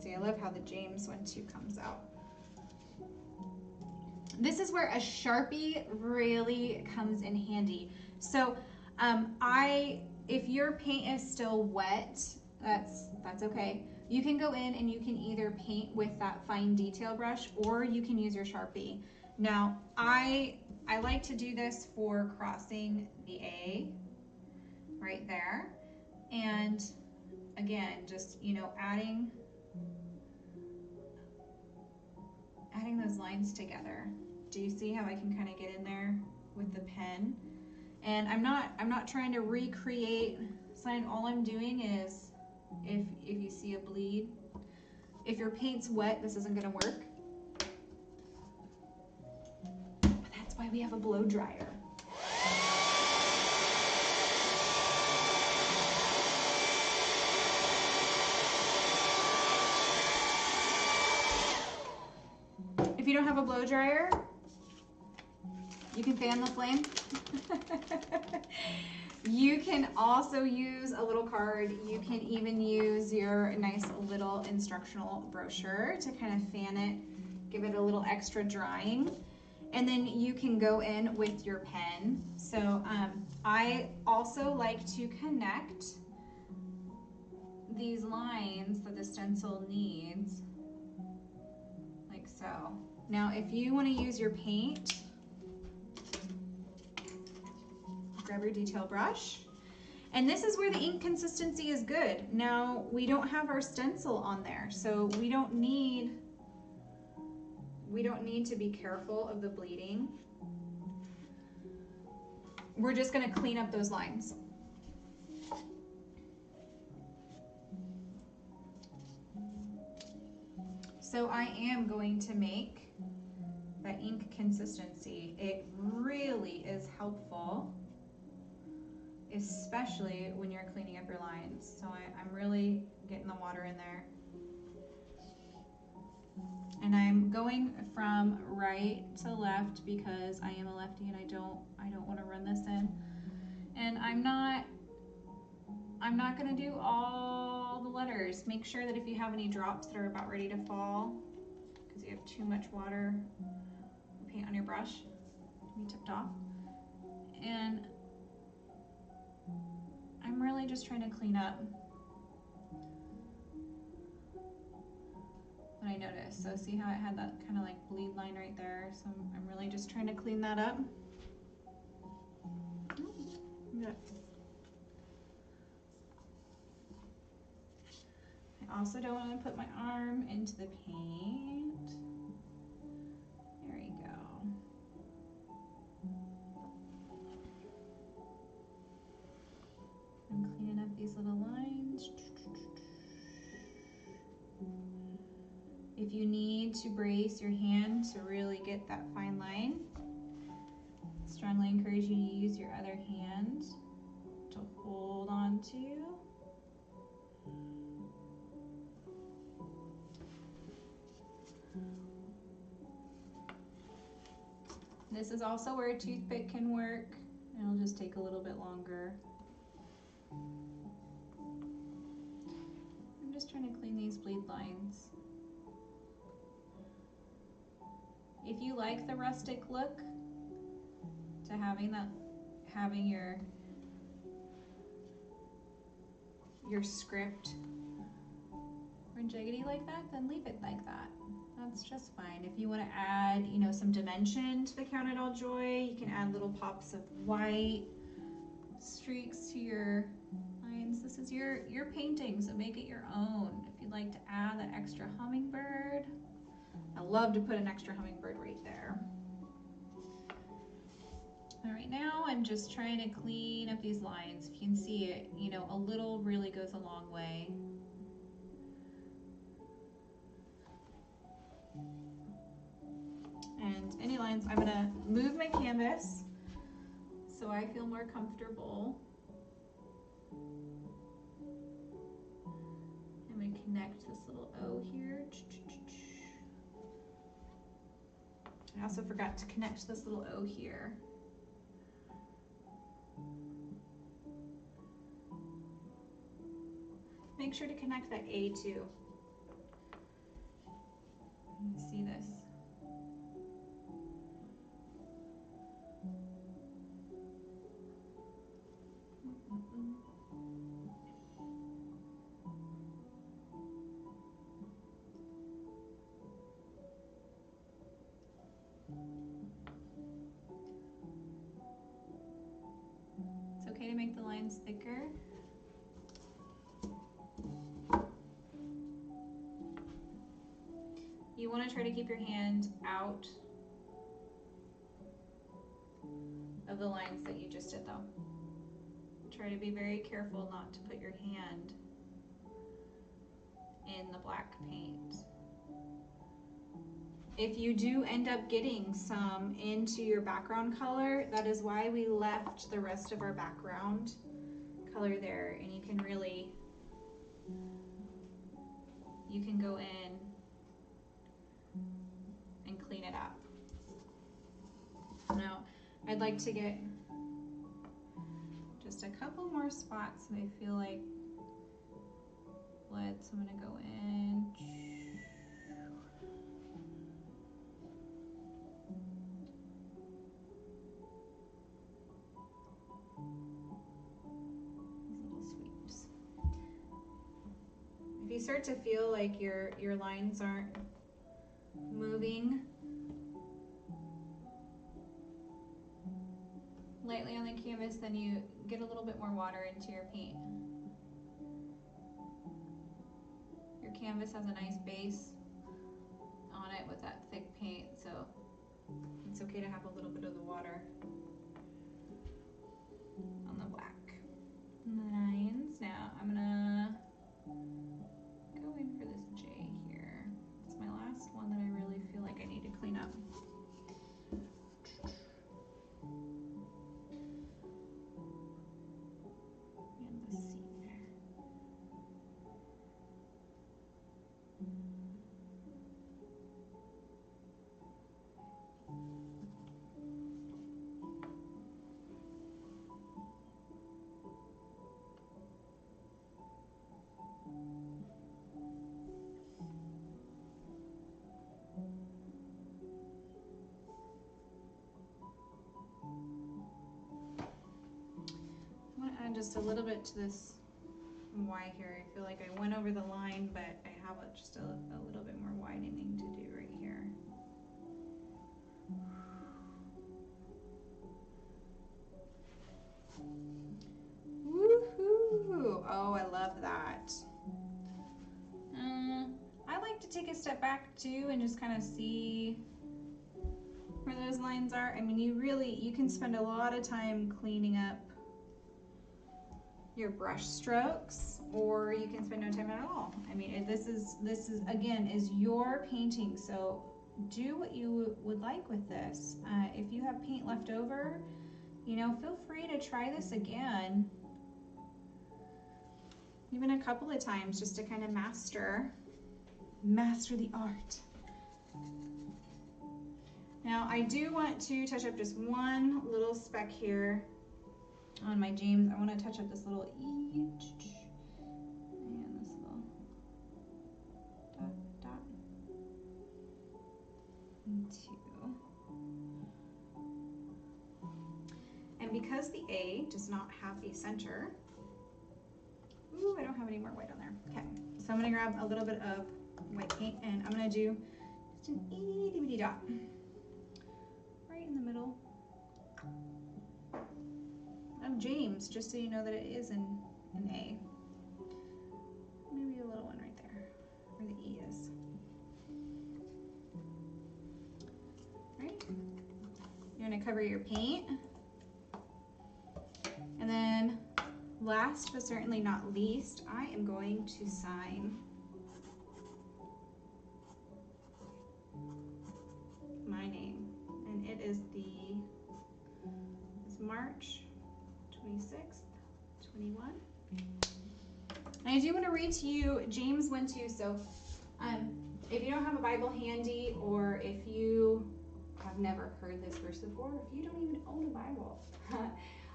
see, I love how the James 1-2 comes out. This is where a Sharpie really comes in handy. So if your paint is still wet, that's okay. You can go in and you can either paint with that fine detail brush or you can use your Sharpie. Now, I like to do this for crossing the A right there. And again, just, you know, adding those lines together. Do you see how I can kind of get in there with the pen? And I'm not trying to recreate something. All I'm doing is, if you see a bleed, if your paint's wet, this isn't gonna work. But that's why we have a blow dryer. If you don't have a blow dryer, you can fan the flame. You can also use a little card. You can even use your nice little instructional brochure to kind of fan it, give it a little extra drying. And then you can go in with your pen. So I also like to connect these lines that the stencil needs, like so. Now, if you want to use your paint, grab your detail brush. And this is where the ink consistency is good. Now, we don't have our stencil on there, so we don't need to be careful of the bleeding. We're just going to clean up those lines. So I am going to make that ink consistency. It really is helpful, especially when you're cleaning up your lines. So I'm really getting the water in there. And I'm going from right to left because I am a lefty and I don't want to run this in. And I'm not going to do all the letters. Make sure that if you have any drops that are about ready to fall, because you have too much water paint on your brush to be tipped off. And I'm really just trying to clean up what I noticed. So see how it had that kind of like bleed line right there? So I'm really just trying to clean that up. Yeah. I also don't want to put my arm into the paint. There we go. I'm cleaning up these little lines. If you need to brace your hand to really get that fine line, strongly encourage you to use your other hand to hold on to. This is also where a toothpick can work. It'll just take a little bit longer. I'm just trying to clean these bleed lines. If you like the rustic look to having your script run jaggedy like that, then leave it like that. That's just fine. If you want to add, you know, some dimension to the Count It All Joy, you can add little pops of white streaks to your lines. This is your painting, so make it your own. If you'd like to add that extra hummingbird, I love to put an extra hummingbird right there. All right, now I'm just trying to clean up these lines. If you can see it, you know, a little really goes a long way. And any lines, I'm gonna move my canvas so I feel more comfortable. I'm gonna connect this little O here. I also forgot to connect this little O here. Make sure to connect that A too. See this? It's okay to make the lines thicker. You want to try to keep your hand out of the lines that you just did though. Try to be very careful not to put your hand in the black paint. If you do end up getting some into your background color, that is why we left the rest of our background color there, and you can go in and clean it up. Now, I'd like to get just a couple more spots that I feel like blood, so I'm gonna go in. If you start to feel like your lines aren't moving lightly on the canvas, then you get a little bit more water into your paint. Your canvas has a nice base on it with that thick paint, so it's okay to have a little bit of the water on the black lines. Now I'm gonna go in for this J here. It's my last one that I really feel like I need to clean up. And the C there. Just a little bit to this Y here. I feel like I went over the line, but I have just a little bit more white a step back too and just kind of see where those lines are. I mean, you can spend a lot of time cleaning up your brush strokes, or you can spend no time at all. I mean, this is again is your painting, so do what you would like with this. If you have paint left over, you know, feel free to try this again, even a couple of times, just to kind of master the art. Now, I do want to touch up just one little speck here on my James. I want to touch up this little E and this little dot. And 2. And because the A does not have a center, ooh, I don't have any more white on there. Okay, so I'm gonna grab a little bit of white paint and I'm gonna do just an itty bitty dot right in the middle of James, just so you know that it is an A. Maybe a little one right there where the E is. Right? You're gonna cover your paint. And then last but certainly not least, I am going to sign my name. And it is March 26th, 21. And I do want to read to you James 1:2. So if you don't have a Bible handy, or if you have never heard this verse before, if you don't even own a Bible,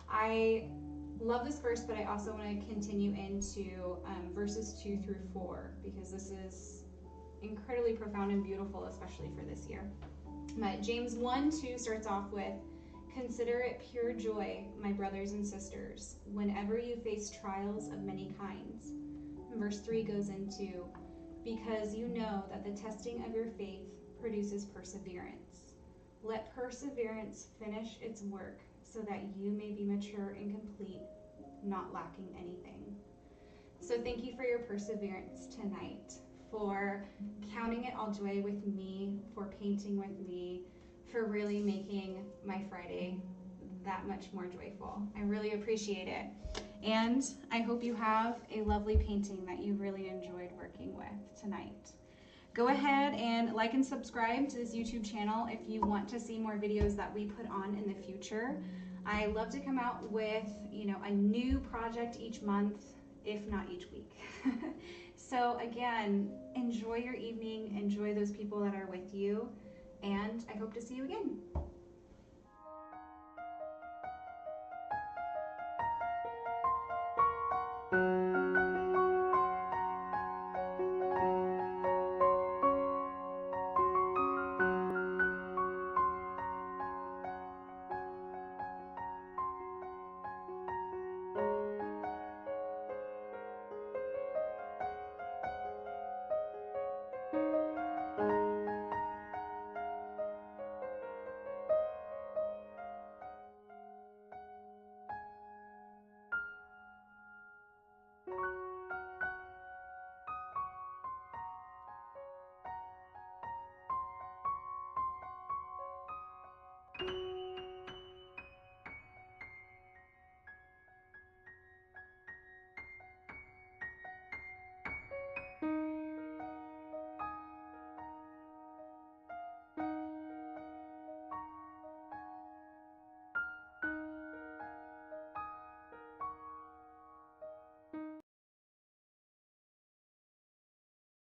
I love this verse, but I also want to continue into verses 2 through 4, because this is incredibly profound and beautiful, especially for this year. But James 1:2 starts off with, "Consider it pure joy, my brothers and sisters, whenever you face trials of many kinds." And verse 3 goes into, "Because you know that the testing of your faith produces perseverance. Let perseverance finish its work, so that you may be mature and complete, not lacking anything." So thank you for your perseverance tonight, for counting it all joy with me, for painting with me, for really making my Friday that much more joyful. I really appreciate it. And I hope you have a lovely painting that you really enjoyed working with tonight. Go ahead and like and subscribe to this YouTube channel if you want to see more videos that we put on in the future. I love to come out with, you know, a new project each month, if not each week. So again, enjoy your evening, enjoy those people that are with you, and I hope to see you again.